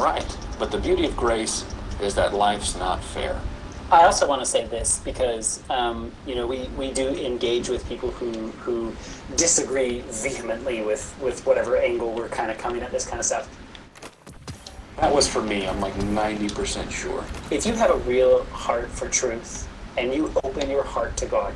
right. But the beauty of grace is that life's not fair. I also want to say this because, we do engage with people who disagree vehemently with whatever angle we're kind of coming at this kind of stuff. That was for me, I'm like 90% sure. If you have a real heart for truth and you open your heart to God,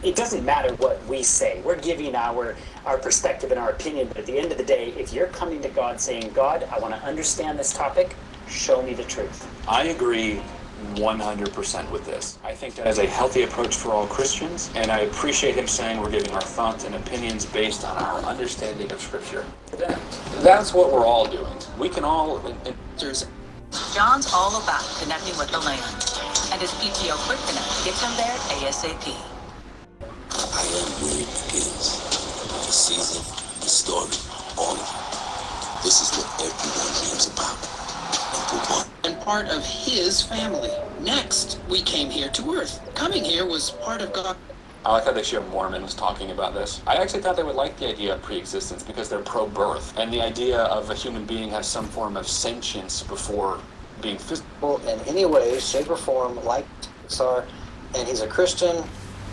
it doesn't matter what we say. We're giving our perspective and our opinion, but at the end of the day, if you're coming to God saying, God, I want to understand this topic, show me the truth. I agree 100% with this. I think that is a healthy approach for all Christians, and I appreciate him saying we're giving our thoughts and opinions based on our understanding of Scripture. That's what we're all doing. We can all... John's all about connecting with the land, and his PTO Quick Connect gets him there ASAP. I am where it begins. The season, the story, all of it. This is what everyone dreams about. Number one. And part of his family. Next, we came here to Earth. Coming here was part of God. I like how they show Mormons talking about this. I actually thought they would like the idea of pre-existence because they're pro-birth. And the idea of a human being has some form of sentience before being physical. In any way, shape, or form, like Pixar, and he's a Christian,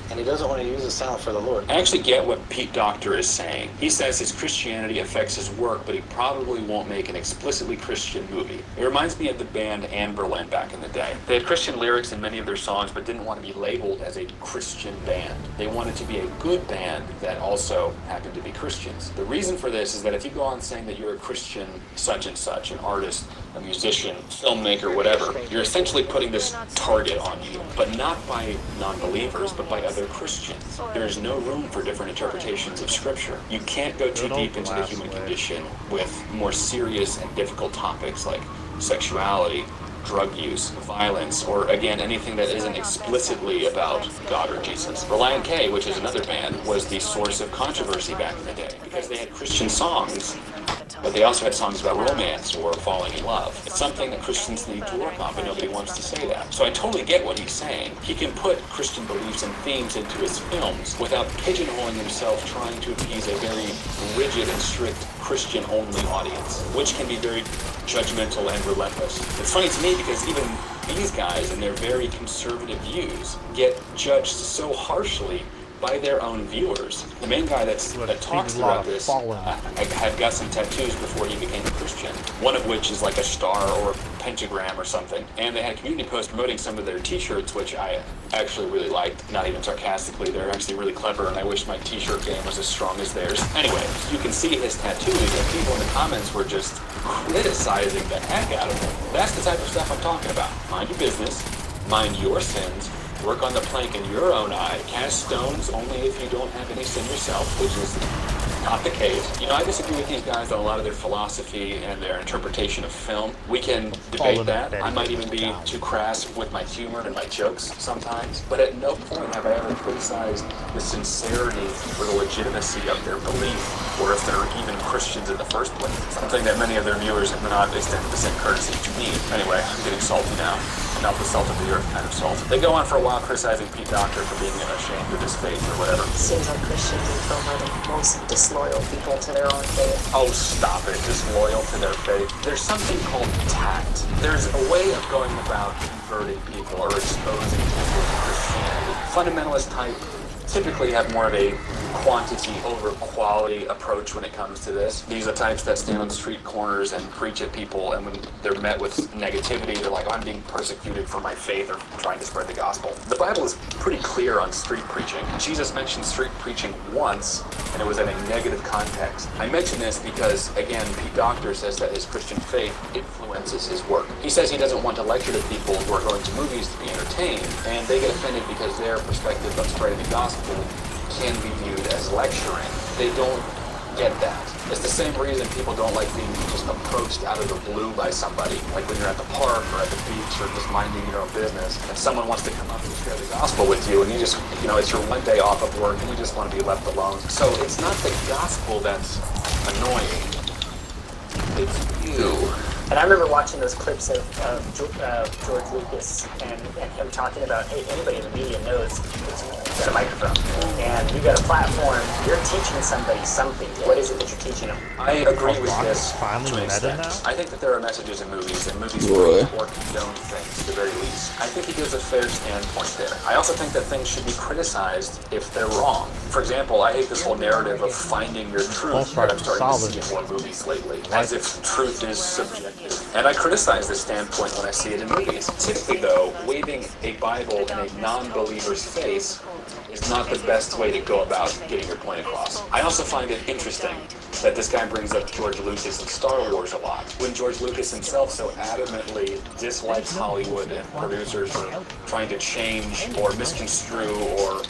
and he doesn't want to use the sound for the Lord. I actually get what Pete Docter is saying. He says his Christianity affects his work, but he probably won't make an explicitly Christian movie. It reminds me of the band Anberlin back in the day. They had Christian lyrics in many of their songs, but didn't want to be labeled as a Christian band. They wanted to be a good band that also happened to be Christians. The reason for this is that if you go on saying that you're a Christian such and such, an artist, a musician, filmmaker, whatever, you're essentially putting this target on you, but not by non-believers, but by other Christians. There's no room for different interpretations of Scripture. You can't go too deep into the human condition with more serious and difficult topics like sexuality, drug use, violence, or again, anything that isn't explicitly about God or Jesus. Relient K, which is another band, was the source of controversy back in the day because they had Christian songs, but they also had songs about romance or falling in love. It's something that Christians need to work on, but nobody wants to say that. So I totally get what he's saying. He can put Christian beliefs and themes into his films without pigeonholing himself trying to appease a very rigid and strict Christian-only audience, which can be very judgmental and relentless. It's funny to me because even these guys and their very conservative views get judged so harshly by their own viewers. The main guy that talks about this had got some tattoos before he became a Christian, one of which is like a star or a pentagram or something. And they had a community post promoting some of their t-shirts, which I actually really liked, not even sarcastically. They're actually really clever, and I wish my t-shirt game was as strong as theirs. Anyway, you can see his tattoos, and people in the comments were just criticizing the heck out of him. That's the type of stuff I'm talking about. Mind your business, mind your sins, work on the plank in your own eye. Cast stones only if you don't have any sin yourself, which is not the case. I disagree with these guys on a lot of their philosophy and their interpretation of film. We can debate that. I might even be too crass with my humor and my jokes sometimes, but at no point have I ever criticized the sincerity or the legitimacy of their belief, or if they're even Christians in the first place. Something that many of their viewers have not extended the same courtesy to me. Anyway, I'm getting salty now. Not the salt of the earth kind of salt. They go on for a while criticizing Pete Docter for being ashamed of his faith or whatever. Seems like Christians in film are the most disloyal people to their own faith. Oh, stop it. Disloyal to their faith. There's something called tact. There's a way of going about converting people or exposing people to Christianity. Fundamentalist type typically have more of a quantity over quality approach when it comes to this. These are types that stand on street corners and preach at people, and when they're met with negativity, they're like, I'm being persecuted for my faith or trying to spread the gospel. The Bible is pretty clear on street preaching. Jesus mentioned street preaching once, and it was in a negative context. I mention this because, again, Pete Docter says that his Christian faith influences his work. He says he doesn't want to lecture to people who are going to movies to be entertained, and they get offended because their perspective of spreading the gospel can be viewed as lecturing. They don't get that. It's the same reason people don't like being just approached out of the blue by somebody. Like when you're at the park or at the beach or just minding your own business, and someone wants to come up and share the gospel with you, and you just, it's your one day off of work and you just want to be left alone. So it's not the gospel that's annoying. It's you. And I remember watching those clips of George Lucas and him talking about, hey, anybody in the media knows that you've got a microphone and you've got a platform. You're teaching somebody something. What is it that you're teaching them? I agree with this finally to an meta extent. now? I think that there are messages in movies, and movies Boy. praise or condone things, at the very least. I think he gives a fair standpoint there. I also think that things should be criticized if they're wrong. For example, I hate this whole narrative of finding your truth that I'm starting to see in more movies lately, as if truth is subjective. And I criticize this standpoint when I see it in movies. Typically, though, waving a Bible in a non-believer's face is not the best way to go about getting your point across. I also find it interesting that this guy brings up George Lucas and Star Wars a lot, when George Lucas himself so adamantly dislikes Hollywood and producers for trying to change or misconstrue or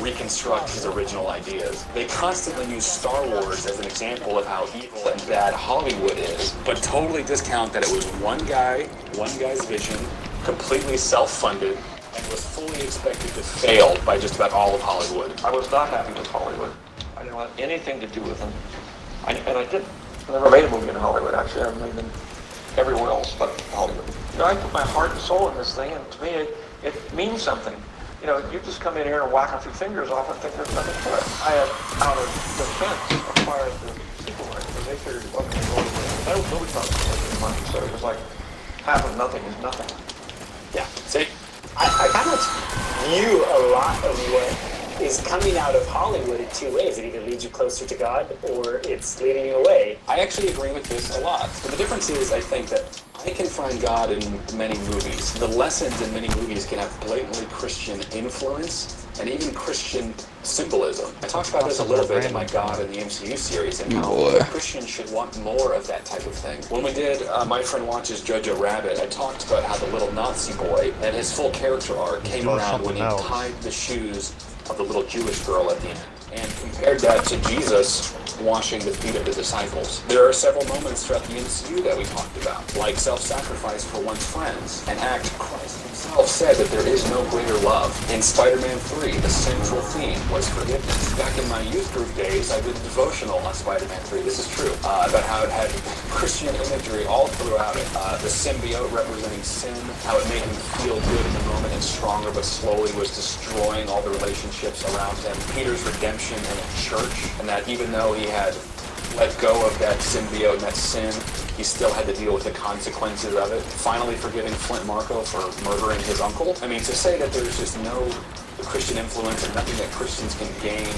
reconstruct his original ideas. They constantly use Star Wars as an example of how evil and bad Hollywood is, but totally discount that it was one guy's vision, completely self-funded, and was fully expected to fail by just about all of Hollywood. I was not happy with Hollywood. I didn't want anything to do with them. I didn't. I never made a movie in Hollywood, actually. I've made them everywhere else but Hollywood. You know, I put my heart and soul in this thing, and to me, it means something. You know, you just come in here and whack a few fingers off and think there's nothing to it. I had, out of defense, acquired the sequel rights, because they figured it wasn't going to go anywhere. Nobody thought it was going to make money, so it was like, half of nothing is nothing. Yeah, see? I kind of view a lot of what is coming out of Hollywood in two ways. It either leads you closer to God or it's leading you away. I actually agree with this a lot. But the difference is, I think that I can find God in many movies. The lessons in many movies can have blatantly Christian influence and even Christian symbolism. I talked about this a little bit in my God in the MCU series and how Christians should want more of that type of thing. When we did My Friend Watches Jojo Rabbit, I talked about how the little Nazi boy and his full character arc came around when he tied the shoes of the little Jewish girl at the end, and compared that to Jesus washing the feet of the disciples. There are several moments throughout the MCU that we talked about, like self-sacrifice for one's friends, an act Christ himself said that there is no greater love. In Spider-Man 3, the central theme was forgiveness. Back in my youth group days, I did a devotional on Spider-Man 3, this is true, about how it had Christian imagery all throughout it. The symbiote representing sin, how it made him feel good in the moment and stronger, but slowly was destroying all the relationships around him. Peter's redemption in a church, and that even though he had let go of that symbiote and that sin, he still had to deal with the consequences of it. Finally forgiving Flint Marko for murdering his uncle. I mean, to say that there's just no Christian influence and nothing that Christians can gain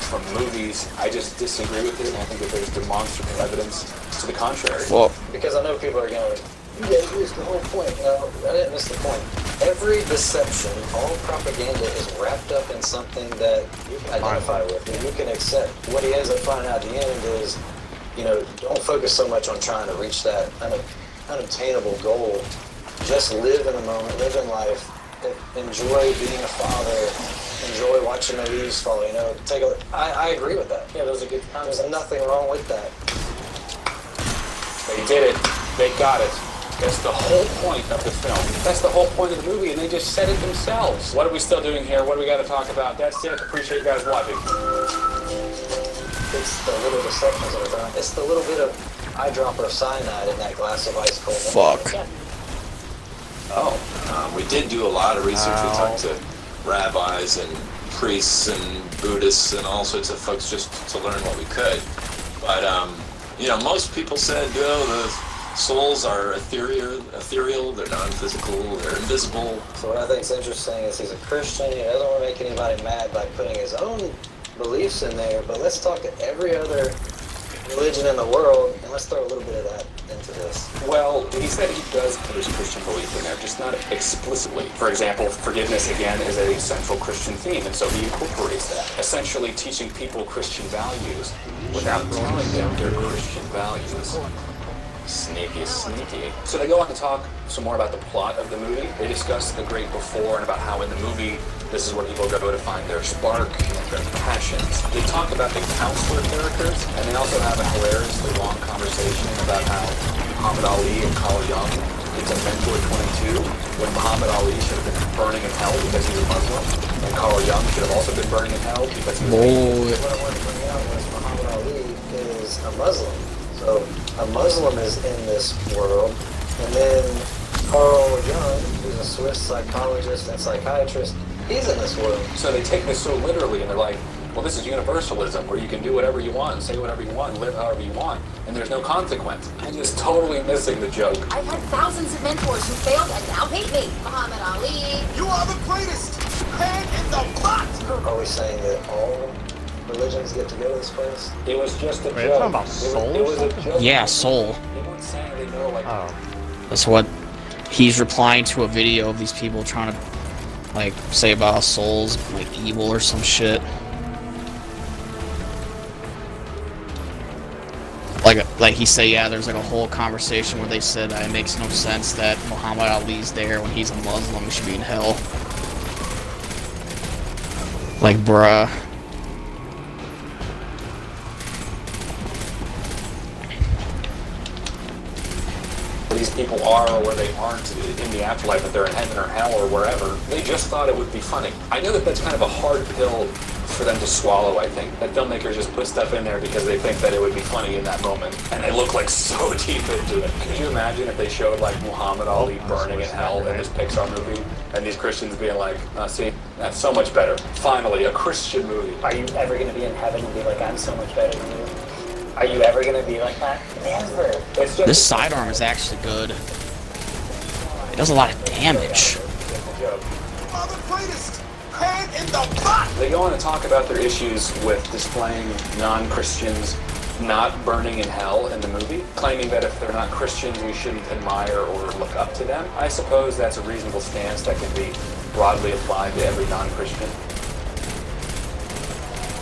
from movies, I just disagree with it, and I think that there's demonstrable evidence to the contrary. Well, because I know people are going, you didn't lose the whole point. No, I didn't miss the point. Every deception, all propaganda is wrapped up in something that you can identify with and you can accept. What he ends up finding out at the end is, you know, don't focus so much on trying to reach that unobtainable goal. Just live in the moment, live in life, enjoy being a father, enjoy watching the leaves fall, you know, I agree with that. Yeah, those are good comments. There's nothing wrong with that. They did it. They got it. That's the whole point of the film. That's the whole point of the movie, and they just said it themselves. What are we still doing here? What do we got to talk about? That's it. Appreciate you guys watching. It's the little deceptions that are done. It's the little bit of eyedropper of cyanide in that glass of ice cold. Fuck. Oh. We did do a lot of research. We talked to rabbis and priests and Buddhists and all sorts of folks just to learn what we could. But, you know, most people said, the souls are ethereal, they're non-physical, they're invisible. So what I think is interesting is he's a Christian. He doesn't want to make anybody mad by putting his own beliefs in there, but let's talk to every other religion in the world, and let's throw a little bit of that into this. Well, he said he does put his Christian belief in there, just not explicitly. For example, forgiveness, again, is a central Christian theme, and so he incorporates that, essentially teaching people Christian values without telling them their Christian values. Sneaky, sneaky. So they go on to talk some more about the plot of the movie. They discuss the great before and about how in the movie, this is where people go to find their spark and their passions. They talk about the counselor characters, and they also have a hilariously long conversation about how Muhammad Ali and Carl Jung get to Mentor 22, when Muhammad Ali should have been burning in hell because he was Muslim, and Carl Jung should have also been burning in hell because he was Asian. What I wanted to bring out was Muhammad Ali is a Muslim. So a Muslim is in this world, and then Carl Jung, who's a Swiss psychologist and psychiatrist, he's in this world. So they take this so literally, and they're like, well, this is universalism, where you can do whatever you want, and say whatever you want, and live however you want, and there's no consequence. I'm just totally missing the joke. I've had thousands of mentors who failed and now hate me. Muhammad Ali. You are the greatest! Hand in the pot! Are we saying that all religions get to go to this place? It was just a Wait, joke. talking about soul It was or a something? joke. Yeah, Soul. They weren't saying they know, like, That's what he's replying to a video of these people trying to, like, say about how Soul's, like, evil or some shit. Like he said, yeah, there's like a whole conversation where they said that it makes no sense that Muhammad Ali's there when he's a Muslim, he should be in hell. Like, bruh. these people are or where they aren't in the afterlife, if they're in heaven or hell or wherever. They just thought it would be funny. I know that that's kind of a hard pill for them to swallow, I think. That filmmakers just put stuff in there because they think that it would be funny in that moment. And they look like so deep into it. Could you imagine if they showed like Muhammad Ali burning in hell in this Pixar movie? And these Christians being like, see, that's so much better. Finally, a Christian movie. Are you ever going to be in heaven and be like, I'm so much better than you? Are you ever going to be like that? Never. It's just This sidearm is actually good. It does a lot of damage. They go on to talk about their issues with displaying non-Christians not burning in hell in the movie, claiming that if they're not Christians, we shouldn't admire or look up to them. I suppose that's a reasonable stance that can be broadly applied to every non-Christian.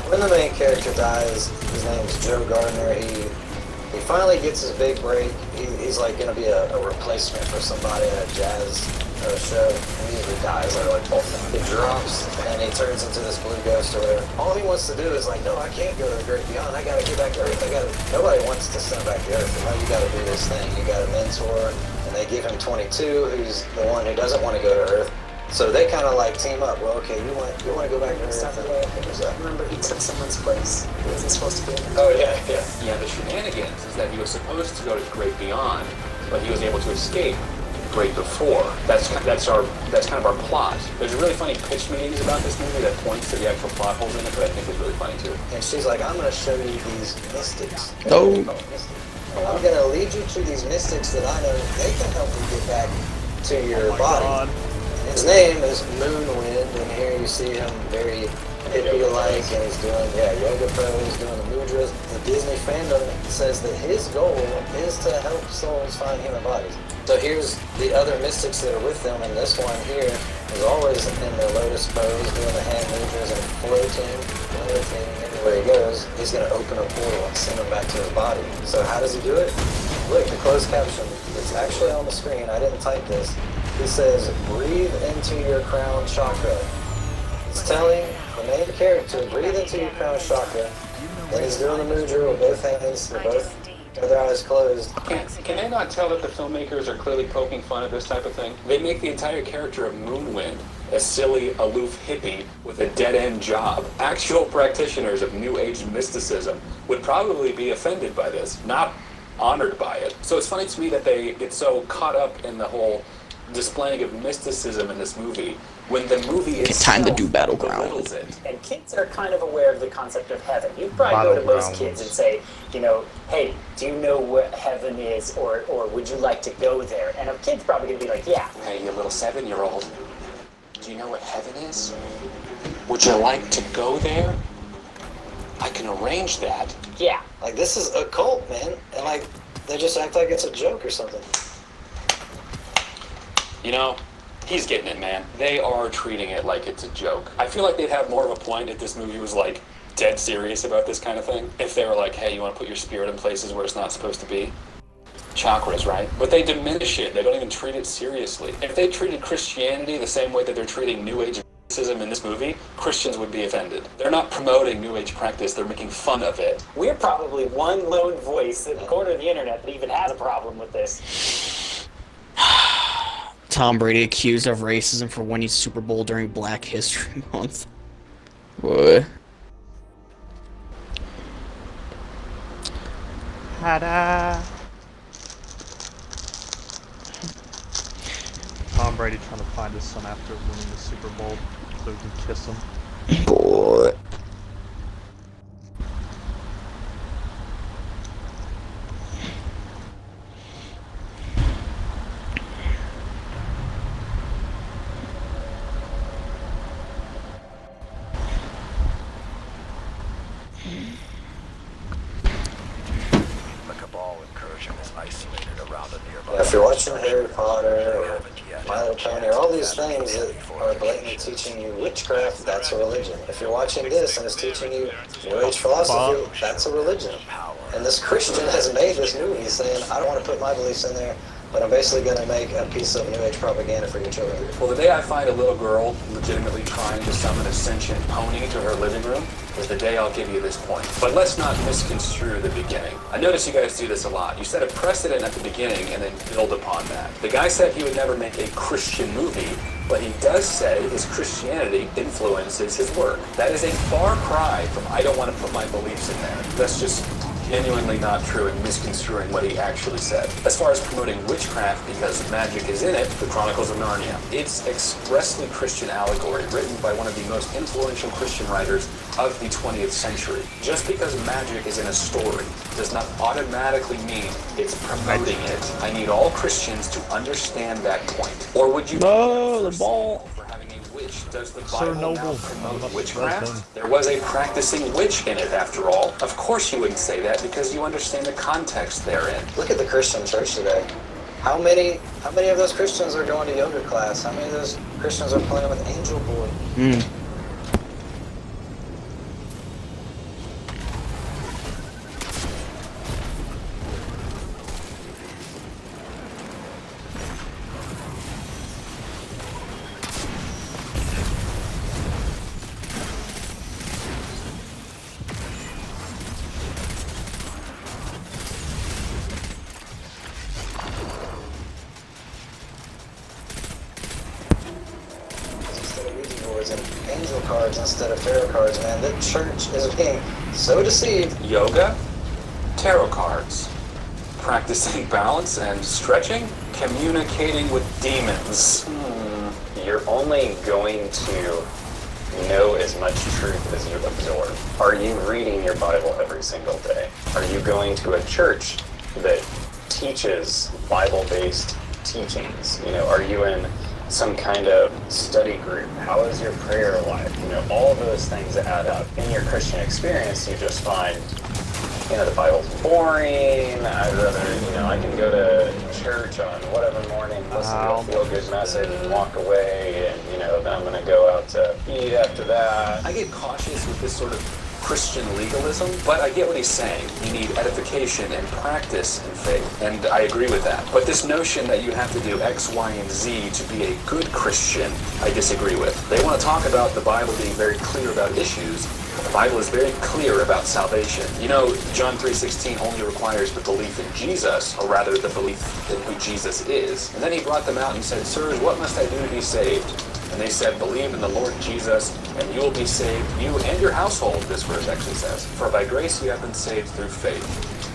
When the main character dies, his name's Joe Gardner. He finally gets his big break. He's like going to be a replacement for somebody at a jazz show. He usually dies like he drops and he turns into this blue ghost or whatever. All he wants to do is like, no, I can't go to the great beyond. I got to get back to Earth. Nobody wants to send back to Earth. No, you got to do this thing. You got a mentor, and they give him 22, who's the one who doesn't want to go to Earth. So they kind of like team up. Well, okay, you want to go back to Earth? Remember, he took someone's place. He wasn't supposed to be in there. Oh yeah. Yeah, the shenanigans is that he was supposed to go to the Great Beyond, but he was able to escape Great Before. That's kind of our plot. There's really funny pitch meetings about this movie that points to the actual plot holes in it, but I think it's really funny too. And she's like, I'm going to show you these mystics. Oh. I'm going to lead you to these mystics that I know they can help you get back to your body. His name is Moonwind, and here you see him very hippie-like, and he's doing yoga pose, doing the mudras. The Disney fandom says that his goal is to help souls find human bodies. So here's the other mystics that are with them, and this one here is always in the lotus pose, doing the hand mudras and floating, everywhere he goes. He's going to open a portal and send him back to his body. So how does he do it? Look, the closed caption, it's actually on the screen. I didn't type this. He says, breathe into your crown chakra. It's telling the main character, breathe into your crown chakra. And he's doing the mudra with both hands, with their eyes closed. Can they not tell that the filmmakers are clearly poking fun at this type of thing? They make the entire character of Moonwind a silly, aloof hippie with a dead-end job. Actual practitioners of New Age mysticism would probably be offended by this, not honored by it. So it's funny to me that they get so caught up in the whole displaying of mysticism in this movie when the movie is time to do Battleground. belittles it. And kids are kind of aware of the concept of heaven. You probably go to most kids and say, hey, do you know what heaven is, or would you like to go there? And a kid's probably going to be like, yeah. Hey, you little 7-year-old, do you know what heaven is? Would you like to go there? I can arrange that. Yeah. Like, this is a cult, man. And, like, they just act like it's a joke or something. He's getting it, man. They are treating it like it's a joke. I feel like they'd have more of a point if this movie was, like, dead serious about this kind of thing. If they were like, hey, you want to put your spirit in places where it's not supposed to be? Chakras, right? But they diminish it. They don't even treat it seriously. If they treated Christianity the same way that they're treating New Age mysticism in this movie, Christians would be offended. They're not promoting New Age practice. They're making fun of it. We're probably one lone voice in the corner of the internet that even has a problem with this. Tom Brady accused of racism for winning Super Bowl during Black History Month. What? Ta-da! Tom Brady trying to find his son after winning the Super Bowl so he can kiss him. Boy. If you're watching Harry Potter or My Little Pony or all these things that are blatantly teaching you witchcraft, that's a religion. If you're watching this and it's teaching you New Age philosophy, that's a religion. And this Christian has made this movie saying, I don't want to put my beliefs in there, but I'm basically going to make a piece of New Age propaganda for your children. Well, the day I find a little girl legitimately trying to summon a sentient pony to her living room is the day I'll give you this point. But let's not misconstrue the beginning. I notice you guys do this a lot. You set a precedent at the beginning and then build upon that. The guy said he would never make a Christian movie, but he does say his Christianity influences his work. That is a far cry from I don't want to put my beliefs in there. That's just genuinely not true and misconstruing what he actually said. As far as promoting witchcraft because magic is in it, the Chronicles of Narnia. It's expressly Christian allegory written by one of the most influential Christian writers of the 20th century. Just because magic is in a story does not automatically mean it's promoting it. I need all Christians to understand that point. Or would you the ball for having a witch? Does the Sir Bible now Noble. promote witchcraft? There was a practicing witch in it after all. Of course you wouldn't say that because you understand the context therein. Look at the Christian church today. How many of those Christians are going to yoga class? How many of those Christians are playing with Angel Boy? And angel cards instead of tarot cards, man. The church is being so deceived. Yoga, tarot cards, practicing balance and stretching, communicating with demons. You're only going to know as much truth as you absorb. Are you reading your Bible every single day? Are you going to a church that teaches Bible-based teachings? Are you in some kind of study group? How is your prayer life? All of those things add up. In your Christian experience, you just find, the Bible's boring. I'd rather, I can go to church on whatever morning, listen to a feel-good message and walk away, and, then I'm going to go out to eat after that. I get cautious with this sort of Christian legalism, but I get what he's saying. You need edification and practice in faith, and I agree with that. But this notion that you have to do X, Y, and Z to be a good Christian, I disagree with. They want to talk about the Bible being very clear about issues. The Bible is very clear about salvation. John 3:16 only requires the belief in Jesus, or rather the belief in who Jesus is. And then he brought them out and said, "Sirs, what must I do to be saved?" And they said, "Believe in the Lord Jesus, and you will be saved, you and your household," this verse actually says. "For by grace you have been saved through faith.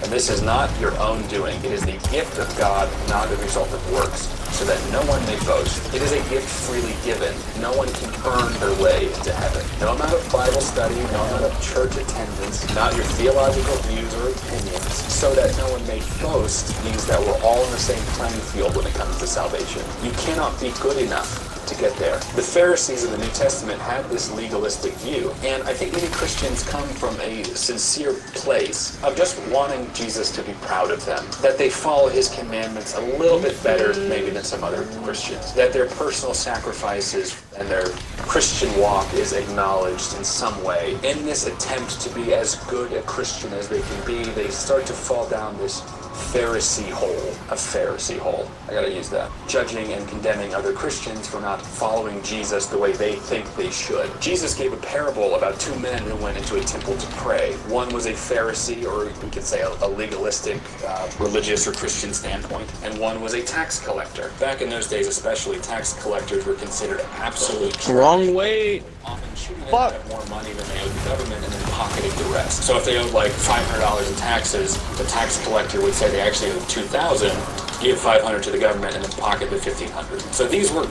And this is not your own doing. It is the gift of God, not the result of works, so that no one may boast. It is a gift freely given. No one can earn their way into heaven." No amount of Bible study, no amount of church attendance, not your theological views or opinions, so that no one may boast, means that we're all in the same playing field when it comes to salvation. You cannot be good enough to get there. The Pharisees in the New Testament had this legalistic view, and I think many Christians come from a sincere place of just wanting Jesus to be proud of them, that they follow his commandments a little bit better maybe than some other Christians, that their personal sacrifices and their Christian walk is acknowledged in some way. In this attempt to be as good a Christian as they can be, they start to fall down this Pharisee hole. A Pharisee hole. I gotta use that. Judging and condemning other Christians for not following Jesus the way they think they should. Jesus gave a parable about two men who went into a temple to pray. One was a Pharisee, or we could say a legalistic, religious or Christian standpoint, and one was a tax collector. Back in those days especially, tax collectors were considered absolute trash. Wrong way. Often shooting in out more money than they owed the government and then pocketing the rest. So if they owed like $500 in taxes, the tax collector would say they actually owed $2,000, give $500 to the government, and then pocket the $1,500. So these were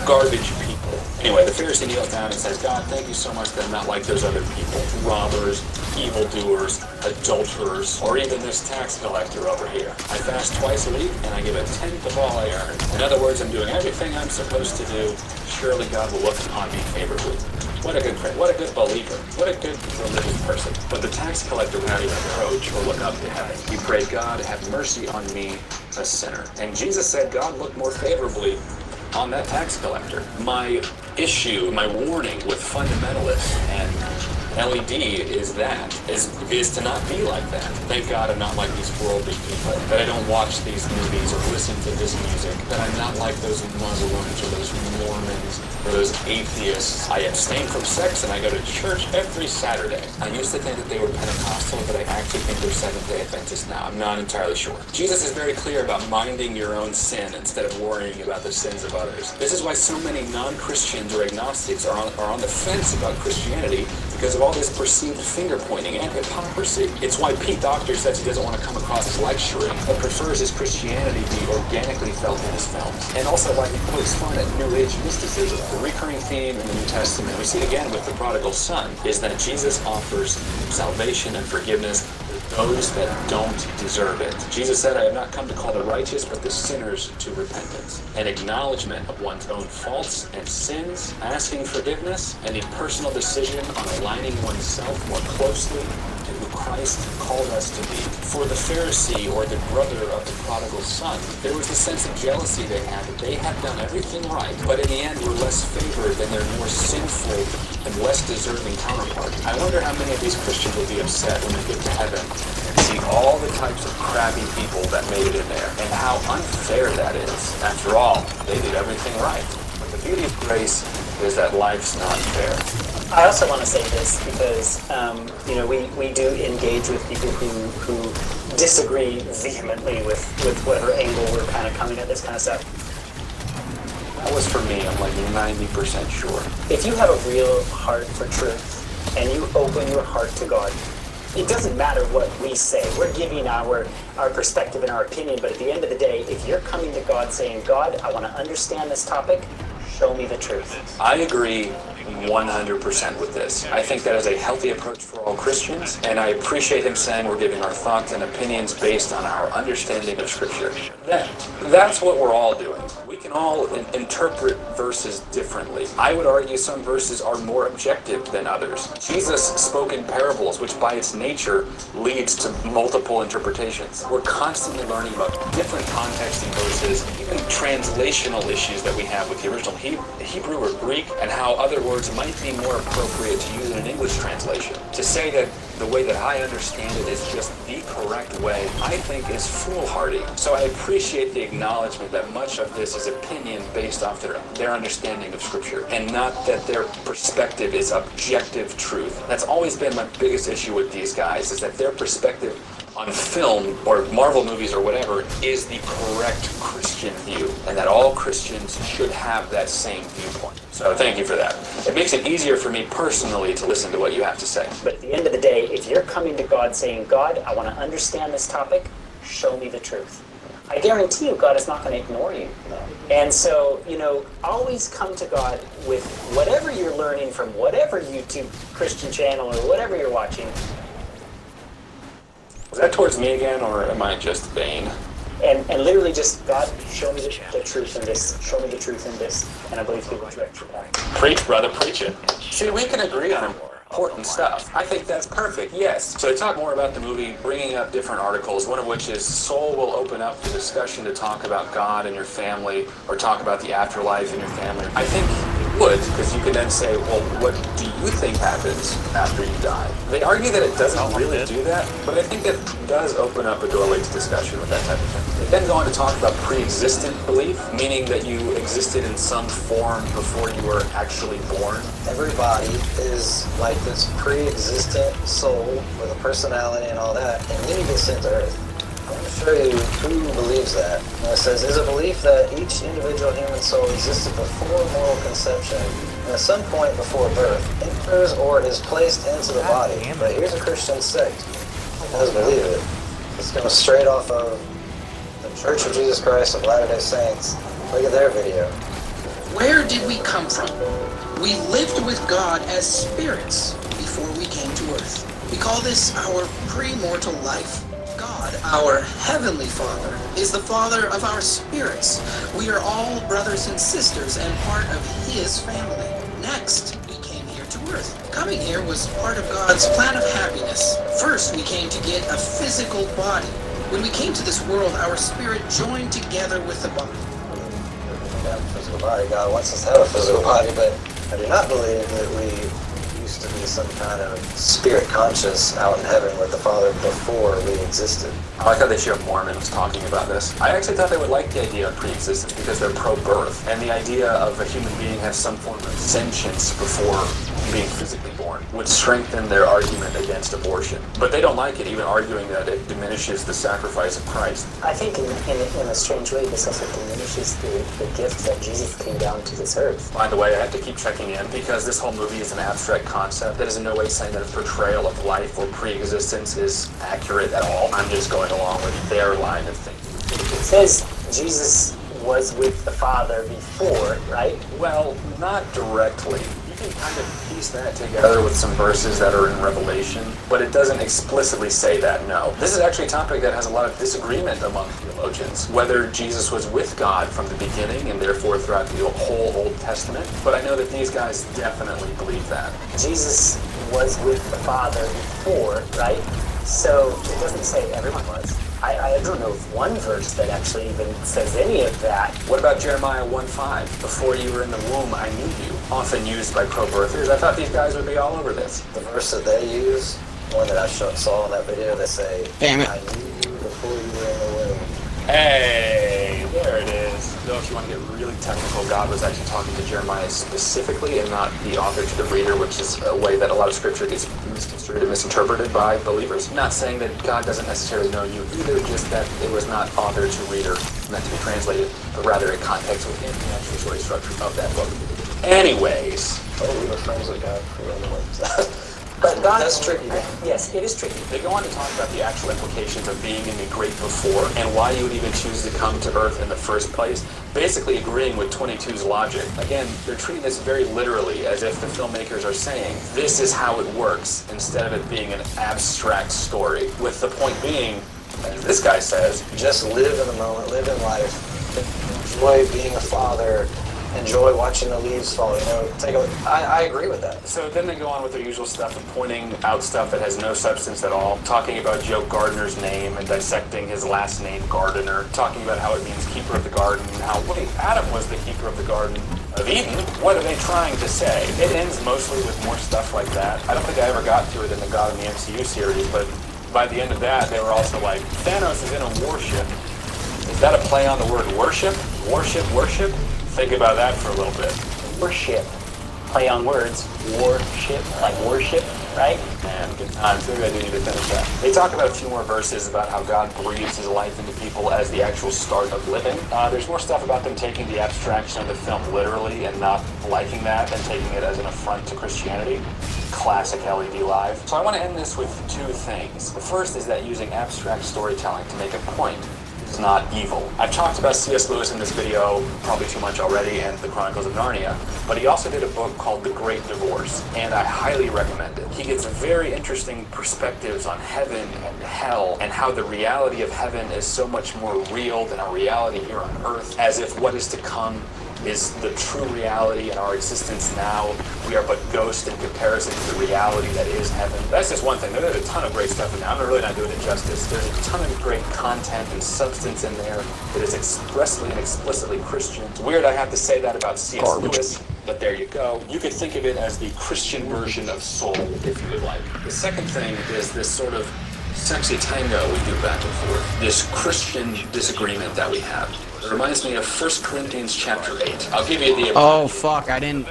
garbage people. Anyway, the Pharisee kneels down and says, God, thank you so much that I'm not like those other people. Robbers, evildoers, adulterers, or even this tax collector over here. I fast twice a week and I give a tenth of all I earn. In other words, I'm doing everything I'm supposed to do. Surely God will look upon me favorably. What a good friend, what a good believer, what a good religious person. But the tax collector would not even approach or look up to heaven. He prayed, God, have mercy on me, a sinner. And Jesus said God looked more favorably on that tax collector. My issue, my warning with fundamentalists and LED is to not be like that. Thank God I'm not like these worldly people, that I don't watch these movies or listen to this music, that I'm not like those Muslims or those Mormons or those atheists. I abstain from sex and I go to church every Saturday. I used to think that they were Pentecostal, but I actually think they're Seventh-day Adventists now. I'm not entirely sure. Jesus is very clear about minding your own sin instead of worrying about the sins of others. This is why so many non-Christians or agnostics are on the fence about Christianity, because of all this perceived finger-pointing and hypocrisy. It's why Pete Docter says he doesn't want to come across as lecturing, but prefers his Christianity be organically felt in his films. And also why he pokes fun at New Age mysticism. The recurring theme in the New Testament, we see it again with the prodigal son, is that Jesus offers salvation and forgiveness to those that don't deserve it. Jesus said, I have not come to call the righteous, but the sinners to repentance. An acknowledgement of one's own faults and sins, asking forgiveness, and a personal decision on aligning oneself more closely to who Christ called us to be. For the Pharisee, or the brother of the prodigal son, there was a sense of jealousy they had that they had done everything right, but in the end were less favored than their more sinful and less deserving counterpart. I wonder how many of these Christians will be upset when they get to heaven and see all the types of crabby people that made it in there, and how unfair that is. After all, they did everything right. But the beauty of grace is that life's not fair. I also want to say this because, we do engage with people who disagree vehemently with whatever angle we're kind of coming at this kind of stuff. That was for me, I'm like 90% sure. If you have a real heart for truth and you open your heart to God, it doesn't matter what we say. We're giving our perspective and our opinion, but at the end of the day, if you're coming to God saying, God, I want to understand this topic, show me the truth. I agree 100% with this. I think that is a healthy approach for all Christians, and I appreciate him saying we're giving our thoughts and opinions based on our understanding of Scripture. That's what we're all doing. We can all interpret verses differently. I would argue some verses are more objective than others. Jesus spoke in parables, which by its nature leads to multiple interpretations. We're constantly learning about different contexting verses, even translational issues that we have with the original Hebrew or Greek, and how other words might be more appropriate to use in an English translation. To say that the way that I understand it is just the correct way, I think is foolhardy. So I appreciate the acknowledgement that much of this is opinion based off their understanding of Scripture, and not that their perspective is objective truth. That's always been my biggest issue with these guys, is that their perspective on film or Marvel movies or whatever is the correct Christian view, and that all Christians should have that same viewpoint. So thank you for that. It makes it easier for me personally to listen to what you have to say. But at the end of the day, if you're coming to God saying, God, I want to understand this topic, show me the truth, I guarantee you God is not going to ignore you. And so, always come to God with whatever you're learning from whatever YouTube Christian channel or whatever you're watching. Was that towards me again, or am I just vain? And literally just, God, show me the truth in this. Show me the truth in this. And I believe He will direct you back. Preach, brother, preach it. See, we can agree on important stuff. I think that's perfect, yes. So to talk more about the movie, bringing up different articles, one of which is Soul will open up the discussion to talk about God and your family, or talk about the afterlife and your family. I think would, because you could then say, well, what do you think happens after you die? They argue that it doesn't really do that, but I think it does open up a doorway to discussion with that type of thing. They then go on to talk about pre-existent belief, meaning that you existed in some form before you were actually born. Everybody is like this pre-existent soul with a personality and all that, and then you get sent to Earth. I'm going to show you who believes that. And it says, is a belief that each individual human soul existed before moral conception and at some point before birth, enters or is placed into the body. But here's a Christian sect that doesn't believe it. It's going straight off of the Church of Jesus Christ of Latter-day Saints. Look at their video. Where did we come from? We lived with God as spirits before we came to earth. We call this our pre-mortal life. God, our Heavenly Father, is the Father of our spirits. We are all brothers and sisters and part of His family. Next, we came here to earth. Coming here was part of God's plan of happiness. First, we came to get a physical body. When we came to this world, our spirit joined together with the body. We have a physical body. God wants us to have a physical body, but I do not believe that we used to be some kind of spirit conscious out in heaven with the Father before we existed. I like how they show Mormons talking about this. I actually thought they would like the idea of pre-existence because they're pro-birth, and the idea of a human being has some form of sentience before being physically born would strengthen their argument against abortion. But they don't like it, even arguing that it diminishes the sacrifice of Christ. I think in a strange way, this also diminishes the gift that Jesus came down to this earth. By the way, I have to keep checking in because this whole movie is an abstract concept that is in no way saying that its portrayal of life or pre-existence is accurate at all. I'm just going along with their line of thinking. It says Jesus was with the Father before, right? Well, not directly. You can kind of piece that together with some verses that are in Revelation, but it doesn't explicitly say that, no. This is actually a topic that has a lot of disagreement among theologians, whether Jesus was with God from the beginning and therefore throughout the whole Old Testament, but I know that these guys definitely believe that. Jesus was with the Father before, right? So it doesn't say everyone was. I don't know of one verse that actually even says any of that. What about Jeremiah 1:5? Before you were in the womb, I knew you. Often used by pro-birthers. I thought these guys would be all over this. The verse that they use, one that I saw in that video, they say, damn it, I knew you before you were in the womb. Hey, there it is. Though if you want to get really technical, God was actually talking to Jeremiah specifically and not the author to the reader, which is a way that a lot of scripture gets misconstrued and misinterpreted by believers. Not saying that God doesn't necessarily know you either, just that it was not author to reader meant to be translated, but rather a context within the actual story structure of that book. Anyways. Oh, we were friends with God for other ways. But God, that's tricky. Yes, it is tricky. They go on to talk about the actual implications of being in the great before and why you would even choose to come to Earth in the first place, basically agreeing with 22's logic. Again, they're treating this very literally, as if the filmmakers are saying, this is how it works, instead of it being an abstract story, with the point being, as this guy says, just live in the moment, live in life, enjoy being a father, enjoy watching the leaves fall, you know, I agree with that. So then they go on with their usual stuff of pointing out stuff that has no substance at all, talking about Joe Gardner's name and dissecting his last name, Gardner, talking about how it means keeper of the garden, and how, wait, Adam was the keeper of the garden of Eden? What are they trying to say? It ends mostly with more stuff like that. I don't think I ever got to it in the God in the MCU series, but by the end of that, they were also like, Thanos is in a warship. Is that a play on the word worship? Worship, worship? Think about that for a little bit. Worship. Play on words. Worship, like worship, right? Man, good times. Maybe I do need to finish that. They talk about a few more verses about how God breathes his life into people as the actual start of living. There's more stuff about them taking the abstraction of the film literally and not liking that and taking it as an affront to Christianity. Classic LED Live. So I want to end this with two things. The first is that using abstract storytelling to make a point is not evil. I've talked about C.S. Lewis in this video probably too much already and the Chronicles of Narnia, but he also did a book called The Great Divorce, and I highly recommend it. He gets very interesting perspectives on heaven and hell and how the reality of heaven is so much more real than our reality here on earth, as if what is to come is the true reality in our existence now. We are but ghosts in comparison to the reality that is heaven. That's just one thing. There's a ton of great stuff in there. I'm really not doing it justice. There's a ton of great content and substance in there that is expressly and explicitly Christian. It's weird I have to say that about C.S. Lewis, but there you go. You could think of it as the Christian version of Soul, if you would like. The second thing is this sort of sexy tango we do back and forth. This Christian disagreement that we have. It reminds me of 1 Corinthians chapter 8. I'll give you the... Oh, fuck, I didn't...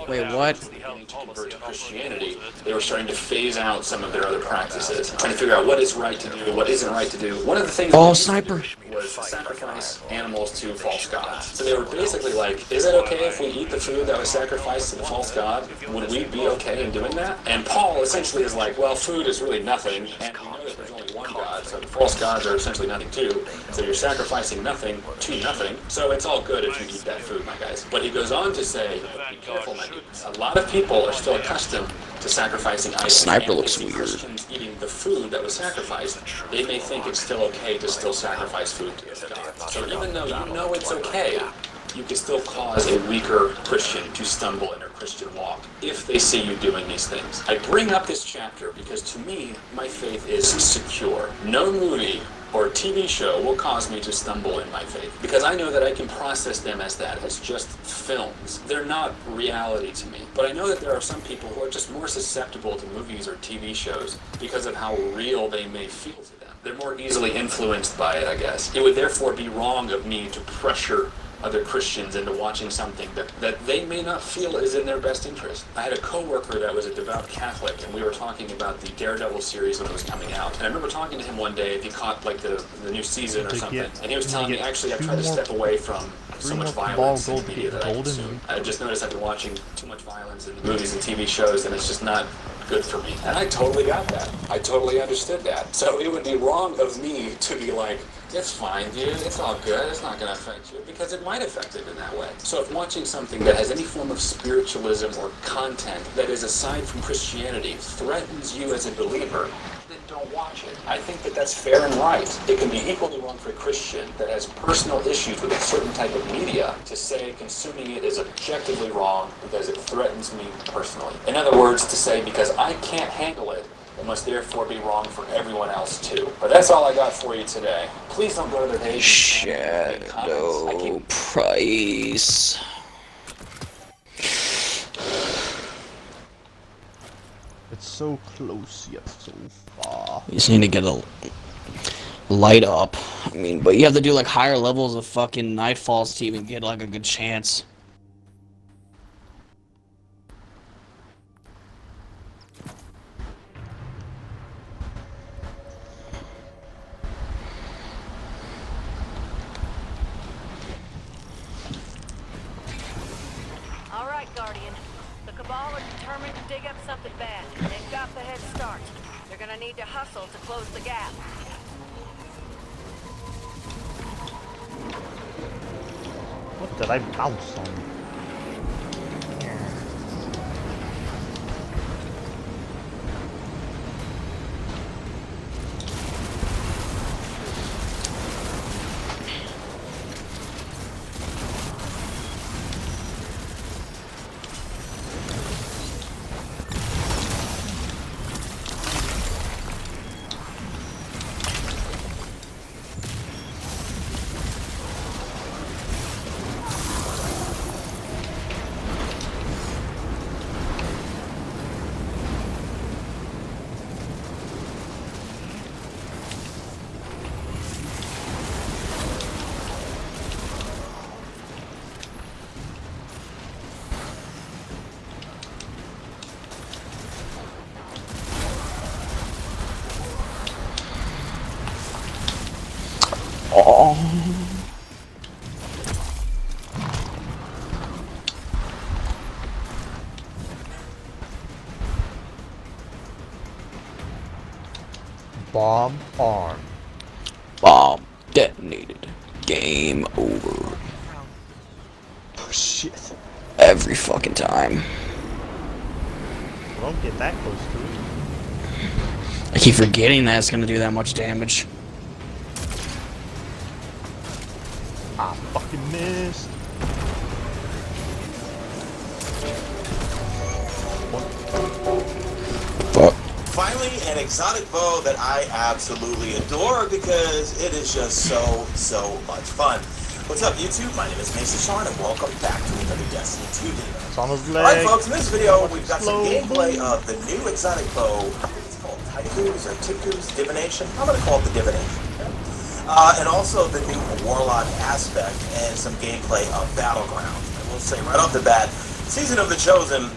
Wait, what? To convert to Christianity, they were starting to phase out some of their other practices, trying to figure out what is right to do, what isn't right to do. One of the things Sniper was sacrifice animals to false gods. So they were basically like, is it okay if we eat the food that was sacrificed to the false god? Would we be okay in doing that? And Paul essentially is like, well, food is really nothing, and you know that there's only one God, so the false gods are essentially nothing too. So you're sacrificing nothing to nothing, so it's all good if you eat that food, my guys. But he goes on to say, be careful, my dudes. A lot of people are still accustomed to sacrificing items. Sniper looks weird. Christians eating the food that was sacrificed, they may think it's still okay to still sacrifice food to the gods. So even though you know it's okay, you can still cause a weaker Christian to stumble in their Christian walk if they see you doing these things. I bring up this chapter because to me, my faith is secure. No movie or TV show will cause me to stumble in my faith because I know that I can process them as that, as just films. They're not reality to me. But I know that there are some people who are just more susceptible to movies or TV shows because of how real they may feel to them. They're more easily influenced by it, I guess. It would therefore be wrong of me to pressure other Christians into watching something that they may not feel is in their best interest. I had a coworker that was a devout Catholic, and we were talking about the Daredevil series when it was coming out. And I remember talking to him one day if he caught like the new season or something, and he was telling me, actually, I've tried to step away from so much violence in the media that I consume. I just noticed I've been watching too much violence in movies and TV shows, and it's just not good for me. And I totally got that. I totally understood that. So it would be wrong of me to be like, it's fine, dude. It's all good. It's not going to affect you, because it might affect it in that way. So if watching something that has any form of spiritualism or content that is aside from Christianity threatens you as a believer, then don't watch it. I think that that's fair and right. It can be equally wrong for a Christian that has personal issues with a certain type of media to say consuming it is objectively wrong because it threatens me personally. In other words, to say because I can't handle it, it must therefore be wrong for everyone else too. But that's all I got for you today. Please don't go to the page. Shadow Price. It's so close yet so far. You just need to get a light up. I mean, but you have to do like higher levels of fucking Nightfalls to even get like a good chance. Guardian. The Cabal are determined to dig up something bad. They've got the head start. They're gonna need to hustle to close the gap. What did I bounce on? Oh. Bomb arm. Bomb detonated. Game over. Oh shit. Every fucking time. Don't get that close to it. I keep forgetting that it's gonna do that much damage. I fucking missed. an exotic bow that I absolutely adore because it is just so much fun. What's up, YouTube? My name is Mesa Sean, and welcome back to another Destiny 2 video. It's on his leg. Alright, folks, in this video, we've got some gameplay of the new exotic bow. I think it's called Tycho's or Tico's Divination. I'm going to call it the Divination. And also the new Warlock aspect and some gameplay of Battleground. I will say right off the bat, Season of the Chosen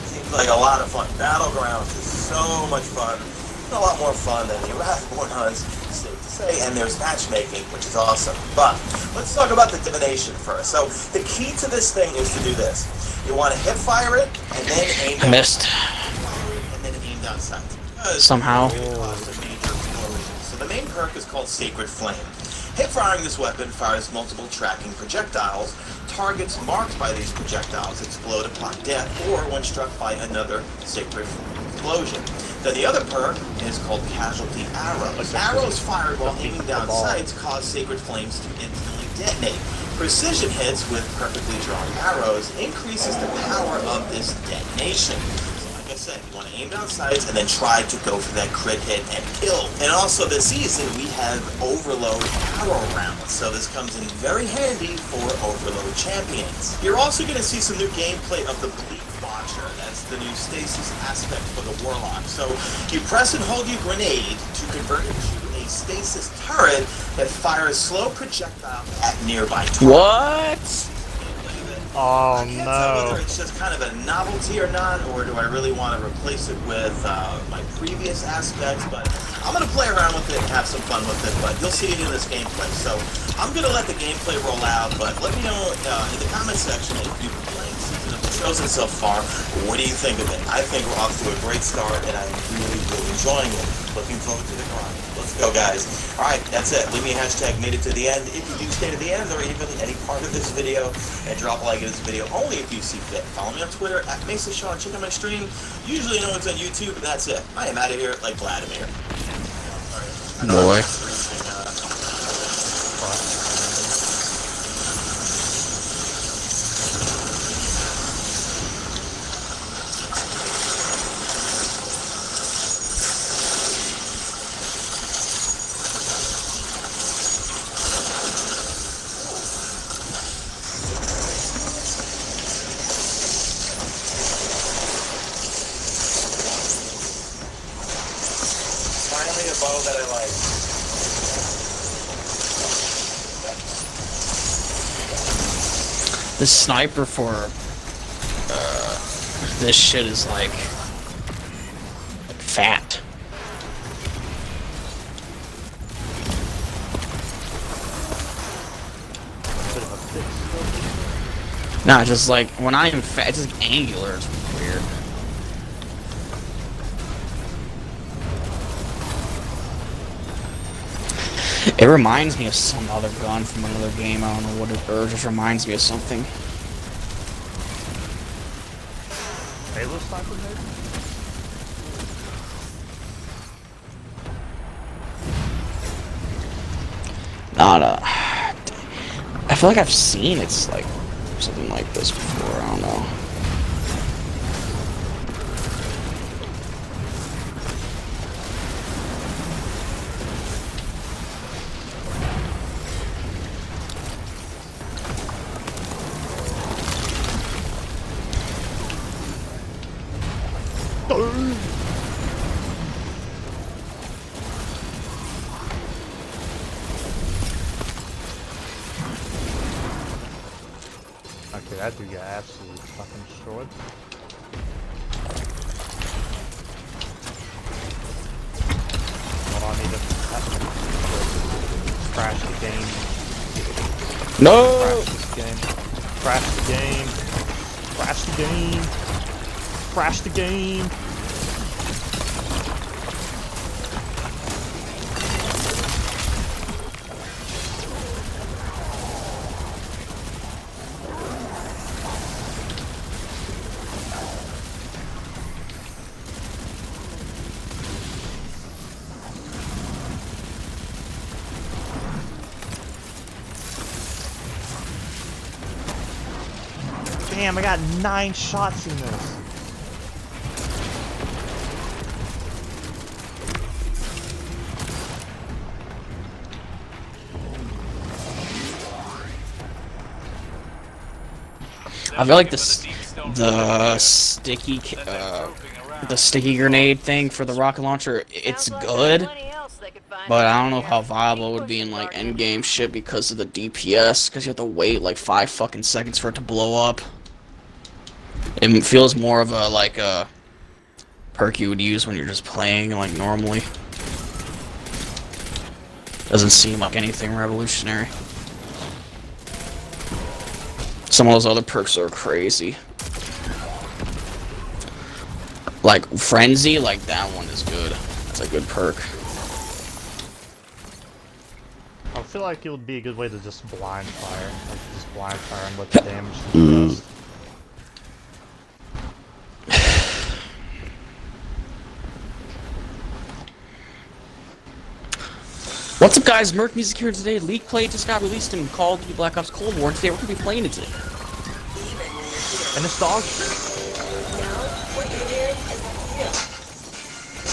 seems like a lot of fun. Battlegrounds is so much fun. A lot more fun than the Wrathborn hunts, safe to say, and there's matchmaking, which is awesome. But let's talk about the divination first. So the key to this thing is to do this. You want to hip fire it and then aim down. Missed. And then aim down sight. Somehow. So the main perk is called Sacred Flame. Hip firing this weapon fires multiple tracking projectiles. Targets marked by these projectiles explode upon death or when struck by another sacred explosion. Then the other perk is called Casualty Arrows. Arrows fired while aiming down sights cause sacred flames to instantly detonate. Precision hits with perfectly drawn arrows increases the power of this detonation. Like I said, you want to aim down sights and then try to go for that crit hit and kill. And also this season we have Overload Arrow rounds, so this comes in very handy for Overload champions. You're also going to see some new gameplay of the Bleak Watcher. That's the new stasis aspect for the Warlock. So you press and hold your grenade to convert it to a stasis turret that fires slow projectiles at nearby targets. What? Oh I can't tell whether it's just kind of a novelty or not, or do I really want to replace it with my previous aspects, but I'm going to play around with it and have some fun with it, but you'll see it in this gameplay. So I'm going to let the gameplay roll out, but let me know in the comment section if you've been playing Season of the Chosen so far. What do you think of it? I think we're off to a great start, and I'm really enjoying it. Looking forward to the grind. Let's go, guys. Alright, that's it. Leave me a hashtag made it to the end if you do stay to the end, or even any part of this video, and drop a like in this video only if you see fit. Follow me on Twitter at Mesa Sean. Check out my stream. Usually know it's on YouTube, but that's it. I am out of here like Vladimir. Boy. Finally a bow that I like. The sniper for this shit is like fat. Nah, just like when I am fat, it's just angular. It's weird. It reminds me of some other gun from another game. I don't know what it, or it just reminds me of something. Halo sniper, maybe? Not I feel like I've seen it's like something like this before. I don't know. Okay, that dude got absolutely fucking destroyed. Hold on, I need to crash the game. No! Crash the game. Crash the game. Crash the game. Damn, I got 9 shots in this. I feel like the sticky grenade thing for the rocket launcher, it's good, but I don't know how viable it would be in like endgame shit because of the DPS, because you have to wait like 5 fucking seconds for it to blow up. It feels more of a like a perk you would use when you're just playing like normally. Doesn't seem like anything revolutionary. Some of those other perks are crazy. Like Frenzy, like that one is good. That's a good perk. I feel like it would be a good way to just blind fire. Like just blind fire and let the damage do the rest. What's up, guys? Merc Music here today. League Play just got released in Call of Duty Black Ops Cold War, and today we're going to be playing it today. And it's dog.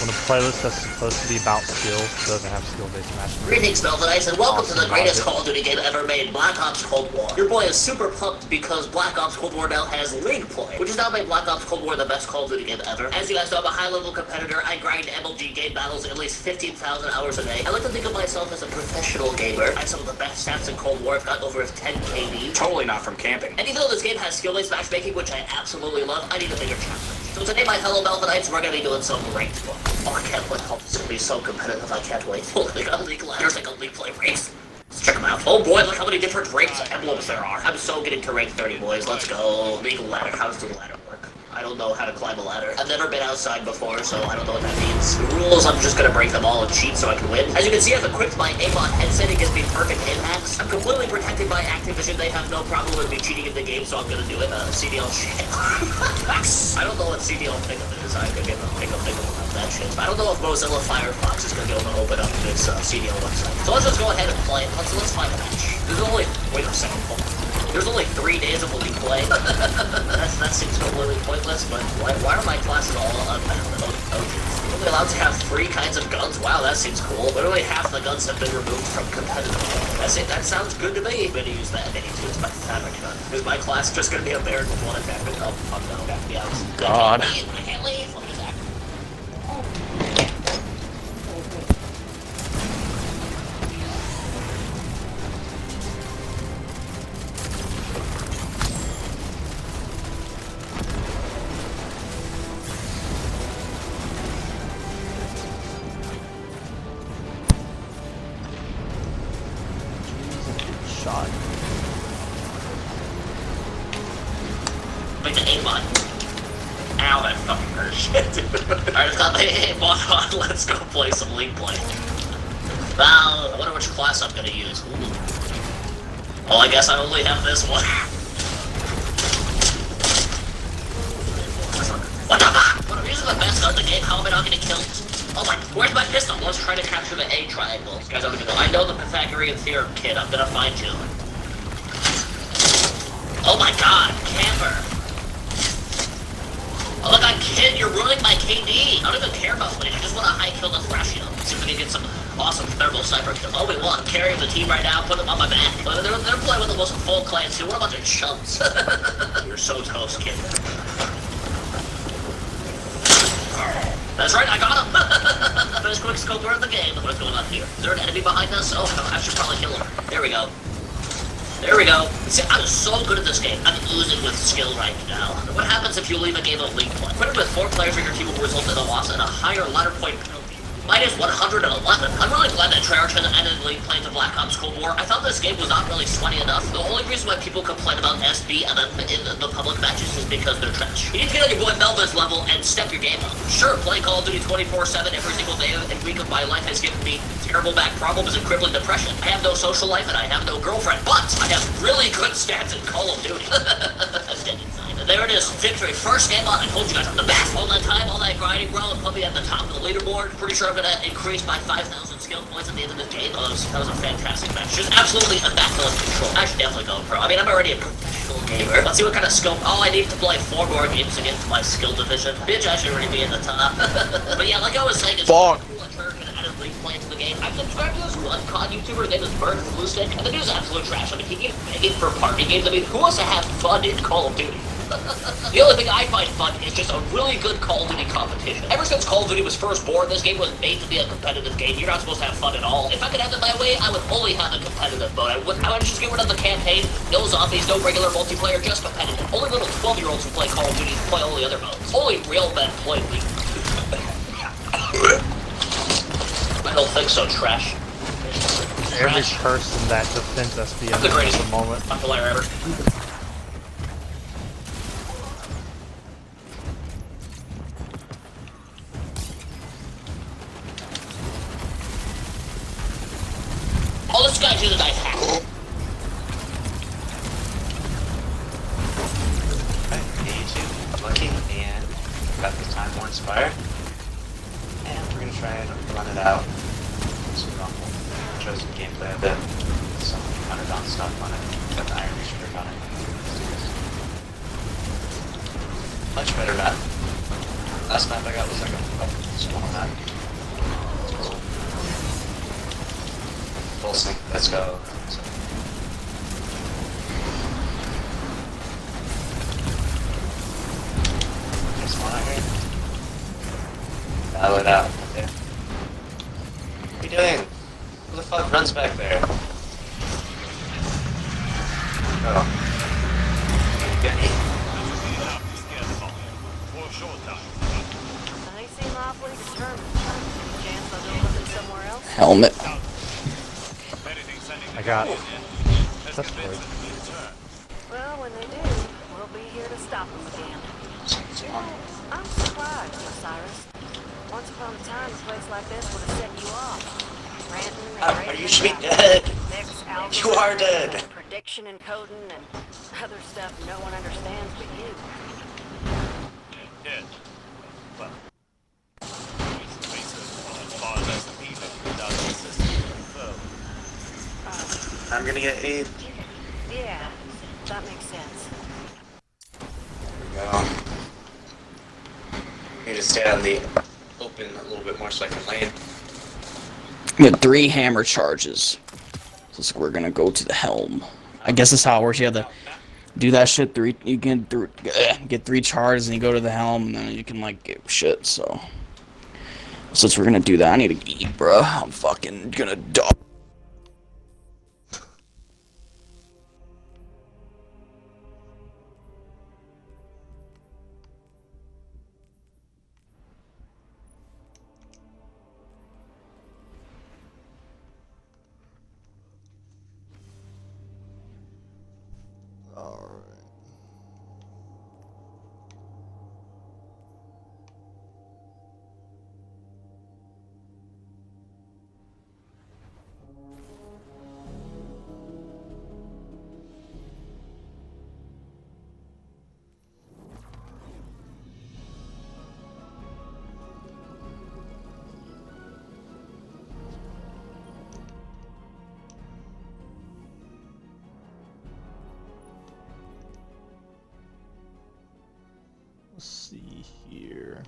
On a playlist that's supposed to be about skill, doesn't have skill-based matching. Greetings, Melvinites, and welcome to the greatest Call of Duty game ever made, Black Ops Cold War. Your boy is super pumped because Black Ops Cold War now has League Play, which has now made Black Ops Cold War the best Call of Duty game ever. As you guys know, I'm a high-level competitor. I grind MLG game battles at least 15,000 hours a day. I like to think of myself as a professional gamer. I have some of the best stats in Cold War. I've got over 10 KD. Totally not from camping. And even though this game has skill-based matchmaking, which I absolutely love, I need a bigger challenge. So today, my fellow Melvinites, we're going to be doing some ranked play. Oh, I can't wait. This is going to be so competitive. I can't wait. They got League ladders, they got League Play ranks. Let's check them out. Oh boy, look how many different ranks emblems there are. I'm so getting to rank 30, boys. Let's go. League ladder. How does the ladder work? I don't know how to climb a ladder. I've never been outside before, so I don't know what that means. The rules, I'm just gonna break them all and cheat so I can win. As you can see, I've equipped my aimbot headset. It gives me perfect aim hacks. I'm completely protected by Activision. They have no problem with me cheating in the game, so I'm gonna do it. CDL shit. I don't know what CDL pickup is. I could get a pickup about that shit. I don't know if Mozilla Firefox is gonna be able to open up this CDL website. So let's just go ahead and play it. Let's find a match. There's only, wait a second, hold on. There's only 3 days of League Play. that seems completely pointless, but why are my classes all unbalanced? Are we allowed to have 3 kinds of guns? Wow, that seems cool. Literally half the guns have been removed from competitive. That's it, that sounds good to me. I'm gonna use that mini to use my fabric gun. Is my class just gonna be a Baron with 1 attack? Oh, fuck no. Back me out. God. I can't leave. What is that? Shot. Wait, the aimbot. Ow, that fucking hurt shit. Alright, I've got my aimbot on. Let's go play some League Play. Well, I wonder which class I'm gonna use. Ooh. Well, I guess I only have this one. What the fuck? When I'm using the best gun in the game, how am I not getting killed? Oh my, where's my pistol? Let's try to capture the A triangle. Guys, I'm gonna go. I know the Pythagorean theorem, kid. I'm gonna find you. Oh my god, camper. Oh my god, kid, you're ruining my KD. I don't even care about winning. I just want a high kill to thrash you. See if we can get some awesome thermal sniper kill. Oh, we won. Carrying the team right now, put them on my back. They're playing with the most full clans too. What about their chumps? You're so toast, kid. That's right, I got him! Best quick scoper in the game. What's going on here? Is there an enemy behind us? Oh, I should probably kill him. There we go. There we go. See, I'm so good at this game. I'm oozing with skill right now. What happens if you leave a game of League Play? Put it with 4 players in your team will result in a loss and a higher ladder point penalty. Minus 111. I'm really glad that Treyarch has added League Play to Black Ops Cold War. I thought this game was not really sweaty enough. The only reason why people complain about SB and in the public matches is because they're trash. You need to get on your boy Melvin's level and step your game up. Sure, playing Call of Duty 24/7 every single day and week of my life has given me terrible back problems and crippling depression. I have no social life and I have no girlfriend, but I have really good stats in Call of Duty. That's dead inside. And there it is, victory. First game on. I told you guys I'm the best. All that time, all that grinding, bro, and put me at the top of the leaderboard. Pretty sure I'm gonna increase by 5,000 skill points at the end of this game. Oh, that was a fantastic match. Just absolutely immaculate control. I should definitely go pro. I mean, I'm already a professional gamer. Let's see what kind of skill. Oh, I need to play 4 more games to get to my skill division. Bitch, I should already be in the top. But yeah, like I was saying, it's cool that Treyarch added League Play to the game. I subscribed to this one COD YouTuber named Bird from Blue Stick, and the dude's absolute trash. I mean, he keeps begging for party games. I mean, who wants to have fun in Call of Duty? The only thing I find fun is just a really good Call of Duty competition. Ever since Call of Duty was first born, this game was made to be a competitive game. You're not supposed to have fun at all. If I could have it my way, I would only have a competitive mode. I would just get rid of the campaign, no zombies, no regular multiplayer, just competitive. Only little 12-year-olds who play Call of Duty play all the other modes. Only real men play League. I don't think so, trash. Every person that defends SBM the greatest at the moment. player ever. Oh, this guy's using a nice hat. Hey YouTube, I'm Lucky, and got this Time War Inspire. And we're gonna try and run it out. So show some gameplay of it. Some underdog stuff on it. Got the Iron Restrictor on it. Much better map. Last map I got was like a small map. Full sync, let's go. There's one out here. Battle it out. Yeah. What are you doing? Who the fuck runs back there? Oh. Get me. They seem awfully determined. Chance they'll go looking somewhere else? Helmet. I got that's good. Well, when they do, we'll be here to stop them again. I'm surprised, Osiris. Once upon a time, a place like this would have set you off. Ranting and You should be dead. mixed You are dead. and prediction and coding and other stuff no one understands but you. Dead. Well, I'm gonna get aid. Yeah, that makes sense. There we go. You need to stay on the open a little bit more so I can lane. We had 3 hammer charges. So we're gonna go to the helm. I guess that's how it works. You have to do that shit 3. You can get 3 charges and you go to the helm and then you can like get shit. So since we're gonna do that, I need to eat, bruh. I'm fucking gonna die. Let's see here.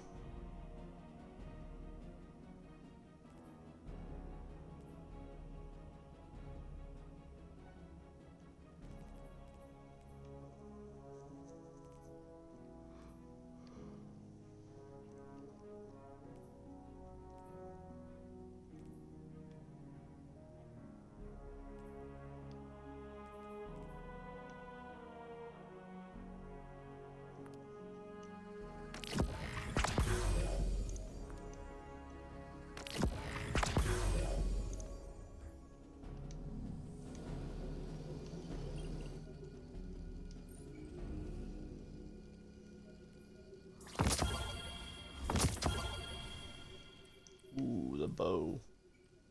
Ooh, the bow.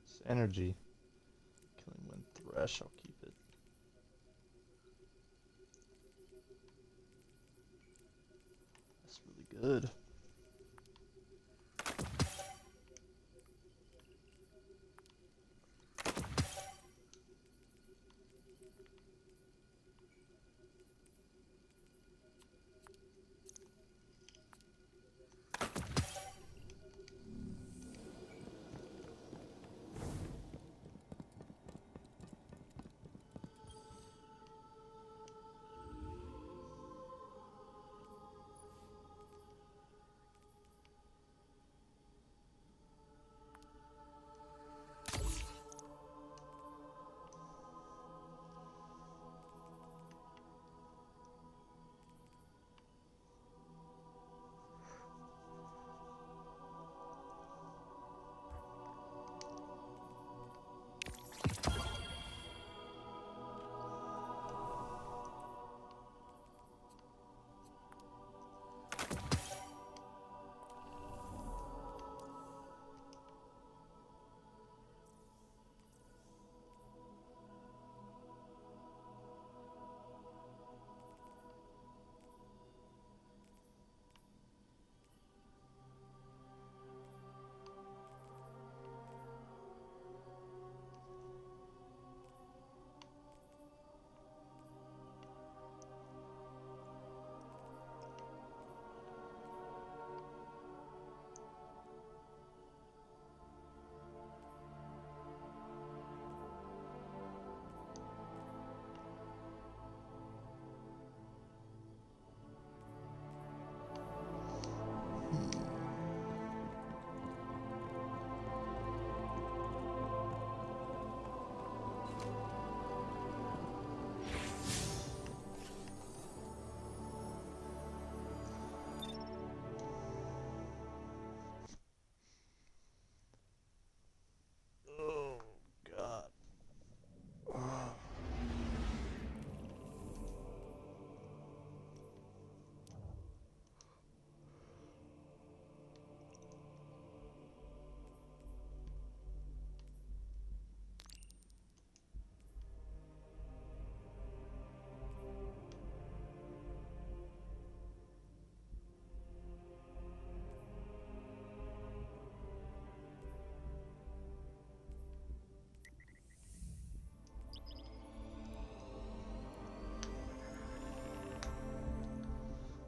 It's energy. Killing when thresh, I'll keep it. That's really good.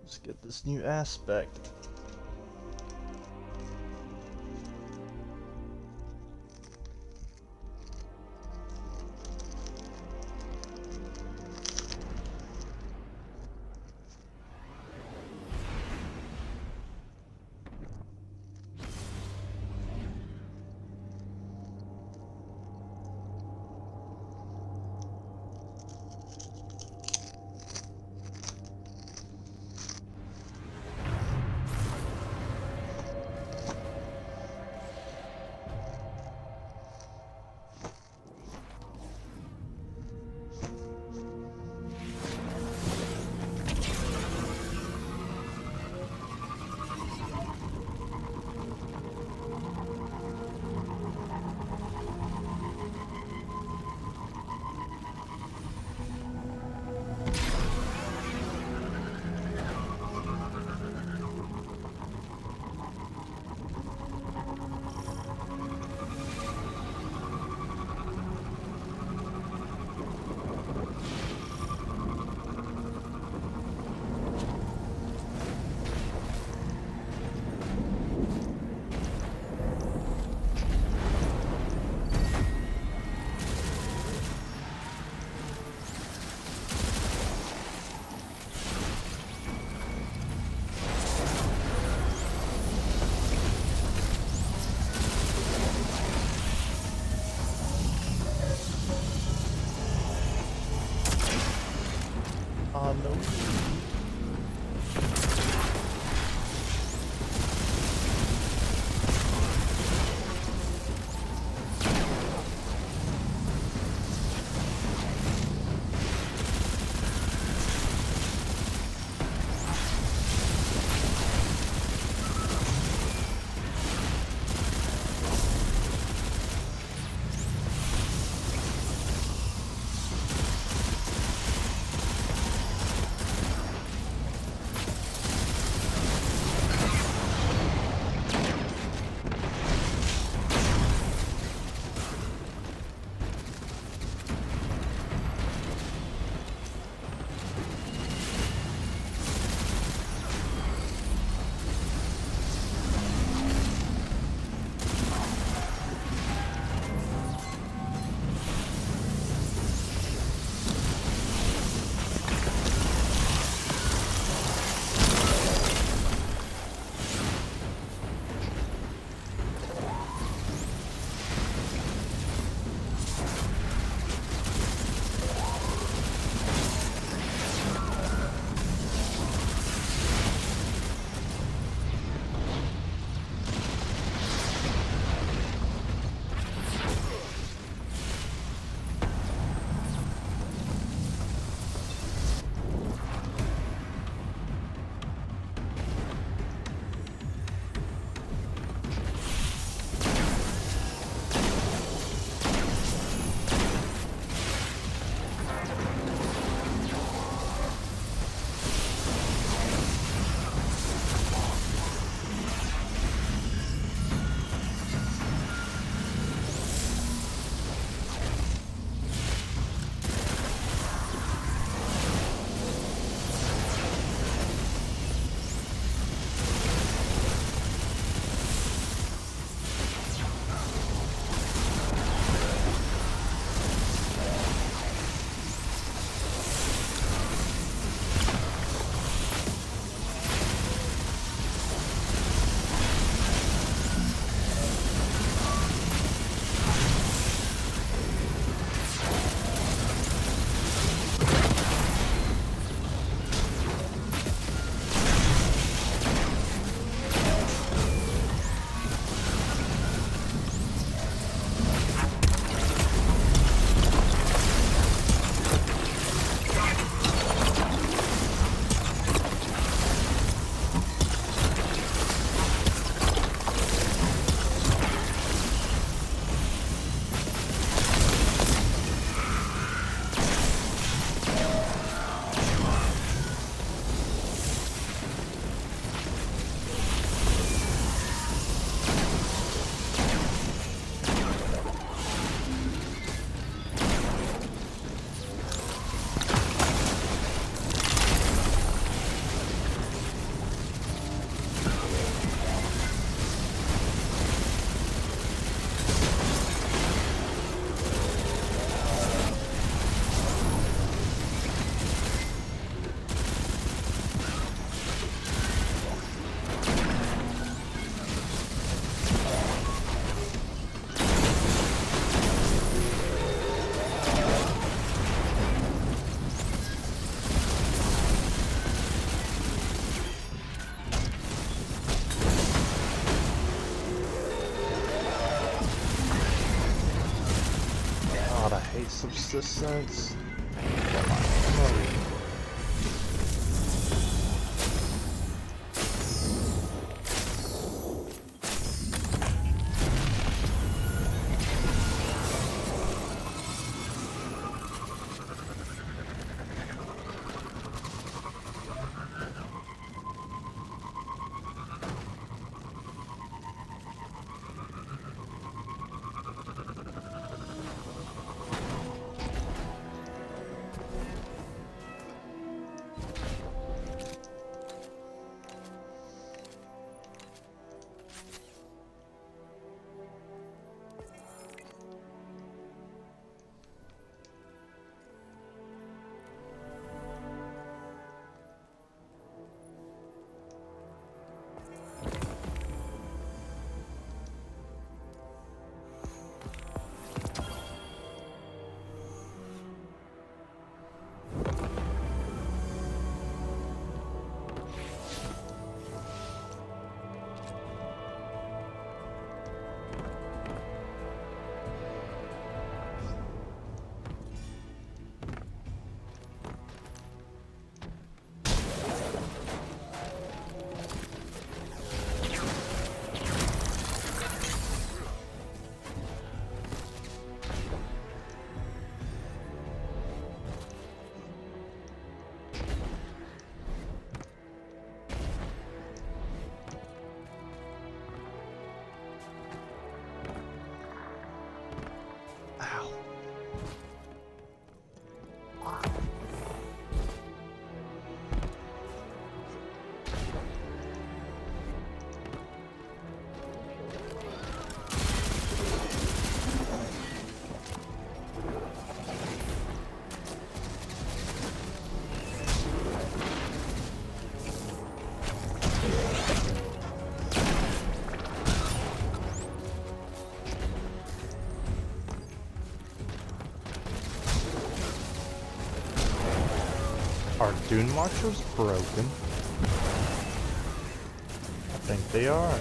Let's get this new aspect. resistance. Are Dune Marchers broken? I think they are.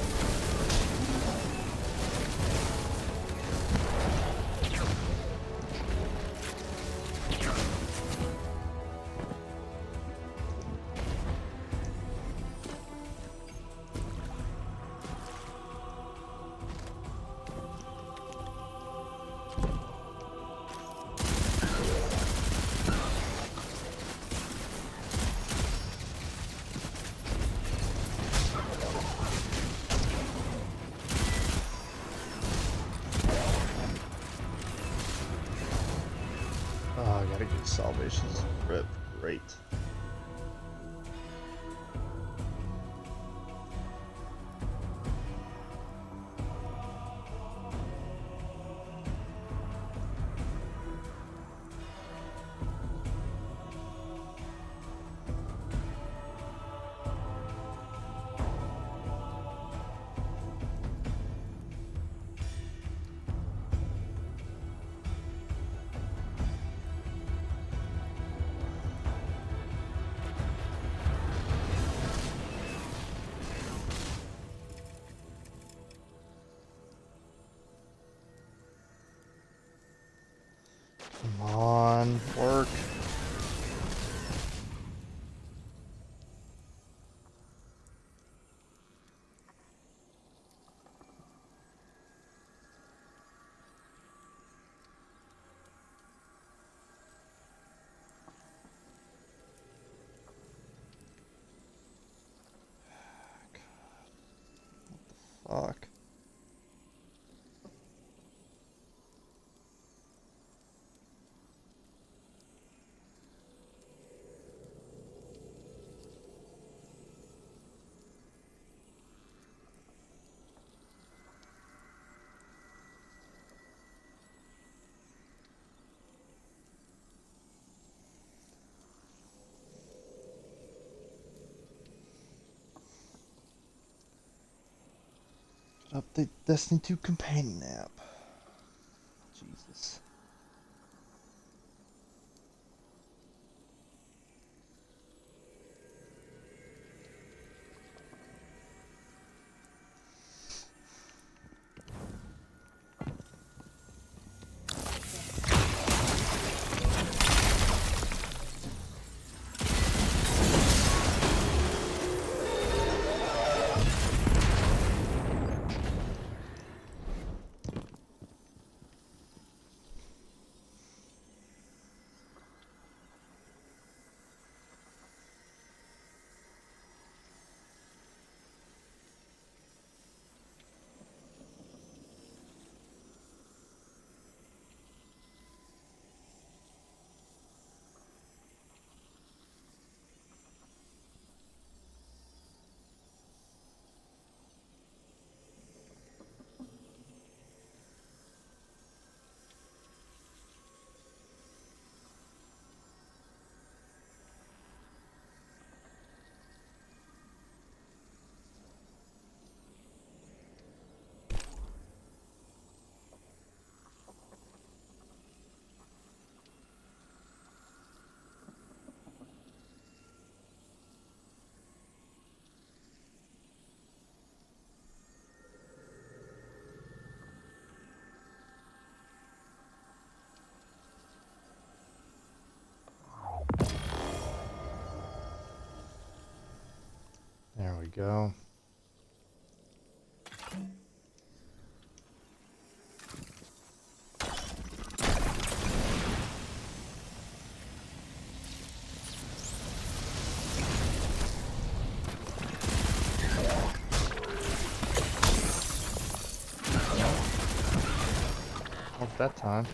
Oh, I gotta get Salvation's Rip. Great. Come on, work. Fuck. Update Destiny 2 companion app. Jesus. go. Not that time.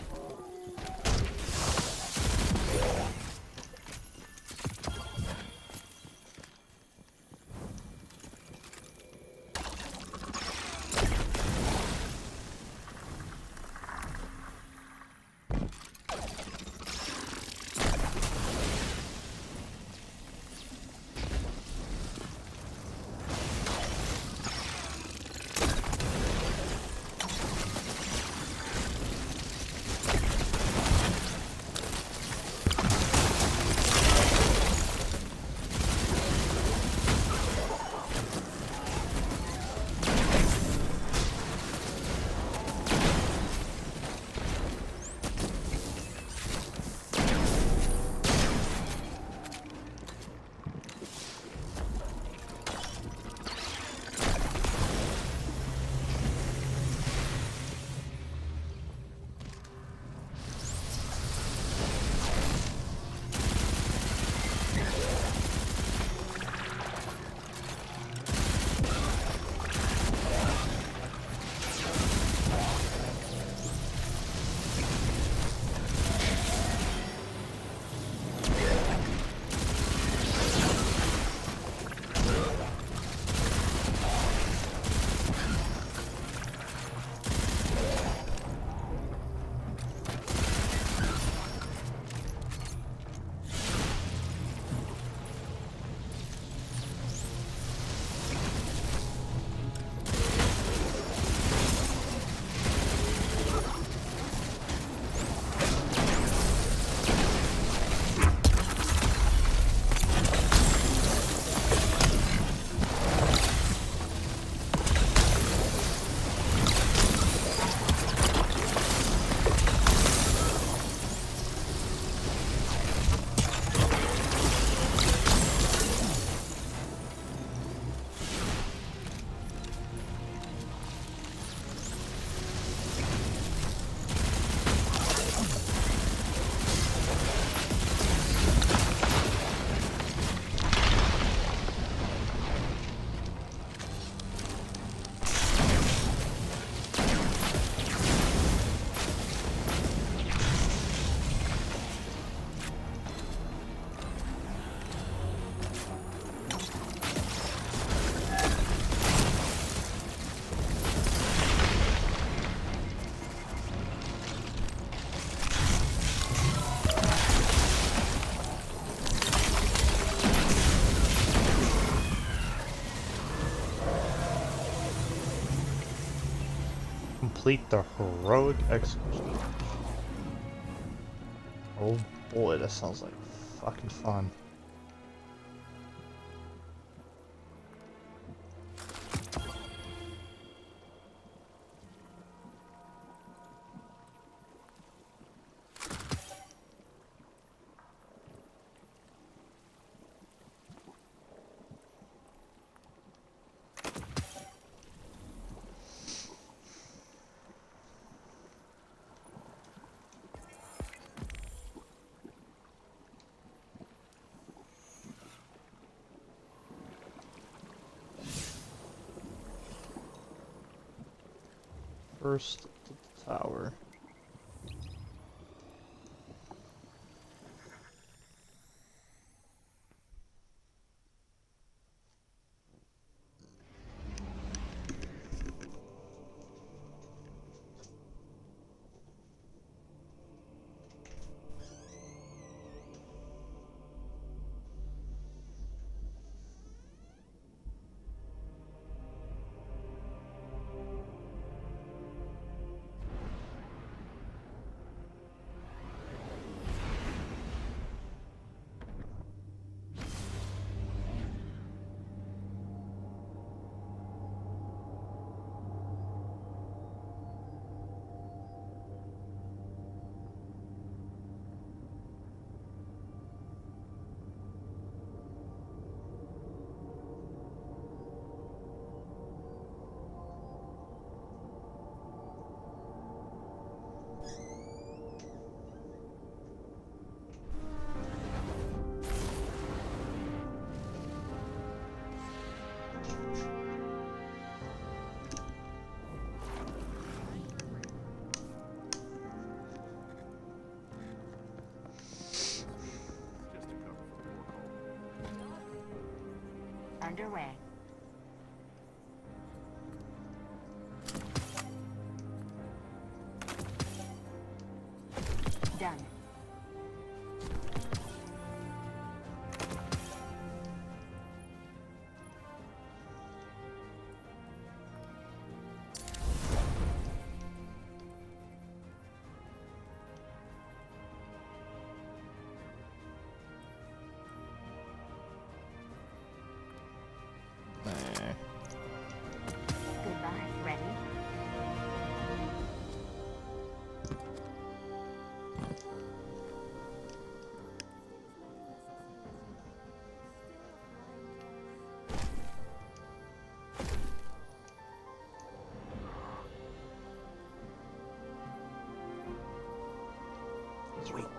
Complete the heroic execution. Oh boy, that sounds like fucking fun. First to the tower. underway. Done. Goodbye, ready?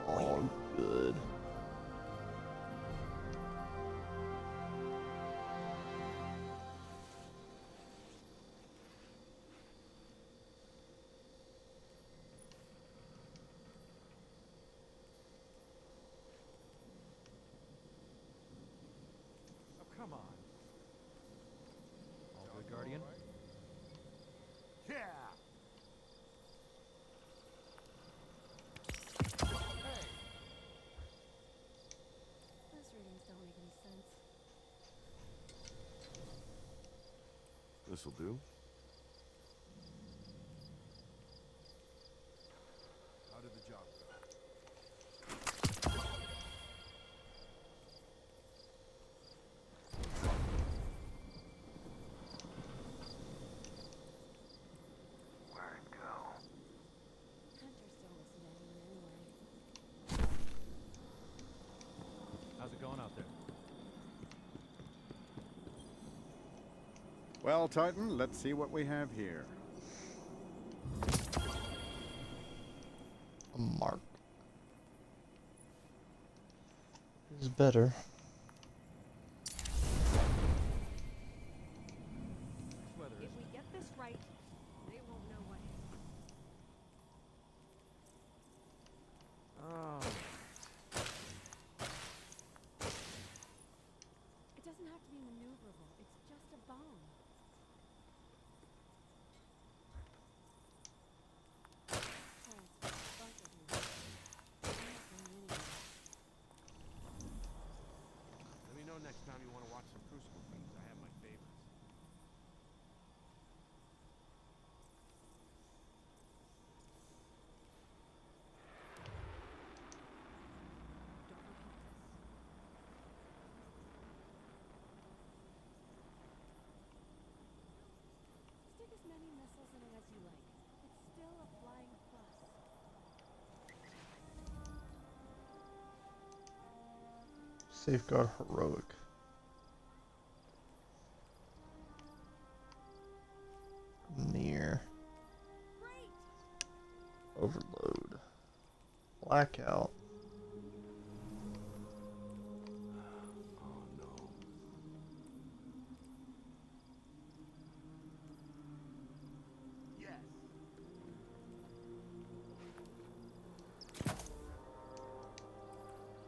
All good. Oh, come on. All good, Guardian? Yeah! Hey! Those readings don't make any sense. This'll do. How did the job go? Where'd it go? Hunter's still listening anyway. How's it going out there? Well, Titan, let's see what we have here. A mark. Is better. If we get this right, they won't know what hit. Oh. It doesn't have to be maneuverable. It's just a bomb. Let me know next time you want to watch some Crucible feeds. I have my favorites. Stick as many missiles in it as you like. It's still a flying bus. Safeguard heroic. Near. Overload. Blackout. Oh no. Yes.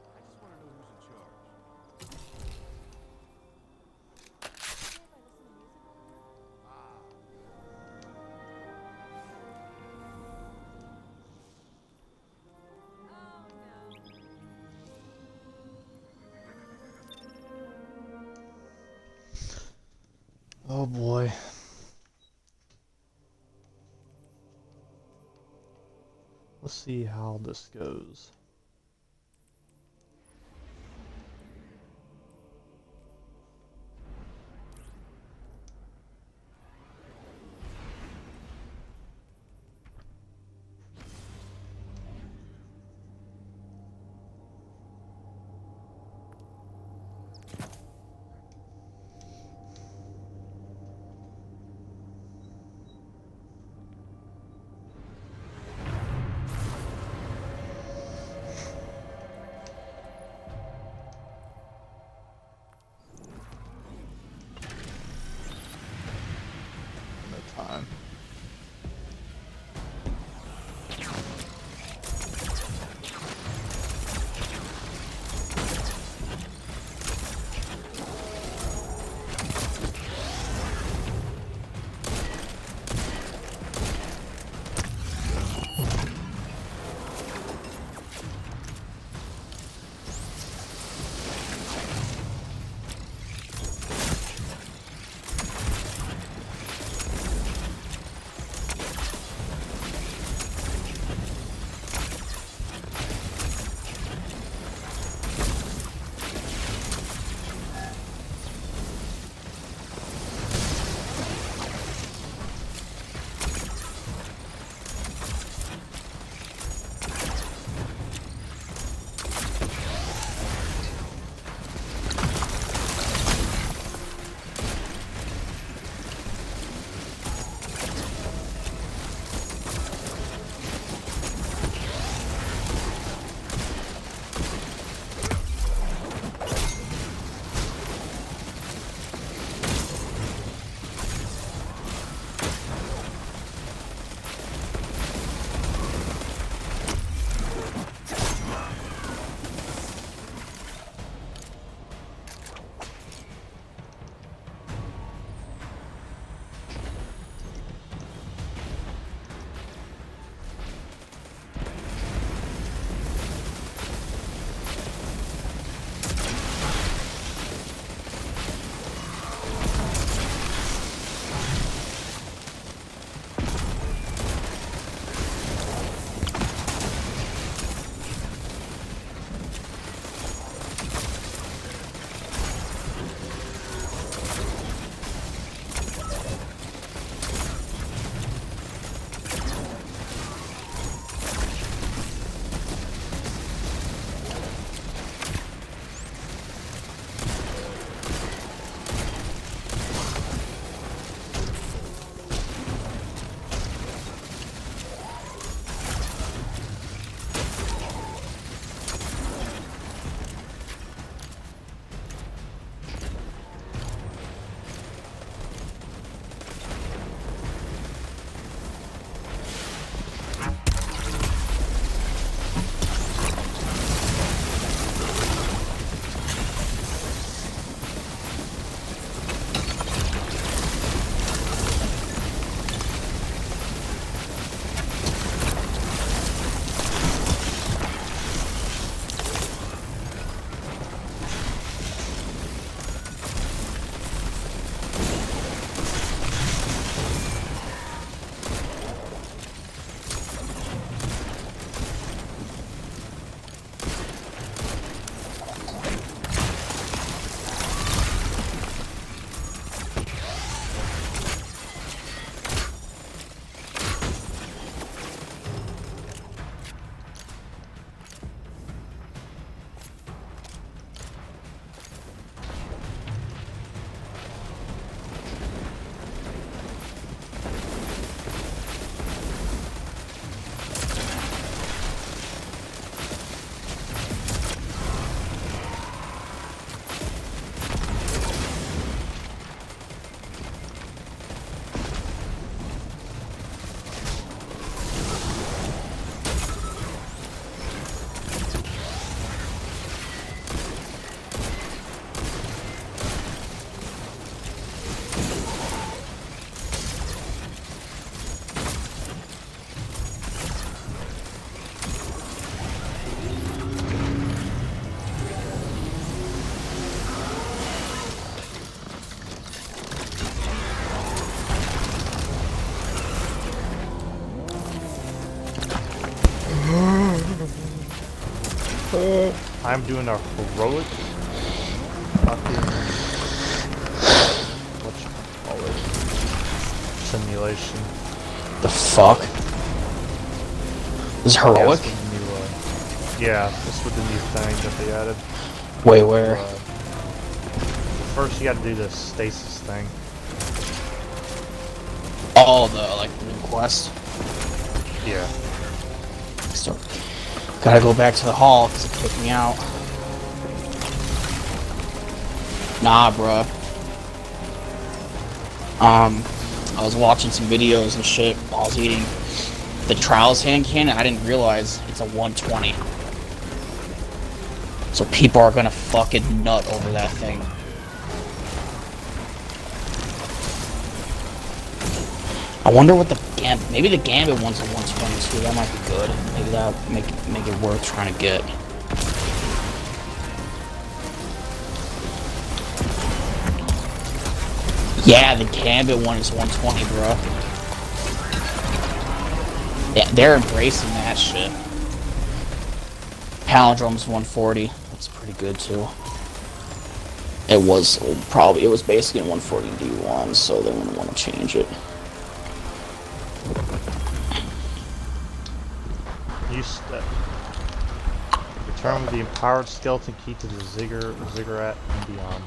I just want to know who's in charge. Ah. Oh boy. Let's see how this goes. I'm doing a heroic fucking simulation. The fuck? This is heroic? Yeah, this with the new thing that they added. Wait, where? First you gotta do the stasis thing. Oh, the, like, the new quest? Yeah. So, gotta go back to the hall, because it kicked me out. Nah, bruh. I was watching some videos and shit while I was eating the Trials hand cannon. I didn't realize it's a 120. So people are gonna fucking nut over that thing. I wonder what the maybe the Gambit one's a 120 too. That might be good. Maybe that'll make it worth trying to get. Yeah, the Gambit one is 120, bro. Yeah, they're embracing that shit. Palindrome's 140. That's pretty good too. It was basically a 140 D1, so they wouldn't want to change it. Return with the empowered skeleton key to the ziggurat and beyond.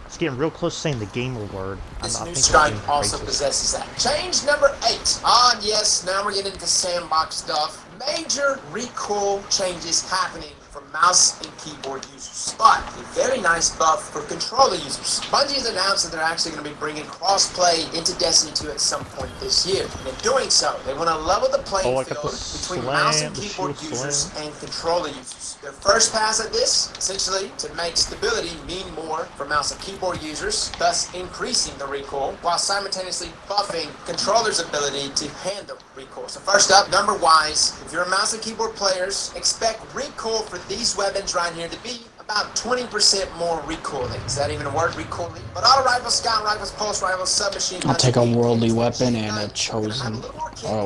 It's getting real close to saying the gamer word. This new stripe also possesses that. Change number 8. Ah, yes, now we're getting into sandbox stuff. Major recoil changes happening for mouse and keyboard users, but a very nice buff for controller users. Bungie has announced that they're actually going to be bringing crossplay into Destiny 2 at some point this year, and in doing so, they want to level the playing field between mouse and keyboard users and controller users. Their first pass at this, essentially, to make stability mean more for mouse and keyboard users, thus increasing the recoil, while simultaneously buffing controllers' ability to handle recoil. So first up, number-wise, if you're a mouse and keyboard players, expect recoil for these weapons right here to be about 20% more recoiling. Is that even a word, recoiling? But auto rifles, scout rifles, pulse rifles, submachine guns. I'll take a worldly weapon and a chosen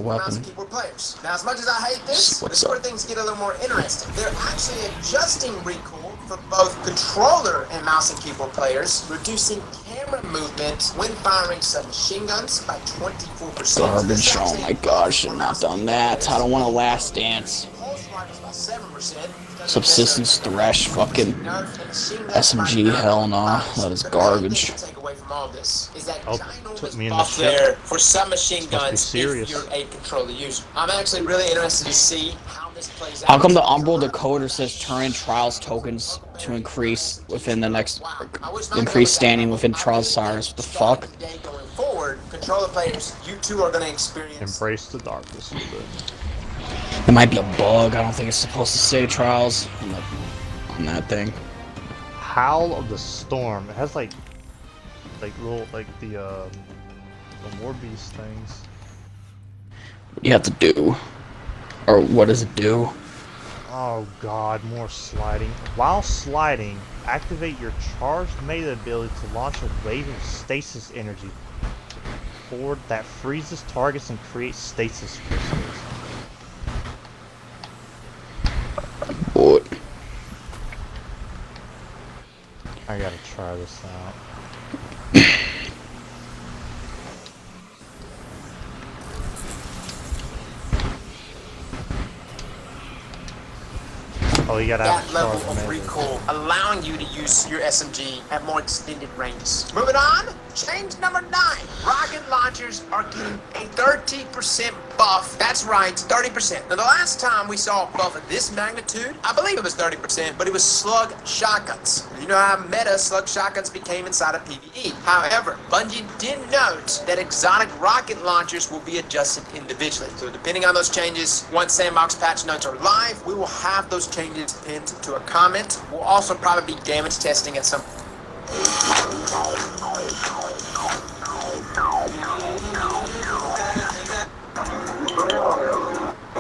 weapon. Players. Now, as much as I hate this is where things get a little more interesting. They're actually adjusting recoil for both controller and mouse and keyboard players, reducing camera movement when firing submachine guns by 24%. Garbage. Oh my gosh, should not have done that. I don't want a last dance. Subsistence thresh, fucking SMG, hell no, that is garbage. Took me in the Off there for submachine guns if you're a controller user. I'm actually really interested to see how this plays out. How come the Umbral decoder says turn trials tokens to increase within the next increase standing within Trials Cyrus? What the fuck? Going forward, controller players, you two are going to experience embrace the darkness a little bit. It might be a bug. I don't think it's supposed to say Trials on that thing. Howl of the Storm. It has like little the war beast things. What do you have to do? Or what does it do? Oh god, more sliding. While sliding, activate your charged melee ability to launch a wave of stasis energy forward that freezes targets and creates stasis crystals. What? I gotta try this out. Oh, you gotta have that level of recoil, allowing you to use your SMG at more extended ranges. Moving on, change number 9. Rocket launchers are getting a 30% buff. That's right, 30%. Now, the last time we saw a buff of this magnitude, I believe it was 30%, but it was slug shotguns. You know how meta slug shotguns became inside of PvE. However, Bungie did note that exotic rocket launchers will be adjusted individually. So depending on those changes, once sandbox patch notes are live, we will have those changes pinned to a comment. We'll also probably be damage testing at some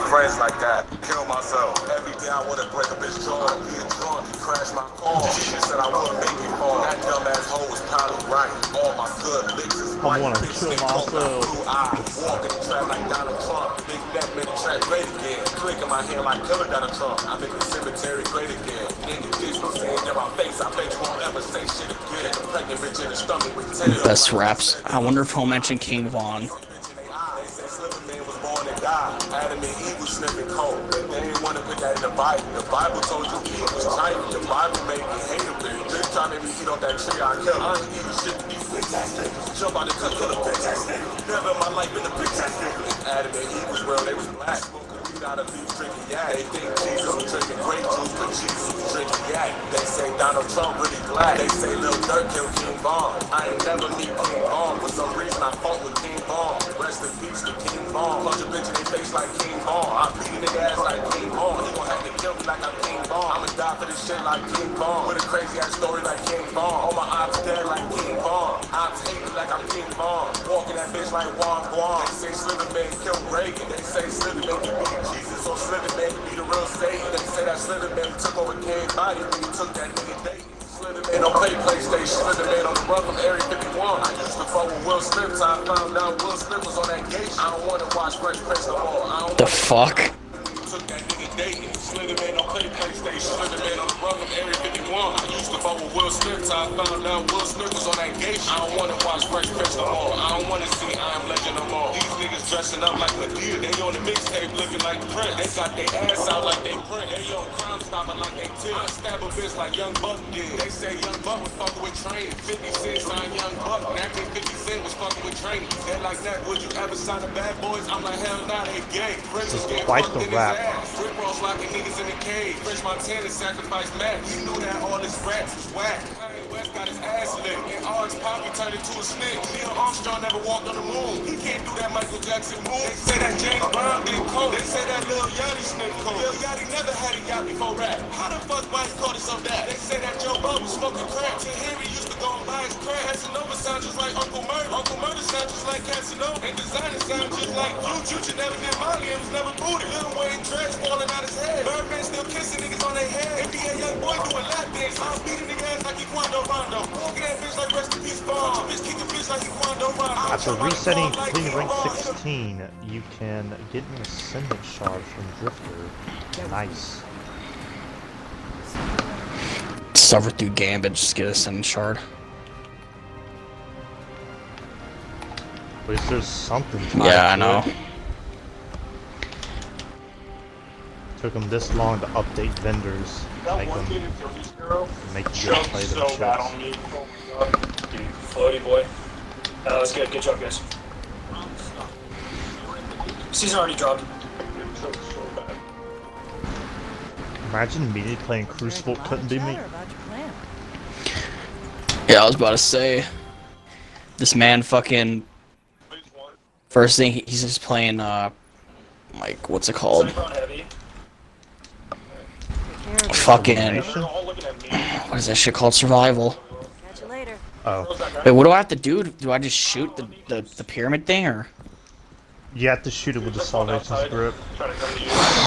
friends like that, kill myself. Every day I wanna break a bitch jaw, get drunk, crash my car. She said I wouldn't make it far. That dumb ass hoe was probably right. All my good licks is I wanna kill myself. Walk in the trap like Donald Trump. Big back make the trap great again. Click in my hand like killer Donald Trump. I make the cemetery great again. Nigga, bitch, no saying in my face. I bet you won't ever say shit again. Pregnant bitch in the stomach with tail. Best raps. I wonder if he'll mention King Von. Adam and Eve was sniffing cold. They didn't want to put that in the Bible. The Bible told you Eve was tiny. The Bible made me hate him. Bitch trying to make me eat off that tree I killed. I ain't eating shit to be fixed. Jump out the cut, kill a bitch. Never in my life been a bitch. Adam and Eve was real, they was black. Out of beef drinking yak. They think Jesus was drinking grape juice, but Jesus was drinking yak. They say Donald Trump really black. They say Lil Durk killed King Von. I ain't never meet King Von. For some reason I fought with King Von. Rest in peace to King Von. Punch a bitch in their face like King Von. I beat a nigga ass like King Von. He gon' have to kill me like I'm King Von. I'ma die for this shit like King Von. With a crazy ass story like King Von. All my ops dead like King Von. Ops hate me like I'm King Von. Walking that bitch like Juan Guan. They say Slither Man killed Reagan. They say Slither Man can beat Jesus. So Slither Man be the real Satan. They say that Slither Man took over King's body. He took that nigga Dayton. Slither Man don't play PlayStation. Slither Man on the run from Area 51. I used to fuck with Will Smith. So I found out Will Smith was on that gate. I don't want to watch Fresh Prince no more. I don't The fuck? took that nigga Dayton. Slither Man don't play PlayStation. Slither Man on the run from Area 51. I used to fuck with Will Smith. So I found out Will Smith was on that gate. I don't want to watch Fresh Prince no more. I don't want to see I Am Legend no more. These niggas dressing up like Medea. They on the mixtape looking like Prince. They got their ass out like they print. They on Crime Stopper like they tip. I stab a bitch like Young Buck did. They say Young Buck was fucking with training. 50 Cent signed Young Buck. And that means 50 Cent was fucking with training. They like that. Would you ever sign the Bad Boys? I'm like, hell nah, they gay. Prince is getting Quite fucked the in his rap. ass. Rick Ross locking niggas in the cage. French Montana sacrificed Mac. He knew that all his raps was whack. Kanye West got his ass licked. And Orange Poppy turned into a snitch. Neil Armstrong never walked on the moon. He can't do that Michael Jackson move. They say that James Brown did coke. They say that Lil Yachty sniffed coke. Lil Yachty never had a yacht before rap. How the fuck Mike caught us on that? They say that Joe Bub was smoking crack. Till Henry used to go and buy his crack. Casanova sound just like Uncle Murder. Uncle Murder sound just like Casanova. And Designer sound just like Future never did Molly and was never booted. Lil Wayne dreads falling out his head. Birdman still kissing niggas on their head. NBA young boy doing lap dance. I'm beating niggas ass like Equando Rondo. Walking that bitch like Rest in Peace Ball. Bitch kick a bitch like Equando Rondo. After resetting completing rank 16, you can get an Ascendant Shard from Drifter. Nice. Suffer through Gambit, just get a Ascendant Shard. At least there's something. Yeah, I know. Took them this long to update vendors. Make you go play them so bad on me. Oh my god. Dude, floaty boy. That was good. Good job, guys. Season already dropped. Imagine immediately playing Crucible couldn't be me. Yeah, I was about to say, this man fucking, first thing, he's just playing, like, what's it called? Fucking, what is that shit called? Survival. Catch you later. Oh. Wait, what do I have to do? Do I just shoot the pyramid thing, or? You have to shoot it with the Salvation's grip.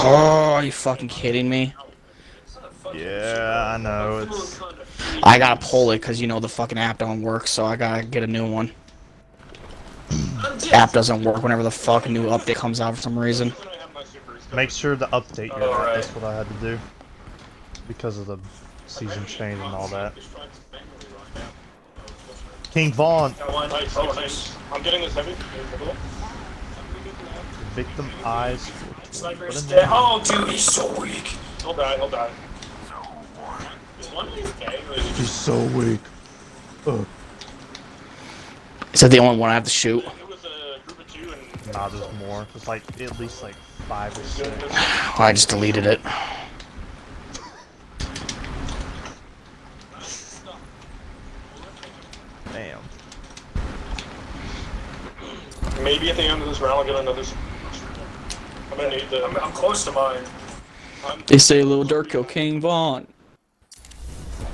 Oh, are you fucking kidding me? Yeah, I know, it's... I gotta pull it, because you know the fucking app don't work, so I gotta get a new one. App doesn't work whenever the fuck new update comes out for some reason. Make sure to update your app, that's what I had to do. Because of the season change and all that. King Von! I'm getting this heavy. Victim eyes. Sniper's dead. Oh, dude, he's so weak. He'll die, he'll die. He's so weak. Ugh. Is that the only one I have to shoot? Nah, there's more. There's like at least like 5 or 6. I just deleted it. Damn. Maybe at the end of this round I'll get another. I'm gonna need the. I'm close to mine. They say Lil Durk killed King Von.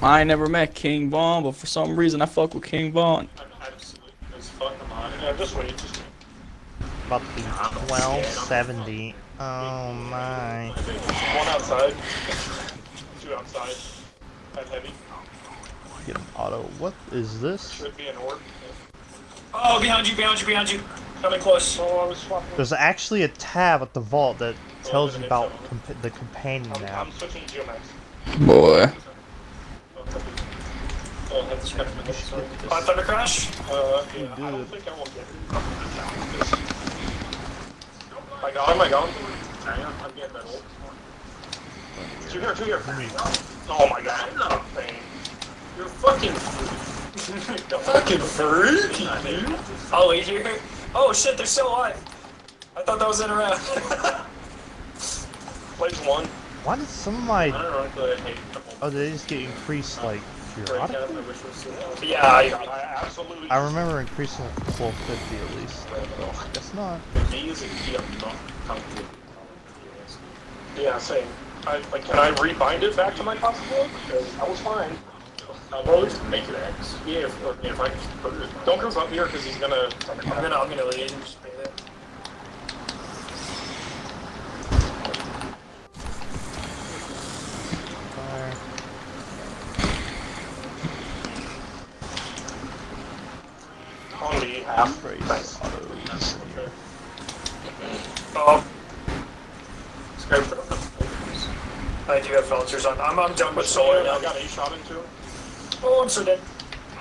I never met King Von, but for some reason I fuck with King Von. Yeah, just wait. About to be 1270. Oh my. One outside. 2 outside. That's heavy. Get an auto. What is this? Should be an orb. Oh, behind you, behind you, behind you. Coming close. Oh, I was swapping. There's actually a tab at the vault that tells you about the companion now. I'm switching Geomax. Boy. Oh, that's sorry. Thunder Crash? Yeah, I don't think I will get it. I got him, I got him. I'm getting that ult. Two here. Oh my god, I'm not a fan. You're fucking fucking freaky, dude. Oh, he's here. Oh shit, they're still alive. I thought that was in a round. Plays one. Why did some of my... I don't know, I feel like I hate Oh, they just get increased, like, periodically? Yeah, I absolutely. I remember increasing it to 450 at least. Guess not. Me as a key, I'm not comfortable. Yeah, same. Can I rebind it back to my possibility? Because I was fine. I'll always make it X. Yeah, if I can put it. Don't come up here because he's gonna. I'm gonna lead. Just pay that. Fire. On the half. Thanks. Oh. I do have filters on. I'm done with solar now. I got a shot into him. Oh, I'm so dead.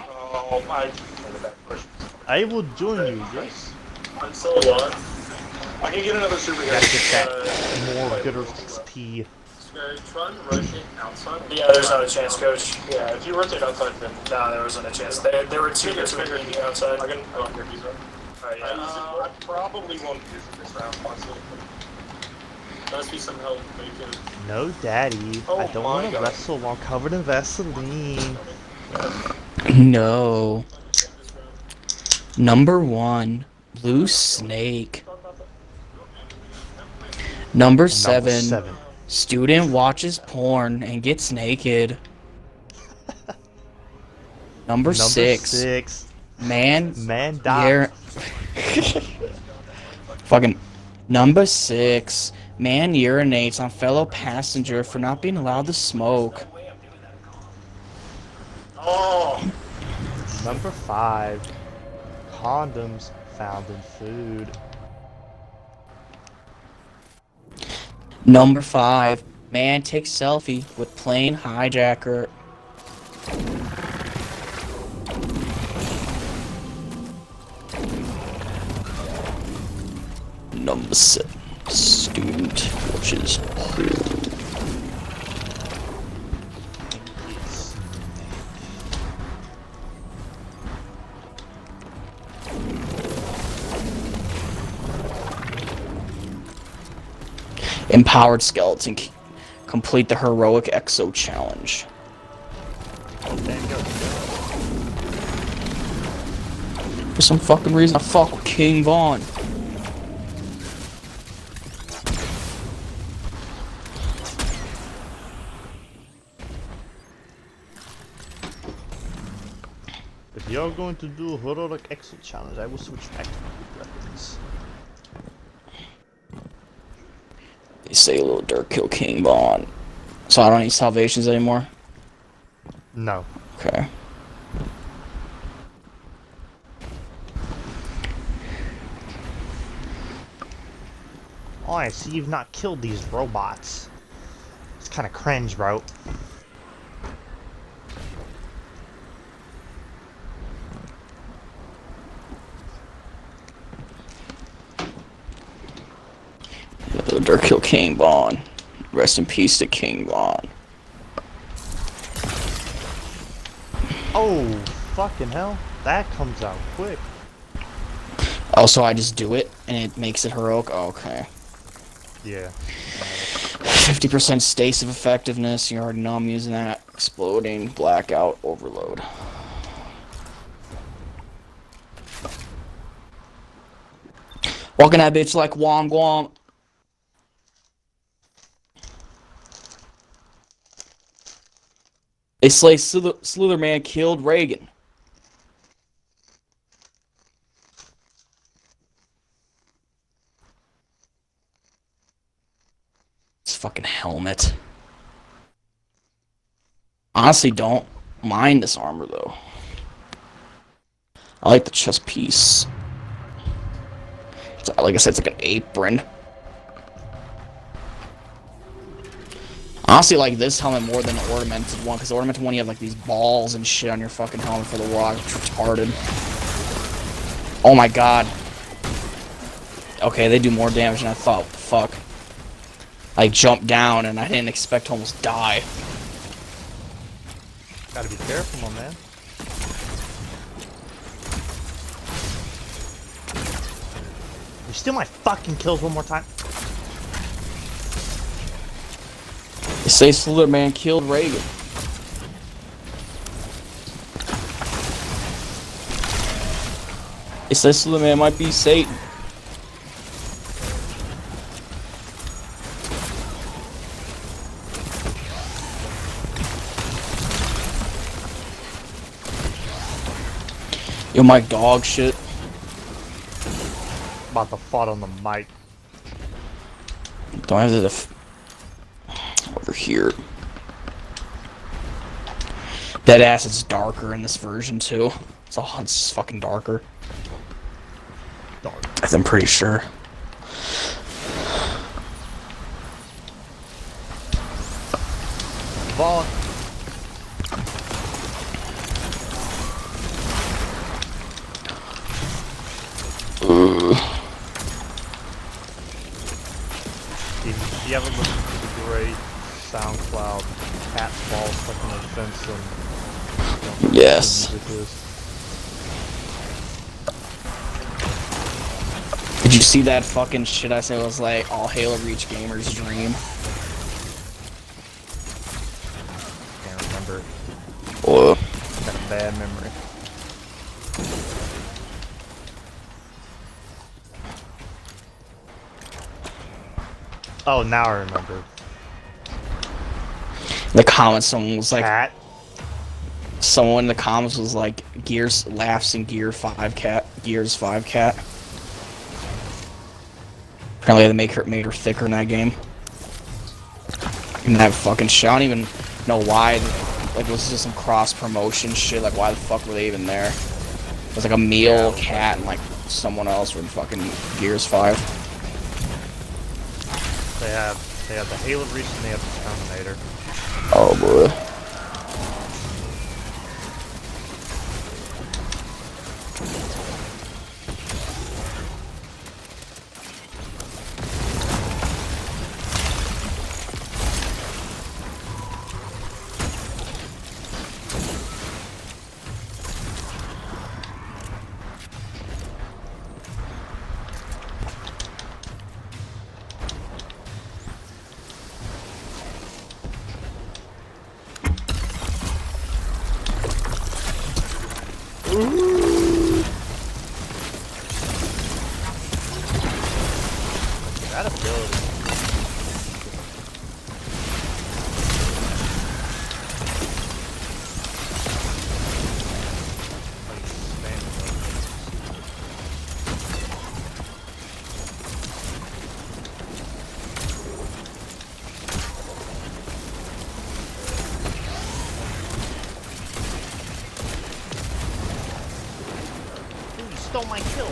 Oh, I will join you, yes. I'm so alive. I can get another superhero. Gotta get that more good XP. Scary, try and rotate outside. Yeah, there's not a chance, Coach. Yeah, if you rotate outside, then. No, there wasn't a chance. There were two good figures outside. I don't hear these. Alright, yeah. I probably won't use it this round, honestly. Must be some help making. No, Daddy. Oh I don't my want to God. wrestle while covered in Vaseline. No. Number 1, Blue Snake. Number 7, student watches porn and gets naked. Number 6, man dies. Fucking number 6, man urinates on fellow passenger for not being allowed to smoke. Oh. Number 5, condoms found in food. Number 5, man takes selfie with plane hijacker. Number 7, student watches porn. Empowered skeleton complete the heroic exo challenge. For some fucking reason, I fuck with King Vaughn. If you're going to do a heroic exo challenge, I will switch back to my weapons. They say a little dirt kill King Vaughn. So I don't need salvations anymore? No. Okay. Oh, I see you've not killed these robots. It's kind of cringe, bro. Little dirt kill King Vaughn. Rest in peace to King Vaughn. Oh, fucking hell. That comes out quick. Also, I just do it, and it makes it heroic? Oh, okay. Yeah. 50% stasis of effectiveness. You already know I'm using that. Exploding, blackout, overload. Walking that bitch like Wom Gwom. They say Slitherman killed Reagan. This fucking helmet. Honestly, don't mind this armor though. I like the chest piece. Like I said, it's like an apron. Honestly, like this helmet more than the ornamented one, because the ornamented one you have like these balls and shit on your fucking helmet for the rock. It's retarded. Oh my god. Okay, they do more damage than I thought. What the fuck? I jumped down and I didn't expect to almost die. Gotta be careful, my man. You steal my fucking kills one more time. They say Slytherin killed Reagan. They say Slytherin might be Satan. Yo, my dog shit. About to fought on the mic. Don't have the over here. Dead ass, it's darker in this version too. It's fucking darker. I'm pretty sure. Vaughn. If you ever listen to the great SoundCloud cat ball stuck in the fence and yes. Did you see that fucking shit I said was like all Halo Reach gamers' dream? Can't remember. Whoa. Got a bad memory. Oh, now I remember. The comments, someone was like, cat. Someone in the comments was like, Gears laughs in Gears 5 cat. Apparently they made her thicker in that game. And that fucking shit, I don't even know why. Like, it was just some cross promotion shit. Like, why the fuck were they even there? It was like a meal, cat, and like someone else were in fucking Gears 5. They have the Halo Reach and they have the Terminator. Oh boy. That ability. Ooh, you stole my kill.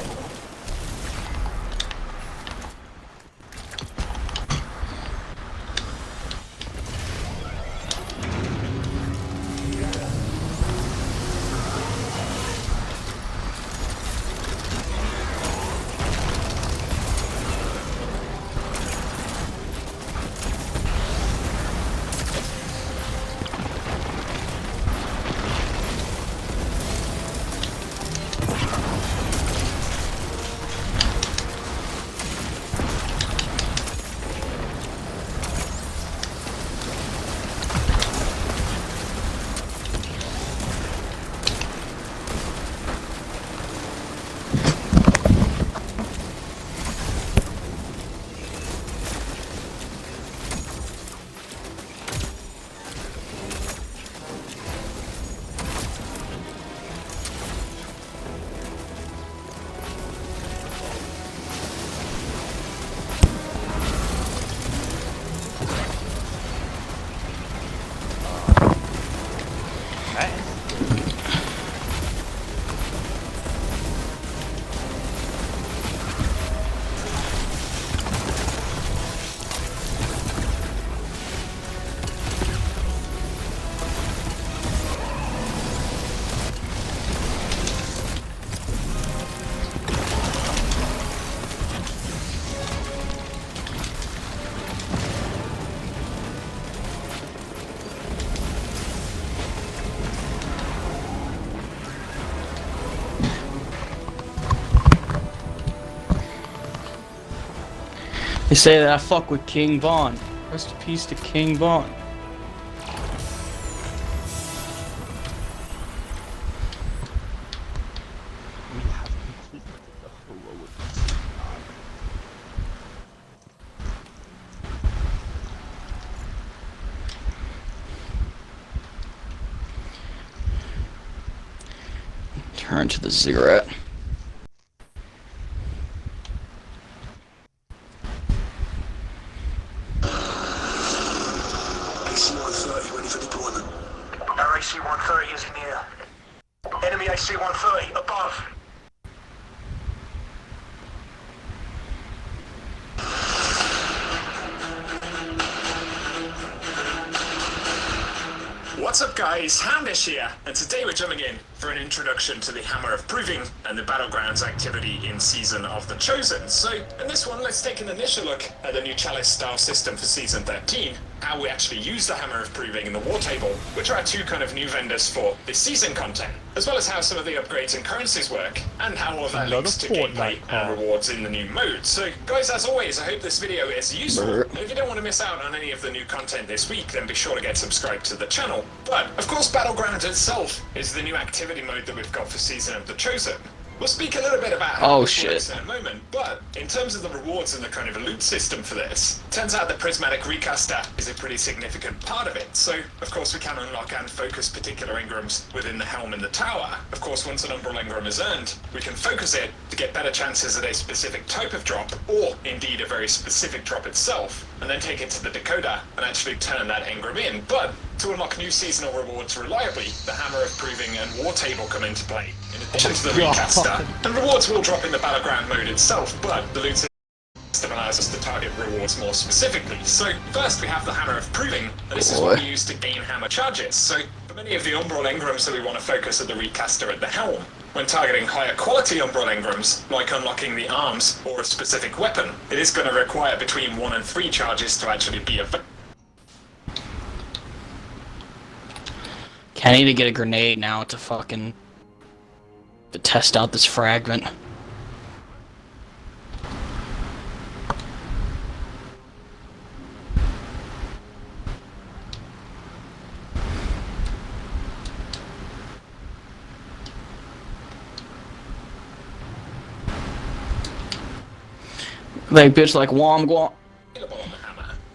They say that I fuck with King Von. Rest in peace to King Von. We have completed the heroic Turn to the ziggurat. AC-130 ready for deployment. Our AC-130 is near. Enemy AC-130 above. What's up guys, Hamdish here, and today we're jumping in for an introduction to the Hammer of Proving and the Battlegrounds activity in Season of the Chosen. So, in this one, let's take an initial look at the new Chalice style system for Season 13, how we actually use the Hammer of Proving in the War Table, which are our two kind of new vendors for this season content, as well as how some of the upgrades and currencies work, and how all of that links to gameplay and rewards in the new mode. So, guys, as always, I hope this video is useful, and if you don't want to miss out on any of the new content this week, then be sure to get subscribed to the channel. But, of course, Battlegrounds itself is the new activity mode that we've got for Season of the Chosen. We'll speak a little bit about how this works in a moment, but in terms of the rewards and the kind of a loot system for this, turns out the Prismatic Recaster is a pretty significant part of it. So, of course, we can unlock and focus particular engrams within the helm and the tower. Of course, once an Umbral engram is earned, we can focus it to get better chances at a specific type of drop, or indeed a very specific drop itself, and then take it to the decoder and actually turn that engram in. But to unlock new seasonal rewards reliably, the Hammer of Proving and War Table come into play, in addition to the Recaster. And rewards will drop in the Battleground mode itself, but the loot system allows us to target rewards more specifically. So first we have the Hammer of Proving, and this is what we use to gain hammer charges. So for many of the Umbral engrams that we want to focus at the Recaster at the helm, when targeting higher quality Umbral engrams, like unlocking the arms or a specific weapon, it is going to require between 1 and 3 charges to actually be effective. I need to get a grenade now to fucking to test out this fragment. Like bitch like Wom Gwam.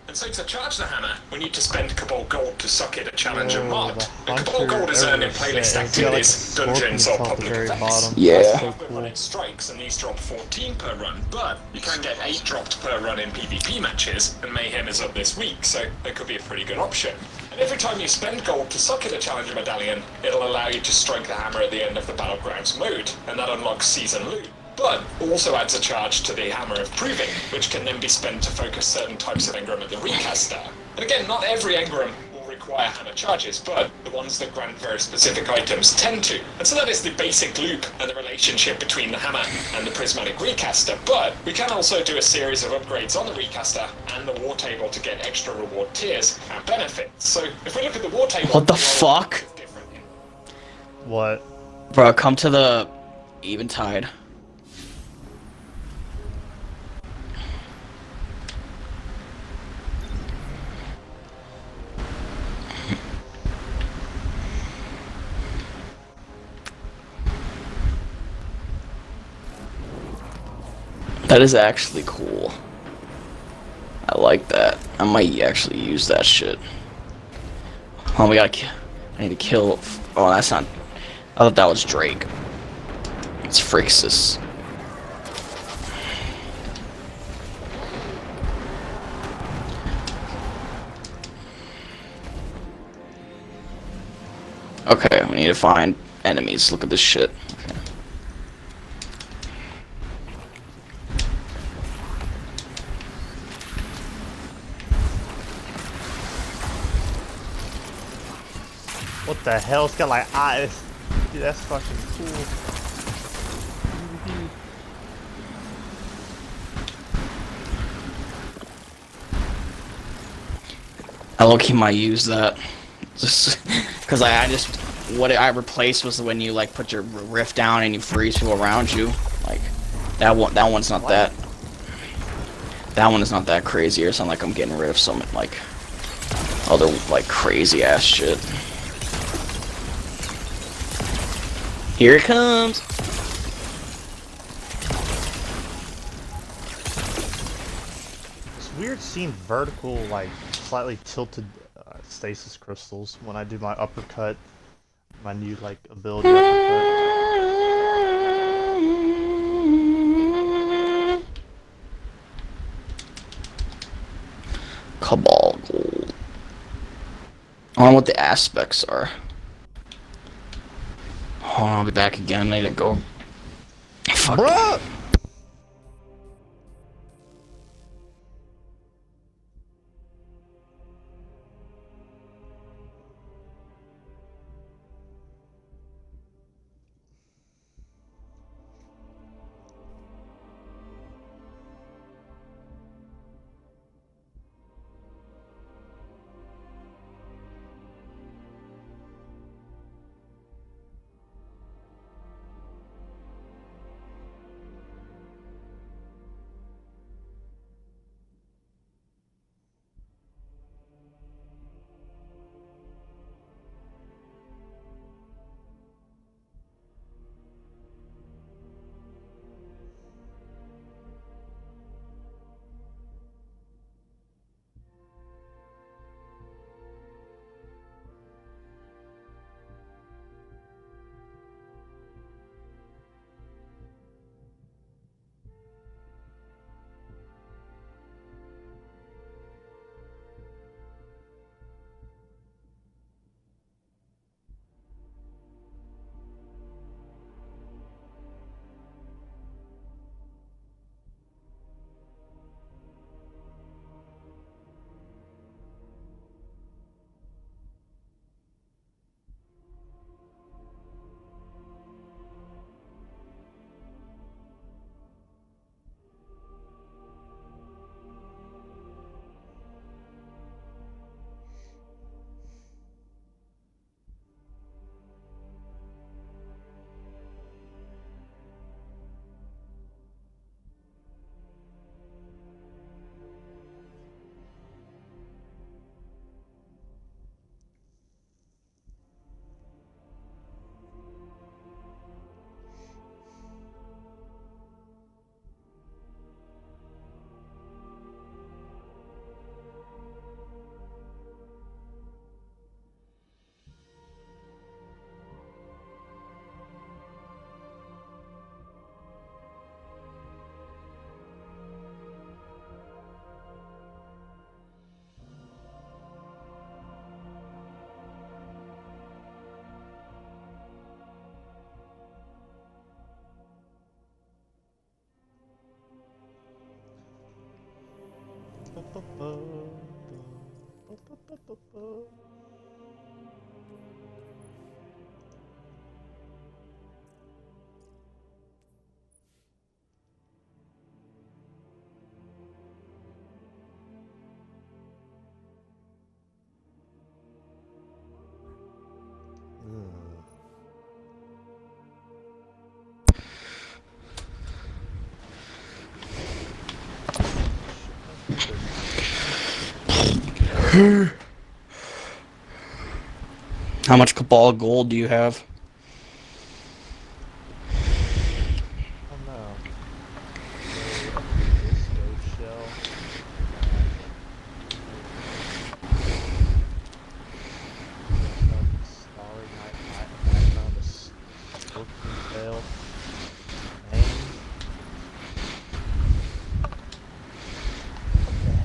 And so to charge the hammer, we need to spend Cabal Gold to sock it a challenge unmarked. And Cabal Gold is earned in playlist activities, dungeons, or public events. Yeah. When it strikes, and these drop 14 per run, but you can get 8 dropped per run in PvP matches, and Mayhem is up this week, so that could be a pretty good option. And every time you spend gold to socket a Challenger Medallion, it'll allow you to strike the hammer at the end of the Battlegrounds mode, and that unlocks season loot. But also adds a charge to the Hammer of Proving, which can then be spent to focus certain types of engram at the Recaster. And again, not every engram will require hammer charges, but the ones that grant very specific items tend to. And so that is the basic loop and the relationship between the hammer and the Prismatic Recaster. But we can also do a series of upgrades on the Recaster and the War Table to get extra reward tiers and benefits. So if we look at the War Table... What the fuck? What? Bro, come to the Eventide. That is actually cool. I like that. I might actually use that shit. Oh, we gotta I need to kill... Oh, that's not... I thought that was Drake. It's Phrixus. Okay, we need to find enemies. Look at this shit. Okay. What the hell? It's got like eyes. Dude, that's fucking cool. I low-key might use that. Just because I just... What I replaced was when you like put your rift down and you freeze people around you. Like, that one's not that. That one is not that crazy. It's not like I'm getting rid of some like other like crazy ass shit. Here it comes. It's weird seeing vertical, like slightly tilted stasis crystals when I do my uppercut, my new like ability uppercut. Cabal gold. I don't know what the aspects are. Hold on, I'll be back again. I need to go. Fuck. Bruh! How much Cabal gold do you have?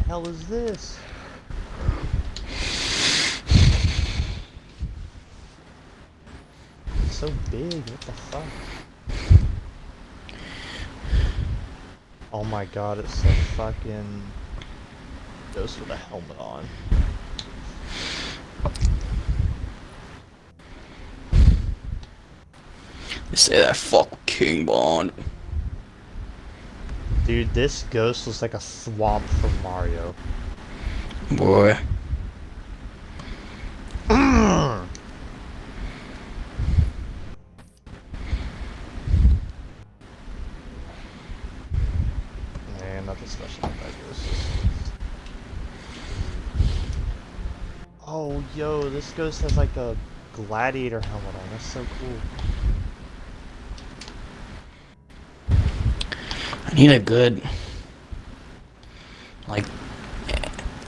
Hell is this? It's so big, what the fuck? Oh my god, it's a fucking ghost with a helmet on. You say that fuck King Bond. Dude, this ghost looks like a swamp from Mario. Boy. Man, nothing special about that ghost. Yo, this ghost has like a gladiator helmet on. That's so cool. I need a good, like,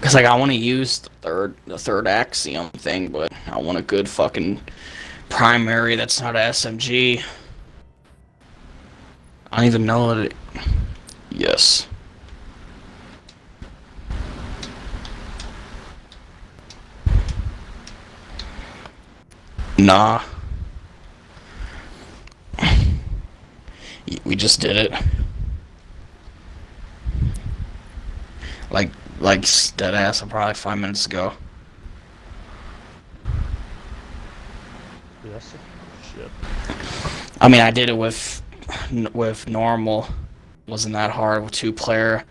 cause like I want to use the third axiom thing, but I want a good fucking primary that's not a SMG. I don't even know what it. Yes. Nah. We just did it. Like dead ass, probably 5 minutes ago. Dude, that's some shit. I mean, I did it with normal. Wasn't that hard with 2-player.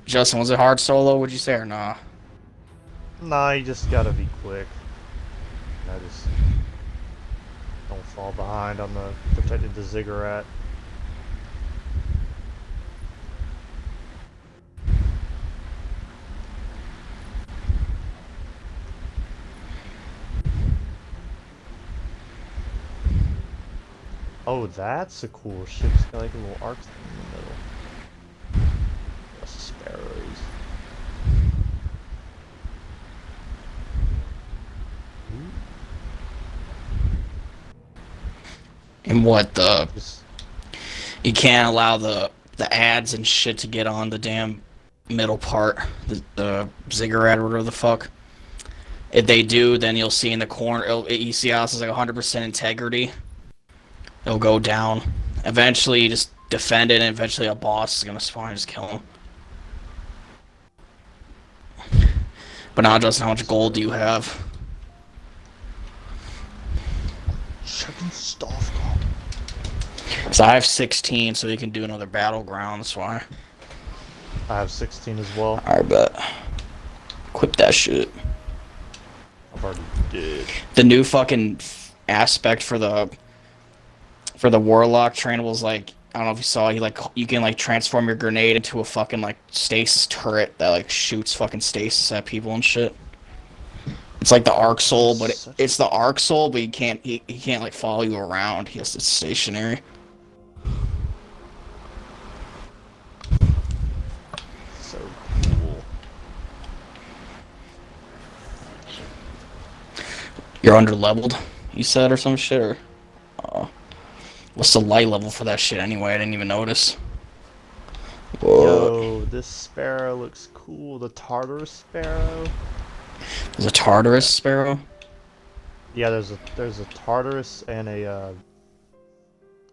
Justin, was it hard solo? Would you say or nah? Nah, you just gotta be quick. I just don't fall behind on the protected the ziggurat. Oh, that's a cool ship. It's got like a little arc thing in the middle. That's the sparrows. And what you can't allow the ads and shit to get on the damn middle part, the ziggurat or whatever the fuck. If they do, then you'll see in the corner, you see how this is like 100% integrity. It'll go down. Eventually, you just defend it, and eventually a boss is gonna spawn and just kill him. But now, Justin, how much gold do you have? Chucking stuff. So I have 16, so you can do another battleground. That's why. I have 16 as well. I bet. Equip that shit. I've already did. The new fucking aspect for the warlock trainables, like, I don't know if you saw, you can like transform your grenade into a fucking like stasis turret that like shoots fucking stasis at people and shit. It's like the Arc Soul, but it's the Arc Soul, but he can't like follow you around. It's stationary. So cool. You're under leveled, you said, or some shit, or what's the light level for that shit anyway? I didn't even notice. Whoa. Yo, this sparrow looks cool. The Tartarus sparrow. There's a Tartarus sparrow? Yeah, there's a Tartarus and a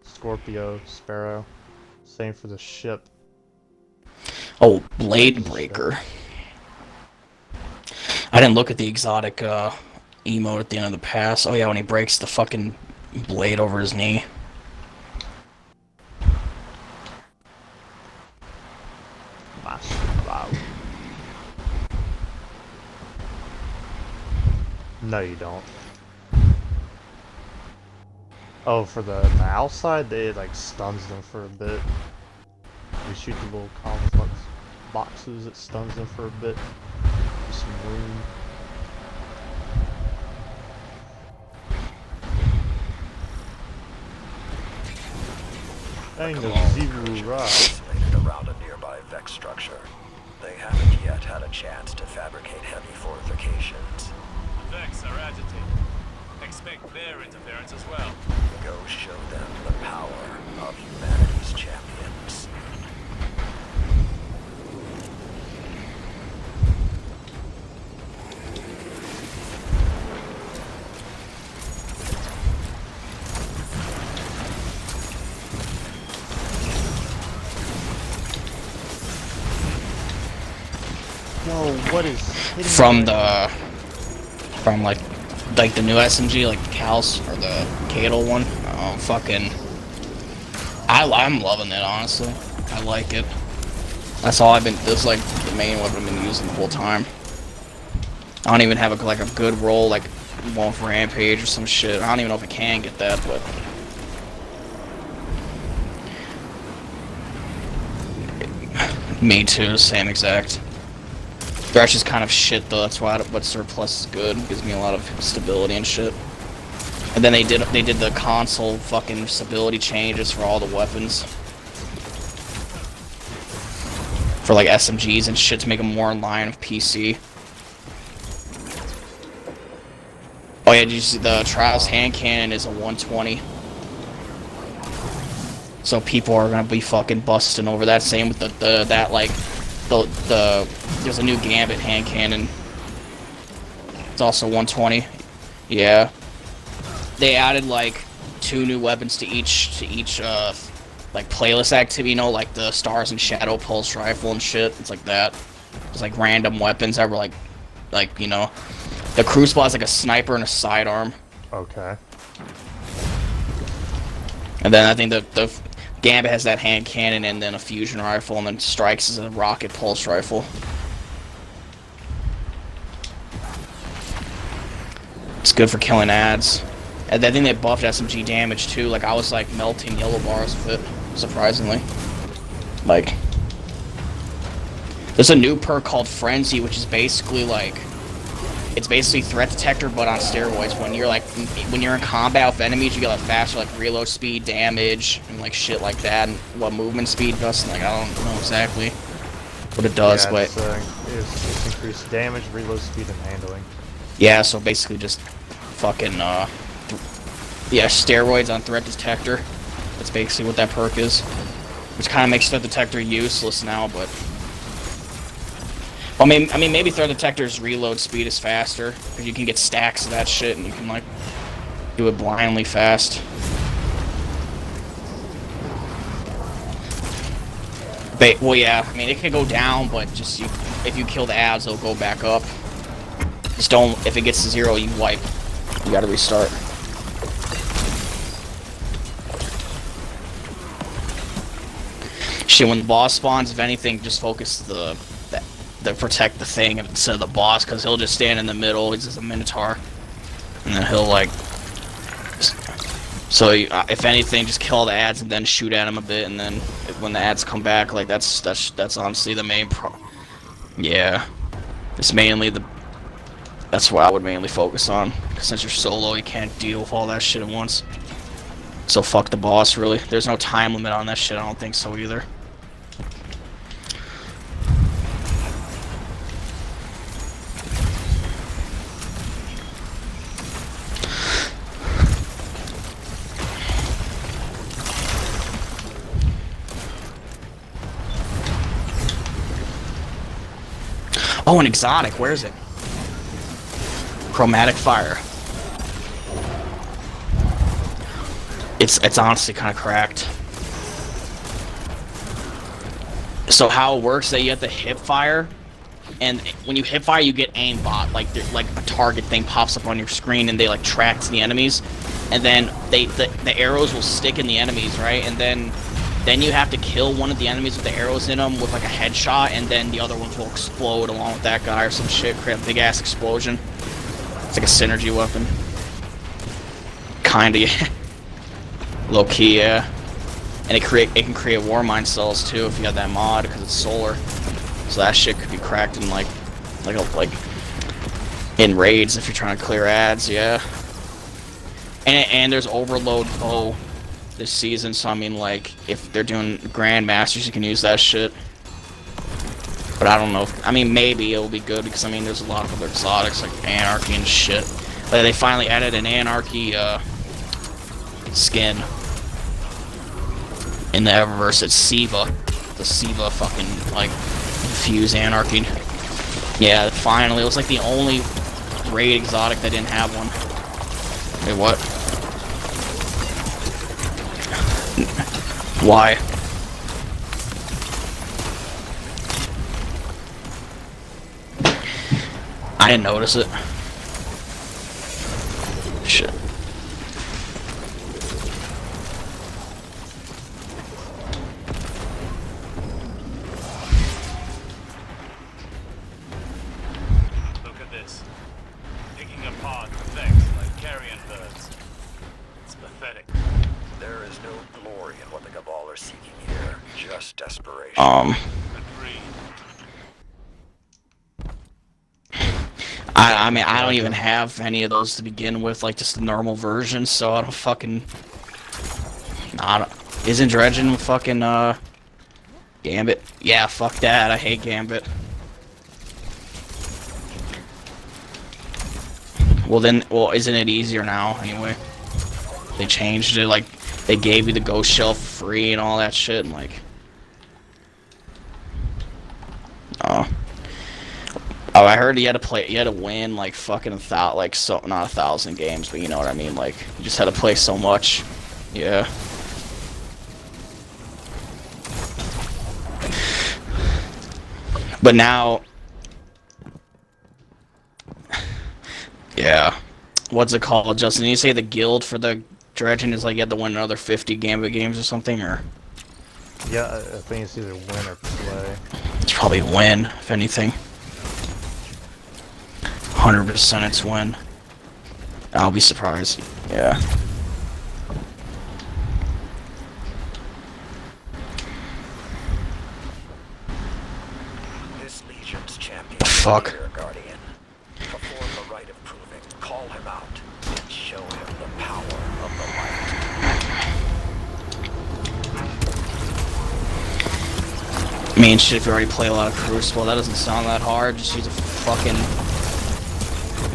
Scorpio sparrow. Same for the ship. Oh, Blade Breaker. I didn't look at the exotic emote at the end of the pass. Oh yeah, when he breaks the fucking blade over his knee. No, you don't. Oh, for the mouse side, it like stuns them for a bit. You shoot the little complex boxes, it stuns them for a bit. There's some room. Dang, the Zivu Rock. Isolated around a nearby Vex structure. They haven't yet had a chance to fabricate heavy fortifications. The Vex are agitated. Expect their interference as well. Go show them the power of humanity's champions. Whoa, what is hitting From like the new SMG, like the Cals or the Cadle one. Oh, fucking. I'm loving it, honestly. I like it. That's all I've been. This is like the main weapon I've been using the whole time. I don't even have a good roll like one for Rampage or some shit. I don't even know if I can get that, but. Me too, same exact. Thresh is kind of shit though. That's why, but Surplus is good. Gives me a lot of stability and shit. And then they did the console fucking stability changes for all the weapons. For like SMGs and shit to make them more in line with PC. Oh yeah, did you see the Trials hand cannon is a 120. So people are gonna be fucking busting over that. Same with the there's a new Gambit hand cannon. It's also 120. Yeah. They added like 2 new weapons to each like playlist activity, you know, like the Stars and Shadow pulse rifle and shit. It's like that. It's like random weapons that were like you know, the Crucible has like a sniper and a sidearm. Okay. And then I think the Gambit has that hand cannon and then a fusion rifle, and then Strikes is a rocket pulse rifle. It's good for killing ads. And I think they buffed SMG damage too. Like I was like melting yellow bars with it, surprisingly. Like, there's a new perk called Frenzy, which is basically like, it's basically threat detector but on steroids. When you're in combat with enemies, you get like faster like reload speed, damage, and like shit like that. And what movement speed does, like I don't know exactly what it does, yeah, but it's increased damage, reload speed, and handling. yeah. So basically, just fucking yeah, steroids on threat detector. That's basically what that perk is, which kind of makes threat detector useless now, but. Well, I mean, maybe threat detector's reload speed is faster, because you can get stacks of that shit, and you can, like, do it blindly fast. Well, yeah, I mean, it can go down, but just, if you kill the ads, it'll go back up. Just don't, if it gets to 0, you wipe. You gotta restart. Shit, when the boss spawns, if anything, just focus the protect the thing instead of the boss, because he'll just stand in the middle. He's just a Minotaur, and then he'll like. So if anything, just kill the ads and then shoot at him a bit, and then when the ads come back, like that's honestly the main Yeah, it's mainly that's what I would mainly focus on. Cause since you're solo, you can't deal with all that shit at once. So fuck the boss, really. There's no time limit on that shit. I don't think so either. Oh, an exotic. Where is it? Chromatic Fire. It's honestly kind of cracked. So how it works is that you have to hip fire, and when you hip fire, you get aimbot. Like a target thing pops up on your screen, and they like track to the enemies, and then the arrows will stick in the enemies, right? And then you have to kill one of the enemies with the arrows in them with like a headshot, and then the other ones will explode along with that guy or some shit, create a big ass explosion. It's like a synergy weapon. Kinda, yeah. Low key, yeah. And it can create war mine cells too if you have that mod, because it's solar. So that shit could be cracked in like in raids if you're trying to clear ads, yeah. And there's overload bow this season, so I mean, like, if they're doing Grandmasters, you can use that shit. But I don't know I mean, maybe it'll be good, because I mean, there's a lot of other exotics, like Anarchy and shit. But they finally added an Anarchy, skin. In the Eververse, it's Siva. The Siva fucking, like, infused Anarchy. Yeah, finally. It was like the only raid exotic that didn't have one. Wait, what? Why? I didn't notice it. Shit. Look at this. Picking apart effects like carrion birds. It's pathetic. There is no glory in what the Cabal are seeking here, just desperation. I mean, I don't even have any of those to begin with, like just the normal version, so I don't fucking... Isn't Dredgen fucking, Gambit? Yeah, fuck that, I hate Gambit. Well, isn't it easier now, anyway? They changed it, like, they gave you the Ghost Shell for free and all that shit, and like... Oh, I heard you had to win, like, fucking not 1,000 games, but you know what I mean, like, you just had to play so much. Yeah. But now... Yeah. What's it called, Justin? Did you say the guild for the Dredgen is like you have to win another 50 Gambit games or something, or? Yeah, I think it's either win or play. It's probably win, if anything. 100% it's win. I'll be surprised. Yeah. This Legion's champion. The fuck? Guardian. Perform the rite of proving. Call him out and show him the power of the light. I mean, shit, if you already play a lot of Crucible, that doesn't sound that hard. Just use a fucking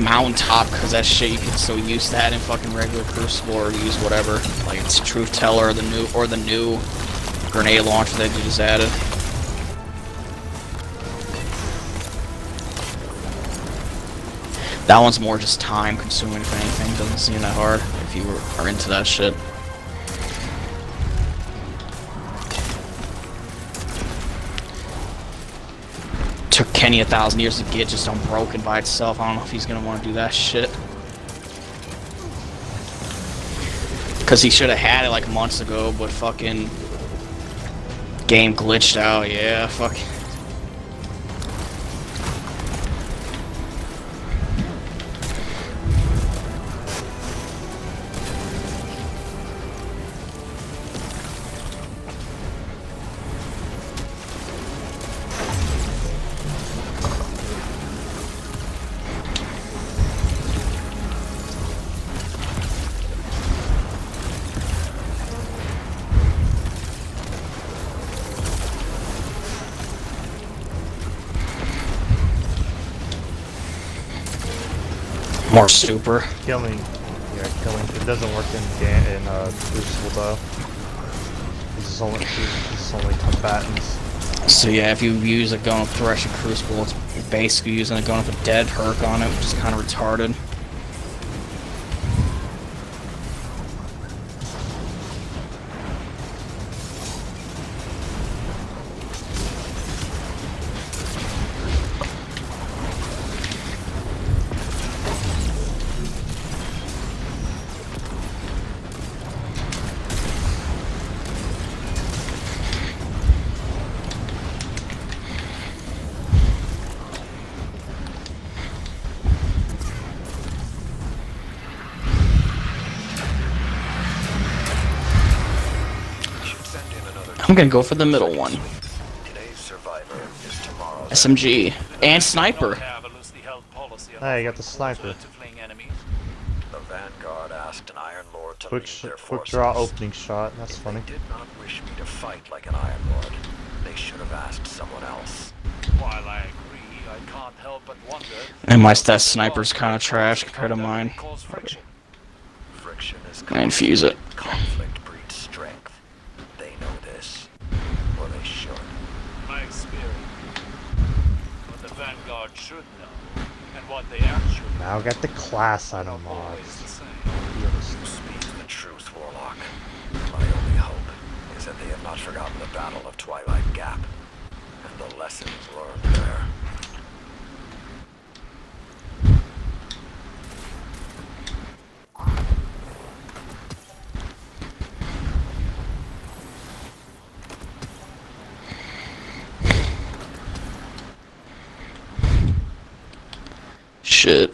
mountaintop, because that shit you can still use that in fucking regular Crucible, or use whatever. Like, it's Truth Teller, or the new grenade launcher that you just added. That one's more just time consuming, if anything. Doesn't seem that hard if you are into that shit. Took Kenny 1,000 years to get just unbroken by itself. I don't know if he's gonna want to do that shit. Cause he should have had it like months ago, but fucking game glitched out. Yeah, fuck. More super. Killing. Yeah, killing. It doesn't work in Crucible though. It's only combatants. So yeah, if you use a gun with Thresh and Crucible, it's basically using a gun with a dead perk on it, which is kind of retarded. I'm gonna go for the middle one. SMG and sniper. Hey, you got the sniper. The Vanguard asked an Iron Lord to Quick lead their quick forces. draw opening shot. That's funny. They did not wish me to fight like an Iron Lord. They should have asked someone else. While I agree, I can't help but wonder. And my stat sniper's kind of trash compared to mine. Friction is I infuse it. conflict breeds strength. They know this, or they should. My experience. What the Vanguard should know, and what they actually Now got the class item mods. You speak the truth, Warlock. My only hope is that they have not forgotten the Battle of Twilight Gap and the lessons learned there. Shit.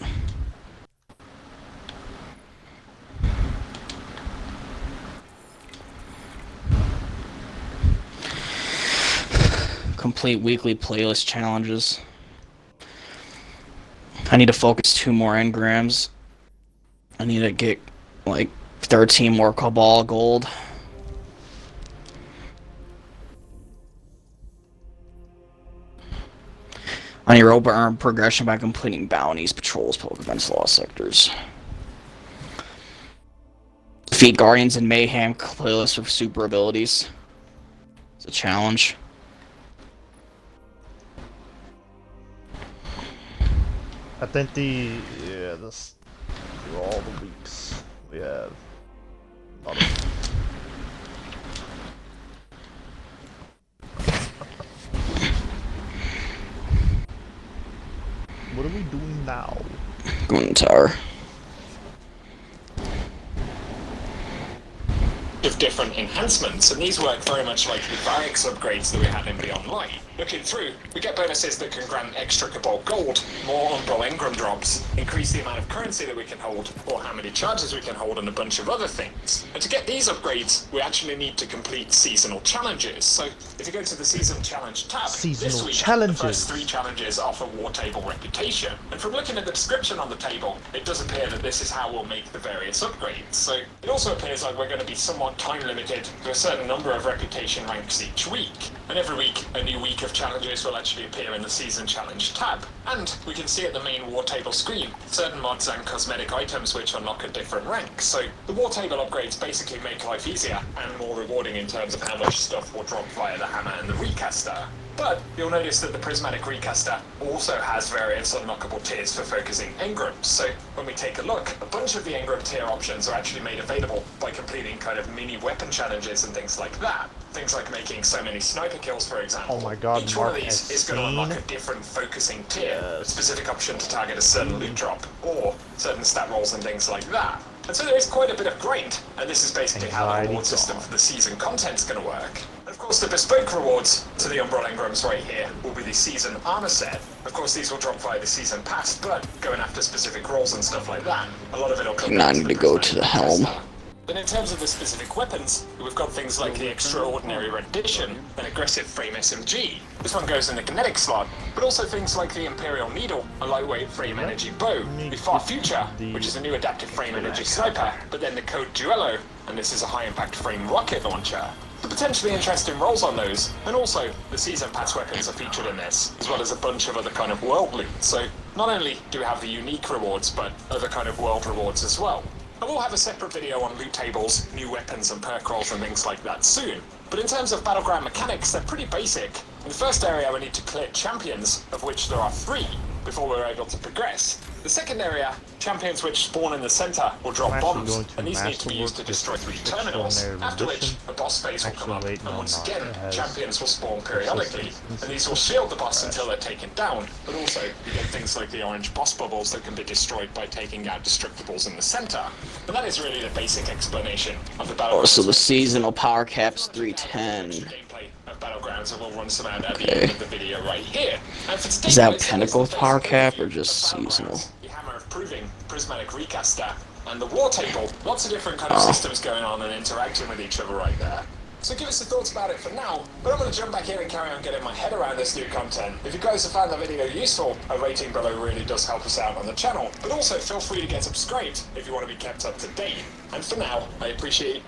Complete weekly playlist challenges. I need to focus 2 more engrams. I need to get like 13 more Cabal gold. I need to earn progression by completing bounties, patrols, public events, lost sectors. Defeat Guardians and Mayhem playlist with super abilities. It's a challenge. I think this through all the weeks we have. What are we doing now? Going to tower. Of different enhancements, and these work very much like the Varix upgrades that we had in Beyond Light. Looking through, we get bonuses that can grant extra Cabal gold, more Umbral Engram drops, increase the amount of currency that we can hold, or how many charges we can hold, and a bunch of other things. And to get these upgrades, we actually need to complete seasonal challenges. So, if you go to the Season Challenge tab, this week, the first 3 challenges offer War Table Reputation. And from looking at the description on the table, it does appear that this is how we'll make the various upgrades. So, it also appears like we're going to be somewhat time limited to a certain number of reputation ranks each week. And every week, a new week of challenges will actually appear in the Season Challenge tab. And we can see at the main War Table screen certain mods and cosmetic items which unlock at different ranks. So the War Table upgrades basically make life easier and more rewarding in terms of how much stuff will drop via the Hammer and the Recaster. But you'll notice that the Prismatic Recaster also has various unlockable tiers for focusing engrams. So when we take a look, a bunch of the engram tier options are actually made available by completing kind of mini weapon challenges and things like that. Things like making so many sniper kills, for example. Oh my god, each one of these is going to unlock a different focusing tier, a specific option to target a certain loot drop, or certain stat rolls and things like that. And so there is quite a bit of grind, and this is basically how the reward system for the season content's going to work. And of course, the bespoke rewards to the Umbral Engrams right here will be the season armor set. Of course, these will drop via the season pass, but going after specific roles and stuff like that, a lot of it will come. Now I need to go to the helm. But in terms of the specific weapons, we've got things like the Extraordinary Rendition, an aggressive frame SMG. This one goes in the kinetic slot, but also things like the Imperial Needle, a lightweight frame energy bow, the Far Future, which is a new adaptive frame energy sniper, but then the Code Duello, and this is a high-impact frame rocket launcher. The potentially interesting rolls on those, and also the Season Pass weapons are featured in this, as well as a bunch of other kind of world loot. So not only do we have the unique rewards, but other kind of world rewards as well. I will have a separate video on loot tables, new weapons and perk rolls and things like that soon. But in terms of battleground mechanics, they're pretty basic. In the first area we need to clear champions, of which there are 3, before we're able to progress. The second area, champions which spawn in the center will drop bombs, and these need to be used to destroy 3 terminals, after which a boss phase will come up, and once again, champions will spawn periodically, and these will shield the boss until they're taken down, but also you get things like the orange boss bubbles that can be destroyed by taking out destructibles in the center. And that is really the basic explanation of the battle. Oh, so the seasonal power cap's 310. Battlegrounds, and we'll run some out at the end of the video right here. And for Is that Pinnacle power cap or just seasonal? The Hammer of Proving, Prismatic Recaster, and the War Table. Lots of different kind of systems going on and interacting with each other right there. So give us your thoughts about it for now, but I'm going to jump back in and carry on getting my head around this new content. If you guys have found the video useful, a rating below really does help us out on the channel, but also feel free to get subscribed if you want to be kept up to date. And for now, I appreciate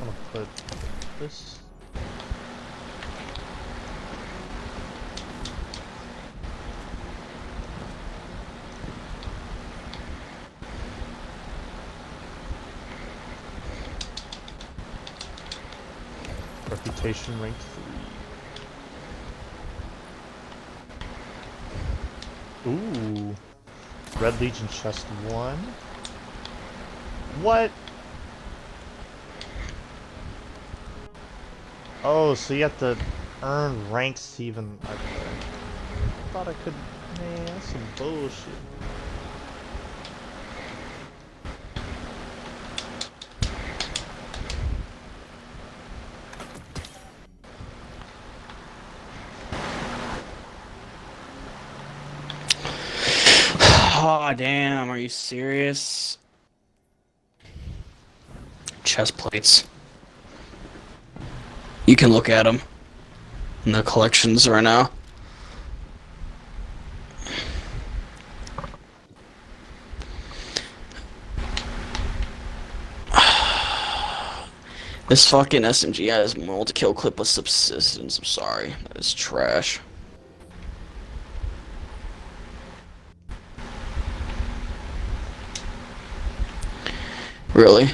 I'm gonna put this. Reputation rank 3. Ooh. Red Legion chest 1. What? Oh, so you have to earn ranks to even. Okay. I thought I could. Man, that's some bullshit. Oh, damn, are you serious? Chest plates. You can look at them in the collections right now. This fucking SMG has multi-kill clip with subsistence. I'm sorry. That is trash. Really?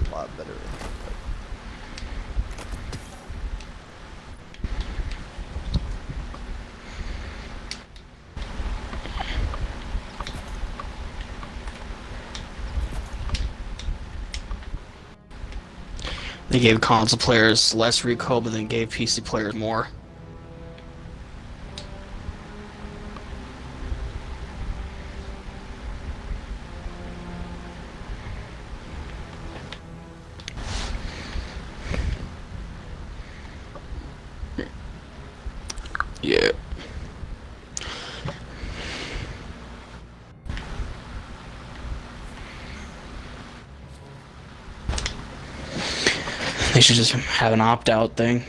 A lot better. They gave console players less recoil, but then gave PC players more. Yeah. They should just have an opt-out thing.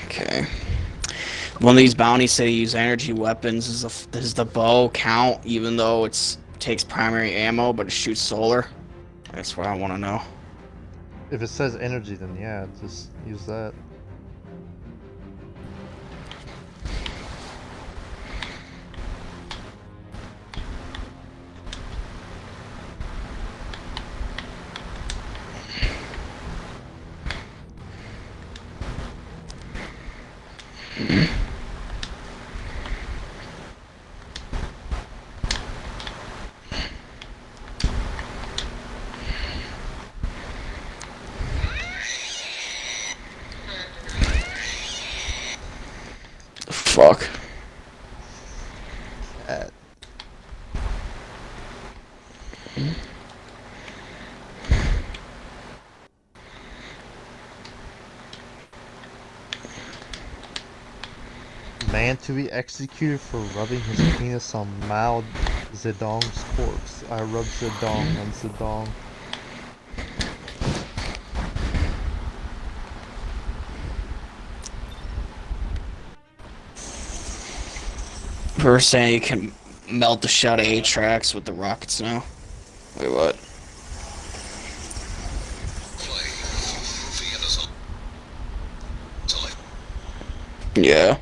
Okay. One of these bounties say to use energy weapons. Does the bow count even though it takes primary ammo but it shoots solar? That's what I want to know. If it says energy, then yeah, just use that. Fuck. Man to be executed for rubbing his penis on Mao Zedong's corpse. I rub Zedong on Zedong. We were saying you can melt the shot of 8 tracks with the rockets now. Wait, what? Yeah.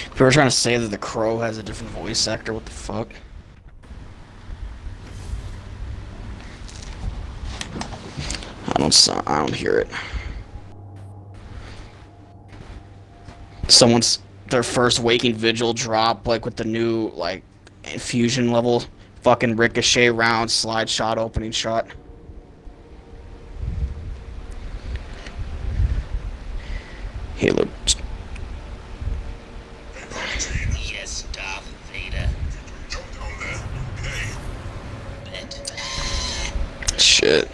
If we were trying to say that the Crow has a different voice actor, what the fuck? I don't hear it. Their first Waking Vigil drop, like with the new, like, infusion level, fucking ricochet round, slide shot, opening shot. Halo. Yes, Darth Vader. Shit.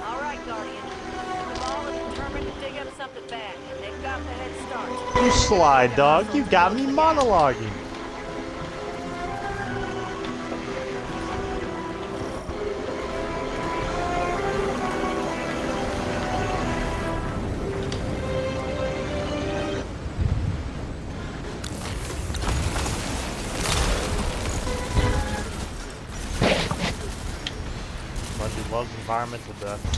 Alright, Guardian. The ball is determined to dig up something bad, and they've got worth a head start. You slide dog, you got me monologuing. Bungie loves environmental death.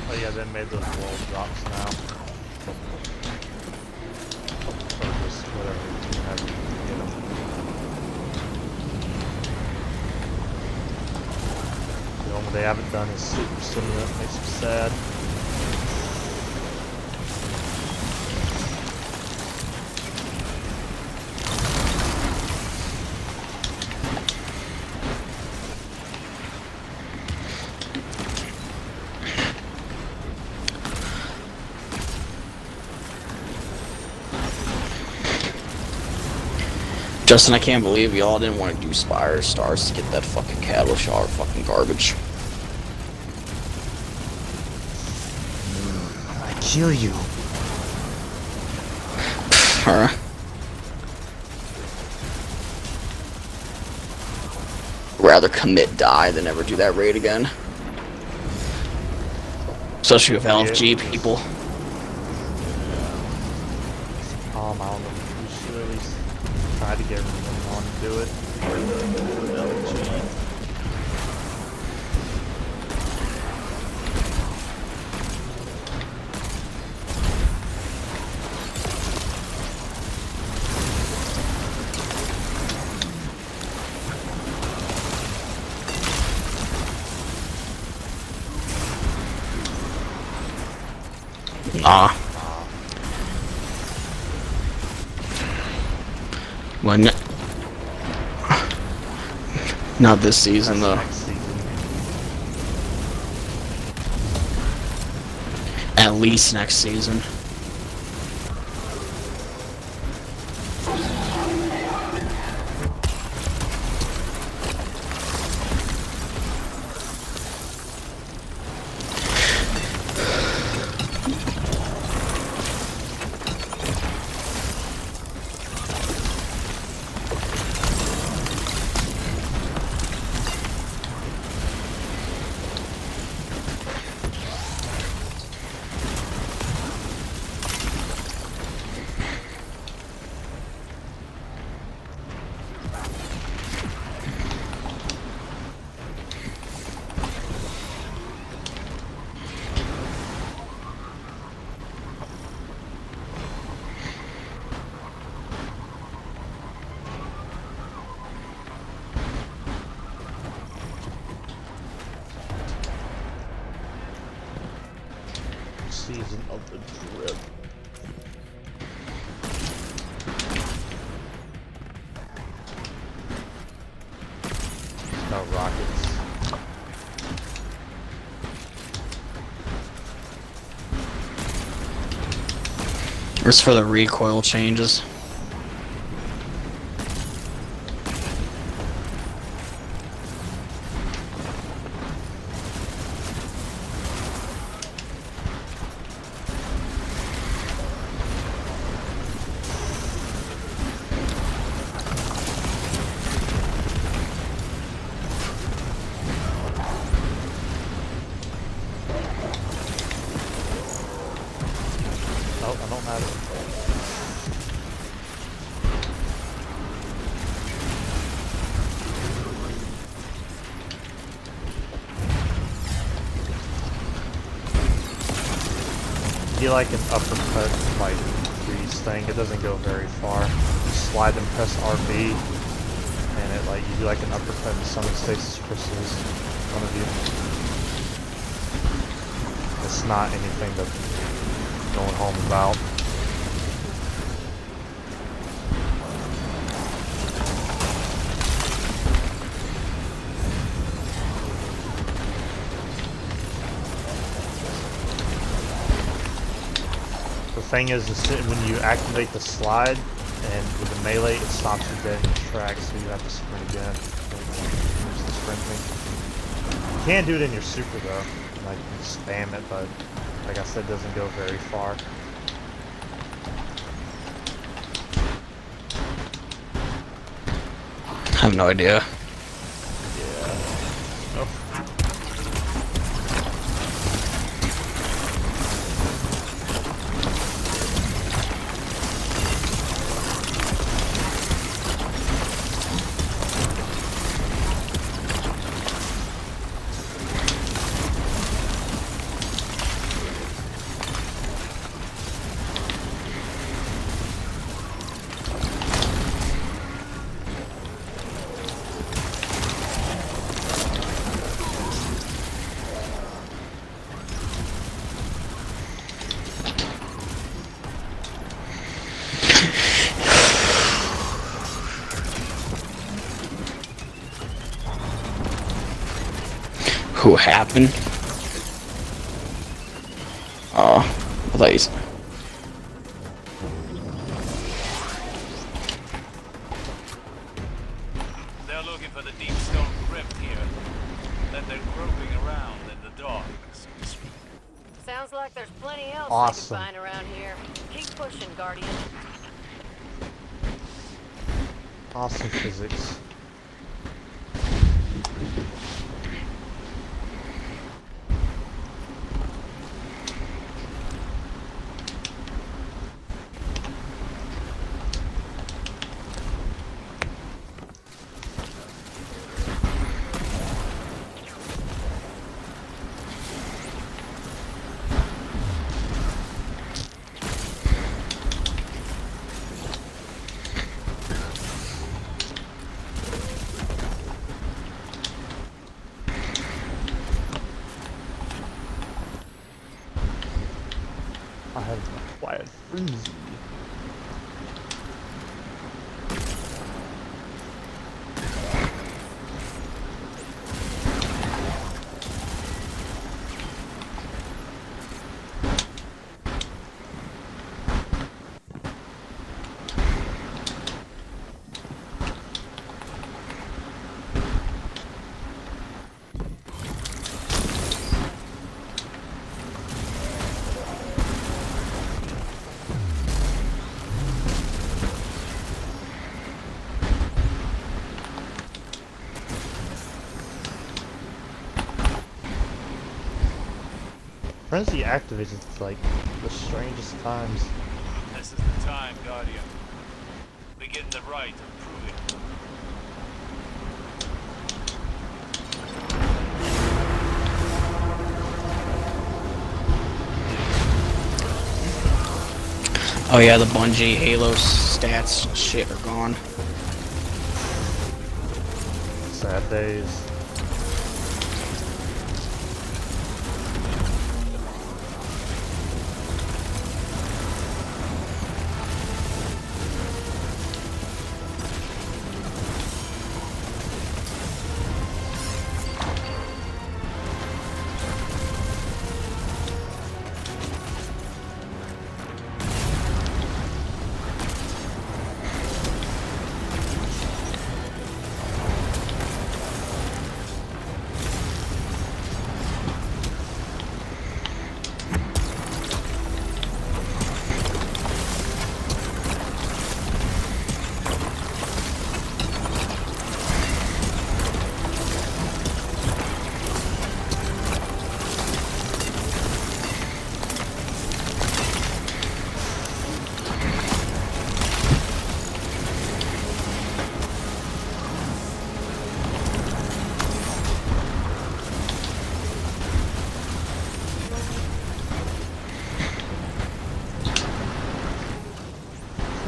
Oh yeah, they made those wall drops now. Or just whatever you have to get them. The only they haven't done is Super Simulant, makes me sad. Justin, I can't believe y'all didn't want to do Spire Stars to get that fucking Catalyst shower fucking garbage. I kill you. Alright. Rather commit die than ever do that raid again. Especially with LFG people. I don't know. We should at least try to get everyone on to do it. LG. Nah. Well, not this season, though. At least next season. Season of the Drip. No rockets. It's for the recoil changes. Nope, I don't have it. do like an uppercut, like freeze thing. It doesn't go very far. You slide and press RB, and it like you do like an uppercut and summon stasis crystals in front of you. It's not anything to going home about. The thing is when you activate the slide and with the melee, it stops you dead in your tracks, so you have to sprint again. Use the sprinting. You can do it in your super though. Like you can spam it, but like I said, it doesn't go very far. I have no idea. Who happened? Oh, please. They're looking for the deep stone crypt here. That they're groping around in the dark, so to speak. Sounds like there's plenty else Awesome. they can find around here. Keep pushing, Guardian. Awesome physics. I have acquired Freezy. Frenzy activates at like the strangest times. This is the time, Guardian. We get the right of proving. Oh yeah, the Bungie Halo stats shit are gone. Sad days.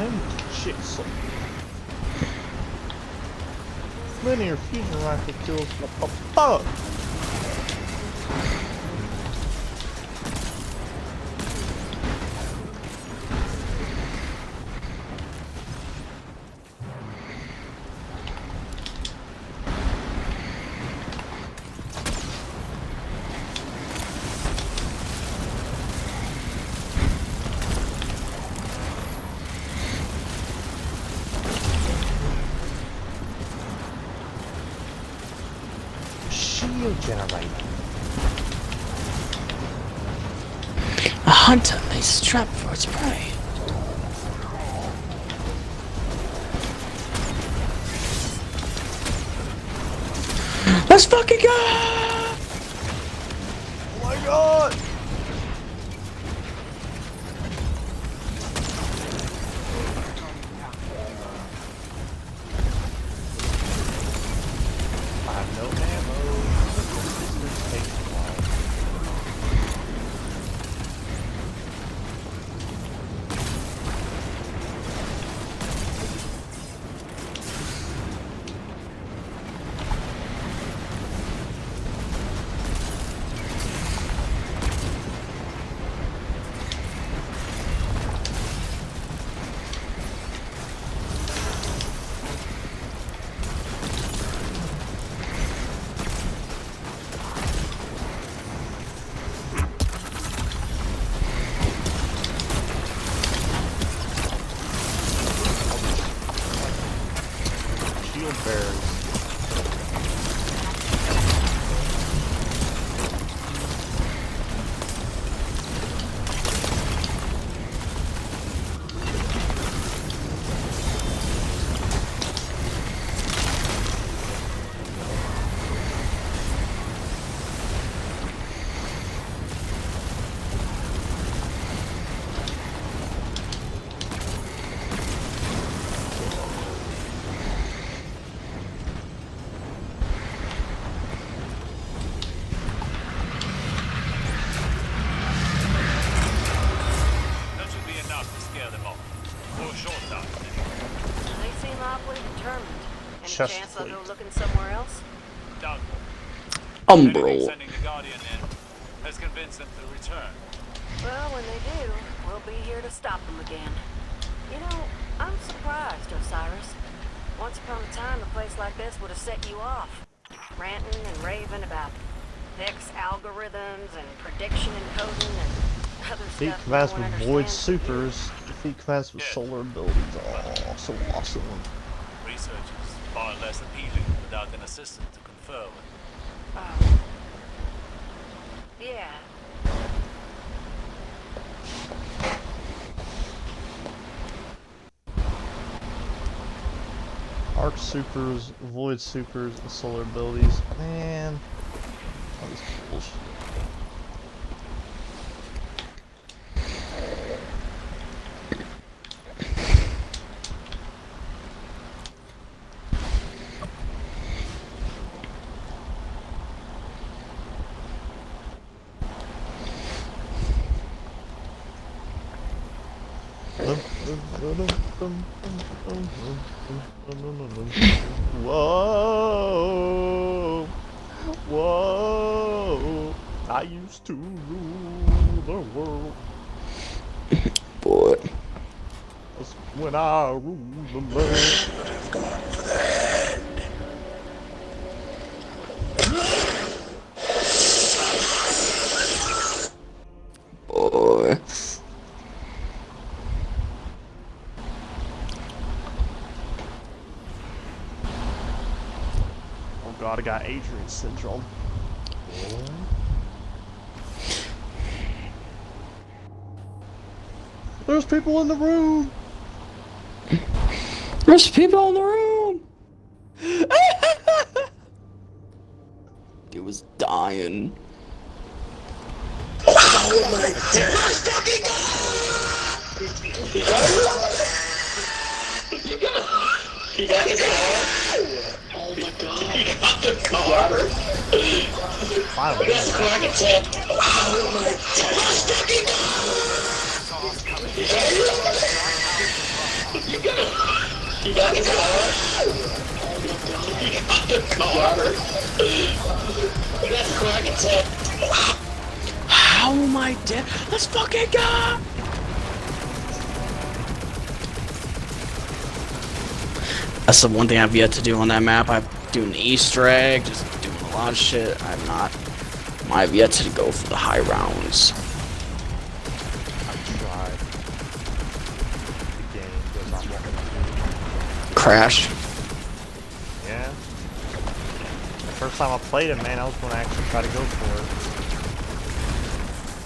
Same chicks. Linear fusion rifle kills. What the fuck? Shield generator. A hunter lays a trap for its prey. Let's fucking go! Oh my god! I have no ammo. This takes a while. Shield bearers. That should be enough to scare them off. For a short time, anyway. They seem awfully determined. Any Chest chance I'll go plate. looking somewhere else? Doubtful. Umbral. Sending the Guardian in has convinced them to return. Well, when they do, we'll be here to stop them again. You know, I'm surprised, Osiris. Once upon a time, a place like this would have set you off. Ranting and raving about Vex algorithms and prediction encoding and other Defeat stuff no commands one with understands. void supers. Defeat commands with solar abilities. Oh, so awesome. Research is far less appealing without an assistant to confer with. Oh. Yeah. Arc supers, void supers, and solar abilities. Man, all this bullshit. Whoa, whoa! I used to rule the world. Boy. That's when I ruled the world. Boy. Oh god, I got Adrian syndrome. There's people in the room! There's people in the room! It was dying. Oh my He got the car. Oh my god. He got the car. That's crack attack. Oh my god. You got the car? You got the car? You got the car, I can tell. How am I dead? Let's fucking go! That's the one thing I've yet to do on that map. I'm doing an Easter egg, just doing a lot of shit. I've yet to go for the high rounds. I've tried. The game does not want me to. Crash. Yeah. The first time I played it, man, I was going to actually try to go for it.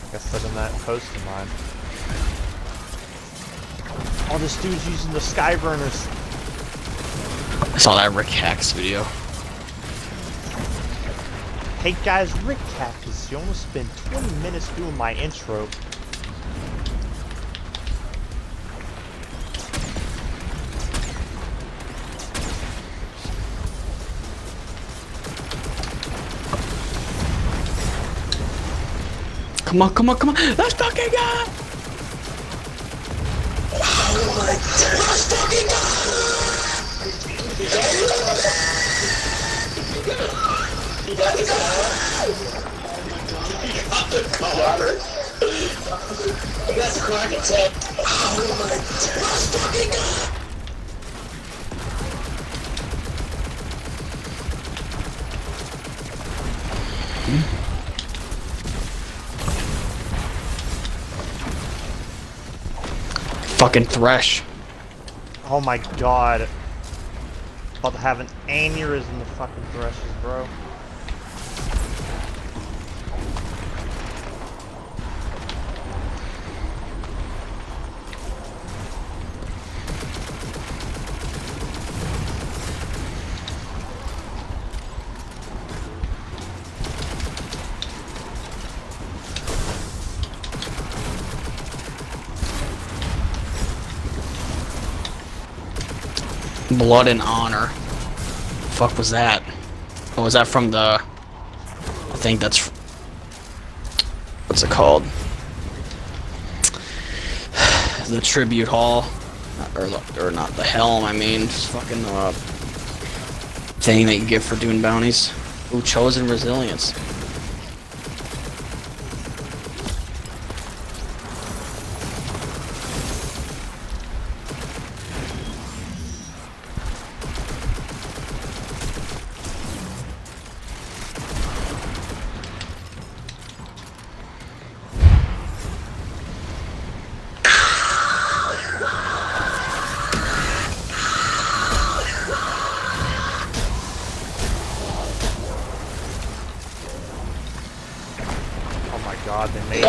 Like I said in that post of mine. Oh, this dude's using the Skyburners. I saw that Rick Hacks video. Hey guys, Rick Cactus, you almost spent 20 minutes doing my intro. Come on, come on, come on! Let's fucking go! Oh my God! Let's fucking go! You got the car? You got the car? You got the car, I can tell. Oh my God! Let's fucking go! Fucking Thresh. Oh my god. About to have an aneurysm, the fucking Threshes, bro. Blood and Honor. Fuck was that? Oh, was that from the? I think that's. What's it called? The tribute hall, or not the helm. I mean, just fucking thing that you get for doing bounties. Ooh, chosen resilience.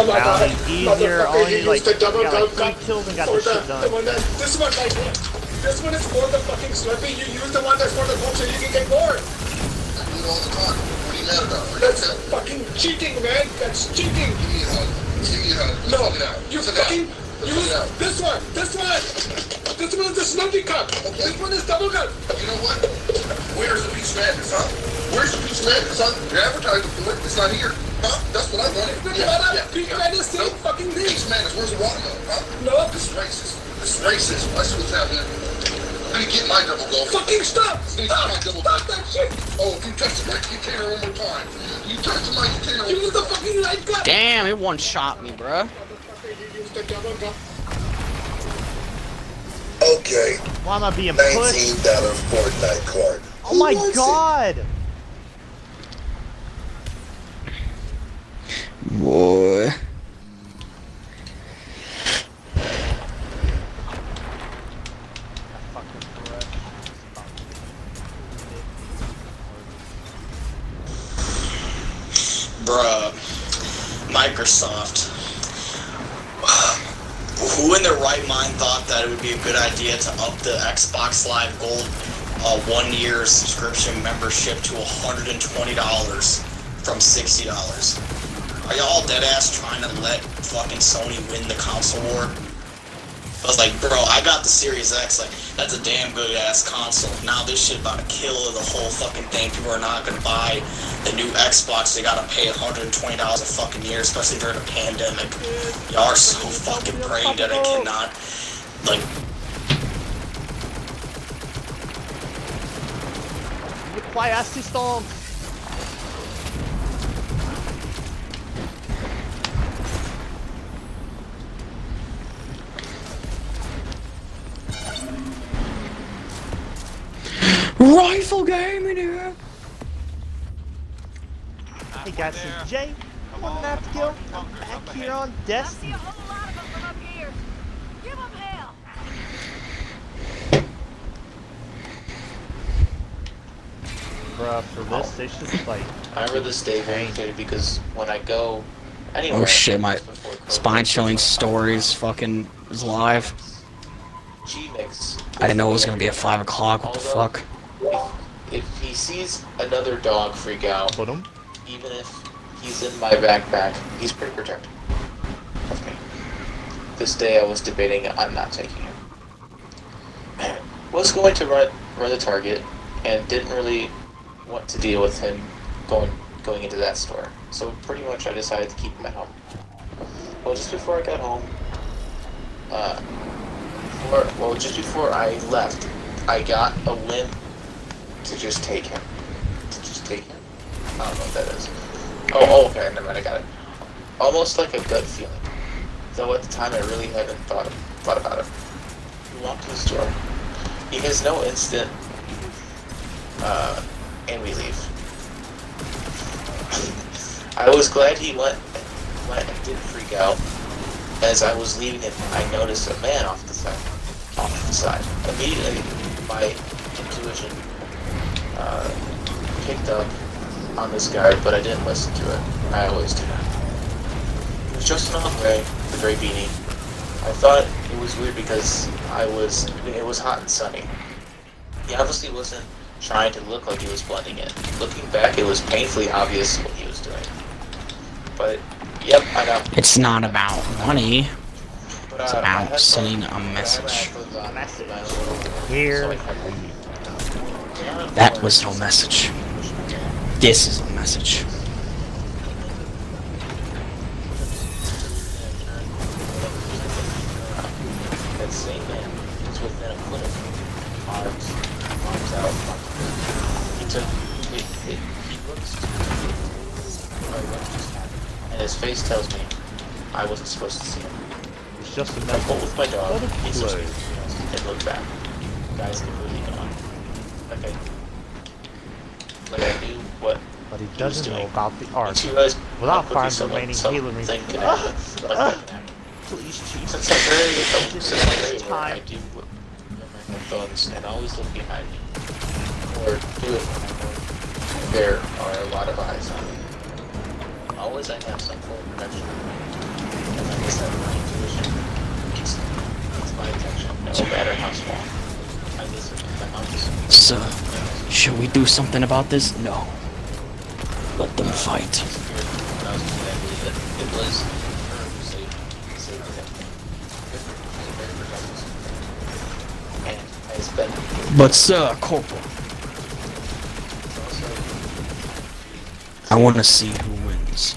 Bounties easier, all you like, you got like 3 kills and got this shit done. This one right here. This one is for the fucking Slurpee. You use the one that's for the book so you can get more. I do it all the time. What are you mad about? That's fucking cheating, man. That's cheating. Give me a hug. Give me a hug. No, you fucking use this one. This one. This one is the Slurpee cup. Okay. This one is double cup. You know what? Where's the Peach Madness, huh? Where's the Peach Madness, huh? You're advertising for it. It's not here. Huh? That's what I wanted. Peach Madness, same fucking thing. Peach Madness, where's the watermelon, huh? No. This is racist. This is racist. That's what's happening. I'm gonna get my double goal. Fucking stop! Stop that shit! Oh, if you touch my container one more time. You touch my container. Use the fucking light gun! Damn, it one-shot me, bruh. Okay. Why am I being pushed? $19 Fortnite card. Oh my god! Boy. Bruh, Microsoft. Who in their right mind thought that it would be a good idea to up the Xbox Live Gold 1-year subscription membership to $120 from $60? Are y'all deadass trying to let fucking Sony win the console war? I was like, bro, I got the Series X, like, that's a damn good ass console. Now this shit about to kill the whole fucking thing. People are not gonna buy the new Xbox. They gotta pay $120 a fucking year, especially during a pandemic. Y'all are so fucking brain dead I cannot, like, Fly Icy Storm! Rifle game in here! Hey guys, it's Jay. I'm on that kill. I'm back here on Destiny. Bruh, for this, they should like. I remember this day very clearly because when I go anywhere. Oh shit, my spine chilling stories fucking is live. G-Mix. I didn't know it was gonna be at 5 o'clock. What the fuck? If he sees another dog freak out, even if he's in my backpack, he's pretty protective of me. This day I was debating I'm not taking him. Was going to run the target and didn't really want to deal with him going into that store. So pretty much I decided to keep him at home. Well, just before I got home, just before I left, I got a whim to just take him. I don't know what that is. Oh, okay, never mind, I got it. Almost like a gut feeling. Though at the time I really hadn't thought about it. We walked to the store. He has no instant, and we leave. I was glad he went and didn't freak out. As I was leaving him, I noticed a man off the side. Immediately, my intuition picked up on this guy, but I didn't listen to it. I always do that. It was just another gray, the gray beanie. I thought it was weird because it was hot and sunny. He obviously wasn't trying to look like he was blending in. Looking back, it was painfully obvious what he was doing. But, yep, I know. It's not about money. It's about sending a message. Here. That was no message. This is a message. That same man was within a foot of me. Arms out. He looks and his face tells me I wasn't supposed to see him. It's just a I pulled with my dog. He close. and looked back. Guy's completely gone. Okay. Like I knew what. But he doesn't know about the art. You guys without finding the remaining healer please, Jesus. Since I do my phones and always look behind me. Or do it when I know there are a lot of eyes on me. Always I have some form of protection. And like I said, my intuition it's my attention, no matter how small. I listen to my hunches. So, should we do something about this? No. Let them fight. When I was a kid, I believe that it was her who saved him. Very protective. And I spent. But sir, Corporal, I want to see who wins.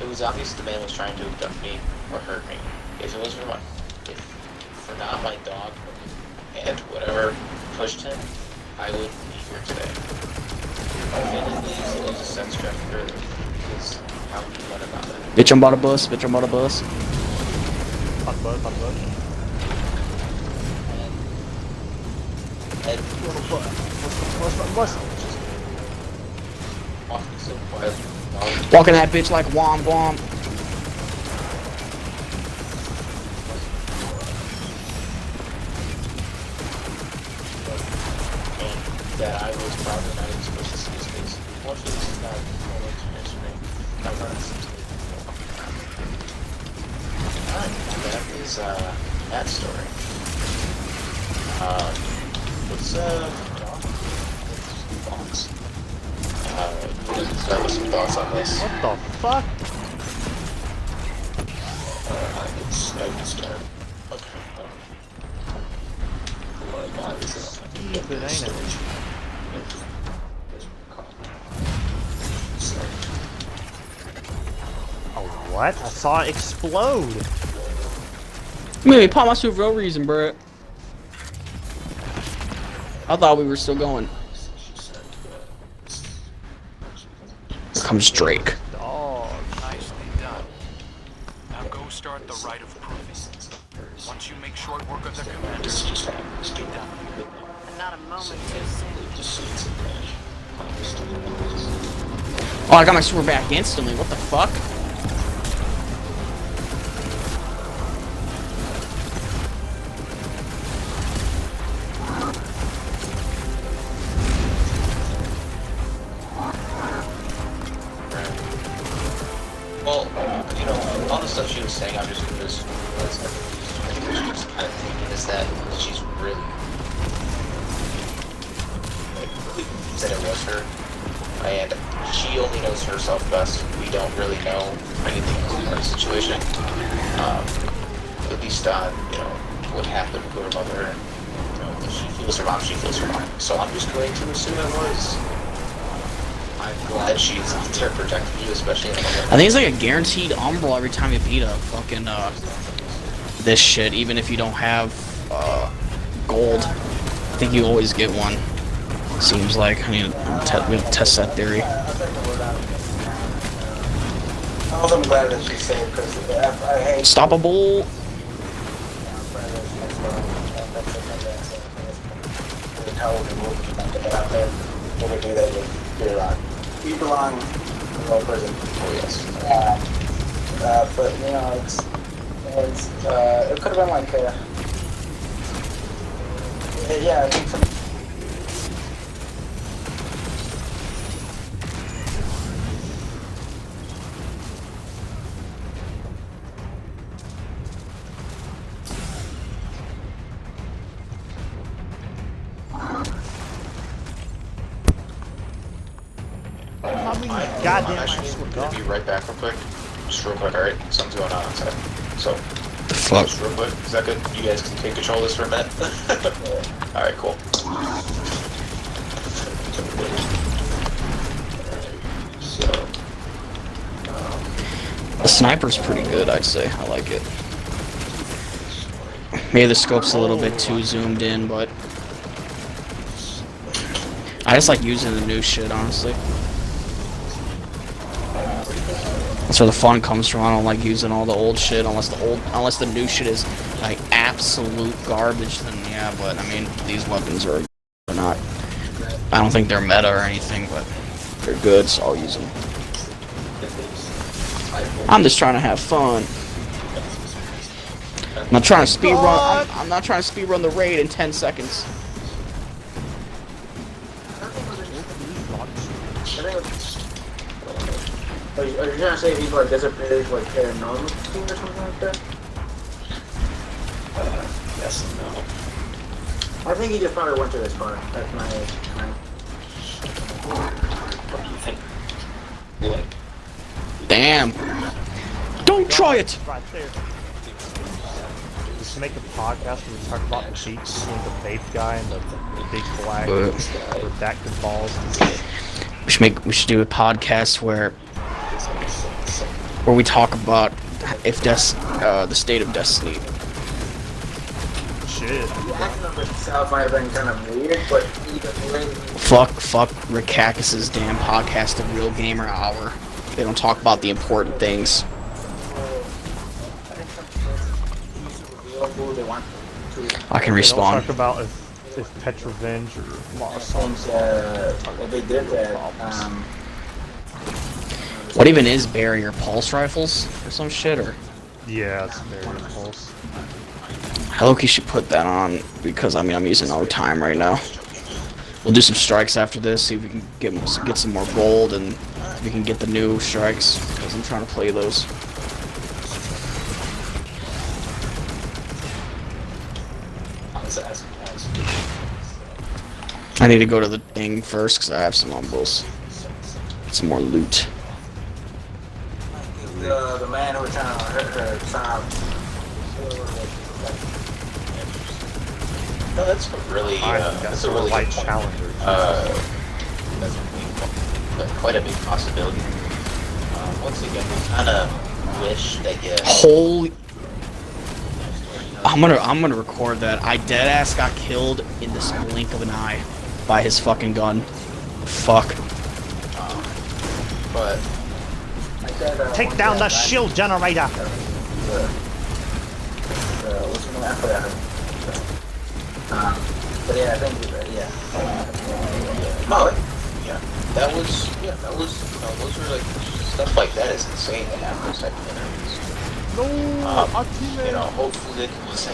It was obvious the man was trying to abduct me or hurt me. If it was for not my dog and whatever pushed him, I wouldn't be here today. I admittedly it was a sex trafficker because how he went about it. Bitch, I'm about to bust. Bitch, I'm about to bust. Fuck bud. And Bust. walking so quietly. Walking that bitch like wom wom. That I was probably not even supposed to see his face. Unfortunately, this is not an experience for me. I've run into him before. Alright, that is that story. Let's thoughts. Who doesn't start with some thoughts on this? What the fuck? I can start. Okay. Oh my god, this is Stupid, ain't it? Oh, what? I saw it explode! Maybe pop my suit for no reason, bruh. I thought we were still going. comes Drake. Nicely done. Now go start the rite of proving. Once you make short work of the commander, be done. And not a moment too soon. Oh, I got my sword back instantly. What the fuck? Well, you know, all the stuff she was saying, I'm just kind of thinking is that she's really said it was her, and she only knows herself best. We don't really know anything else about the situation. At least on, you know, what happened to her mother, and you know, if she feels her mom, she feels her mom. So I'm just going to assume it was. I'm glad she's out there protecting you, especially in the moment. I think it's like a guaranteed umbral every time you beat a fucking this shit, even if you don't have gold. I think you always get one. Seems like. I mean, we have to test that theory. I'm glad that she's safe because I hate. Stoppable. You belong in a prison. Oh yes. But you know, it could have been like, yeah, I think. I'm actually gonna be right back real quick. Just real quick, alright? Something's going on outside. So, fuck. Just real quick, is that good? You guys can take control of this for a minute? Alright, cool. The sniper's pretty good, I'd say. I like it. Maybe the scope's a little bit too zoomed in, but I just like using the new shit, honestly. That's where the fun comes from. I don't like using all the old shit unless the new shit is like absolute garbage. Then yeah, but I mean these weapons are not. I don't think they're meta or anything, but they're good, so I'll use them. I'm just trying to have fun. I'm not trying to speed run. I'm not trying to speed run the raid in 10 seconds. Are you trying to say people are dissipated like paranormal thing or something like that? Yes and no. I think he just probably went to this bar. That's my. What do you think? Like, damn. Don't try it. Right there. Just make a podcast where we talk about the beat between the vape guy and the big black redacted balls. We should do a podcast where we talk about if the state of Destiny. Shit. Acting of itself might have been kind of weird, but either way. Fuck Rick Kakis's damn podcast, The Real Gamer Hour. They don't talk about the important things. I can respawn. Talk about if Petrovenge or Lost They did that. What even is barrier pulse rifles or some shit or? Yeah, it's barrier pulse. Loki should put that on because I mean I'm using all the time right now. We'll do some strikes after this, see if we can get some more gold and if we can get the new strikes because I'm trying to play those. I need to go to the thing first because I have some umbos. Some more loot. The man who was trying to hurt her child. no, that's a really light good point. challenger. That's quite a big possibility. Once again, we kind of wish that you. Holy! I'm gonna record that. I deadass got killed in this blink of an eye by his fucking gun. Fuck. But Take down the shield generator. What's your name? I forgot her. But yeah, I think that was those were like stuff like that is insane to have those type of interviews. Hopefully,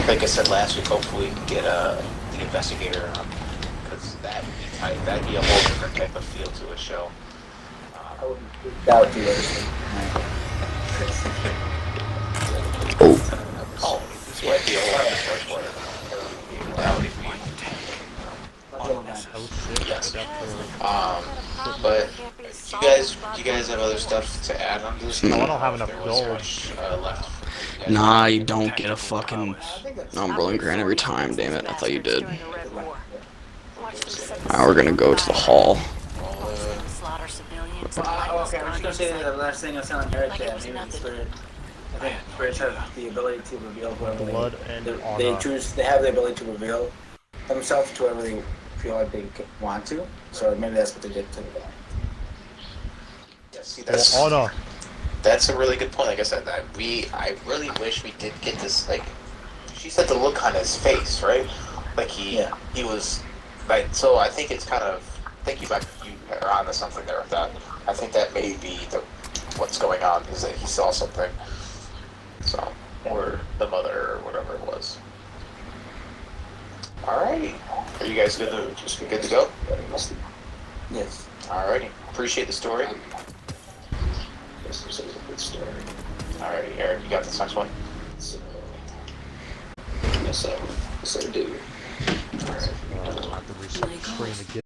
like I said last week, hopefully we can get the investigator on, because that'd be a whole different type of feel to a show. I wouldn't doubt you everything. Oh, this might be a whole episode for it. That would be yes. But you guys have other stuff to add on to this? No, I don't have enough gold. Left. Nah, you don't get a fucking Umberland Grant every time, damn it. I thought you did. Now we're gonna go to the hall. Okay, I'm just gonna say the last thing I was telling Eric that maybe the Spirit. I think spirits have the ability to reveal whoever Blood and they honor. choose. They have the ability to reveal themselves to whoever they feel like they want to. So maybe that's what they did to the guy. Yeah, see, Honor. that's a really good point. Like I said, I really wish we did get this. Like she said, the look on his face, right? Like he was like. So I think it's kind of. I think you are onto something there with that. I think that may be what's going on, is that he saw something. So, or the mother, or whatever it was. Alrighty. Are you guys good to go? Yes. Alrighty. Appreciate the story. This is a good story. Alrighty, Eric, you got this next one? So, yes, I do. I'll have to restart the screen again.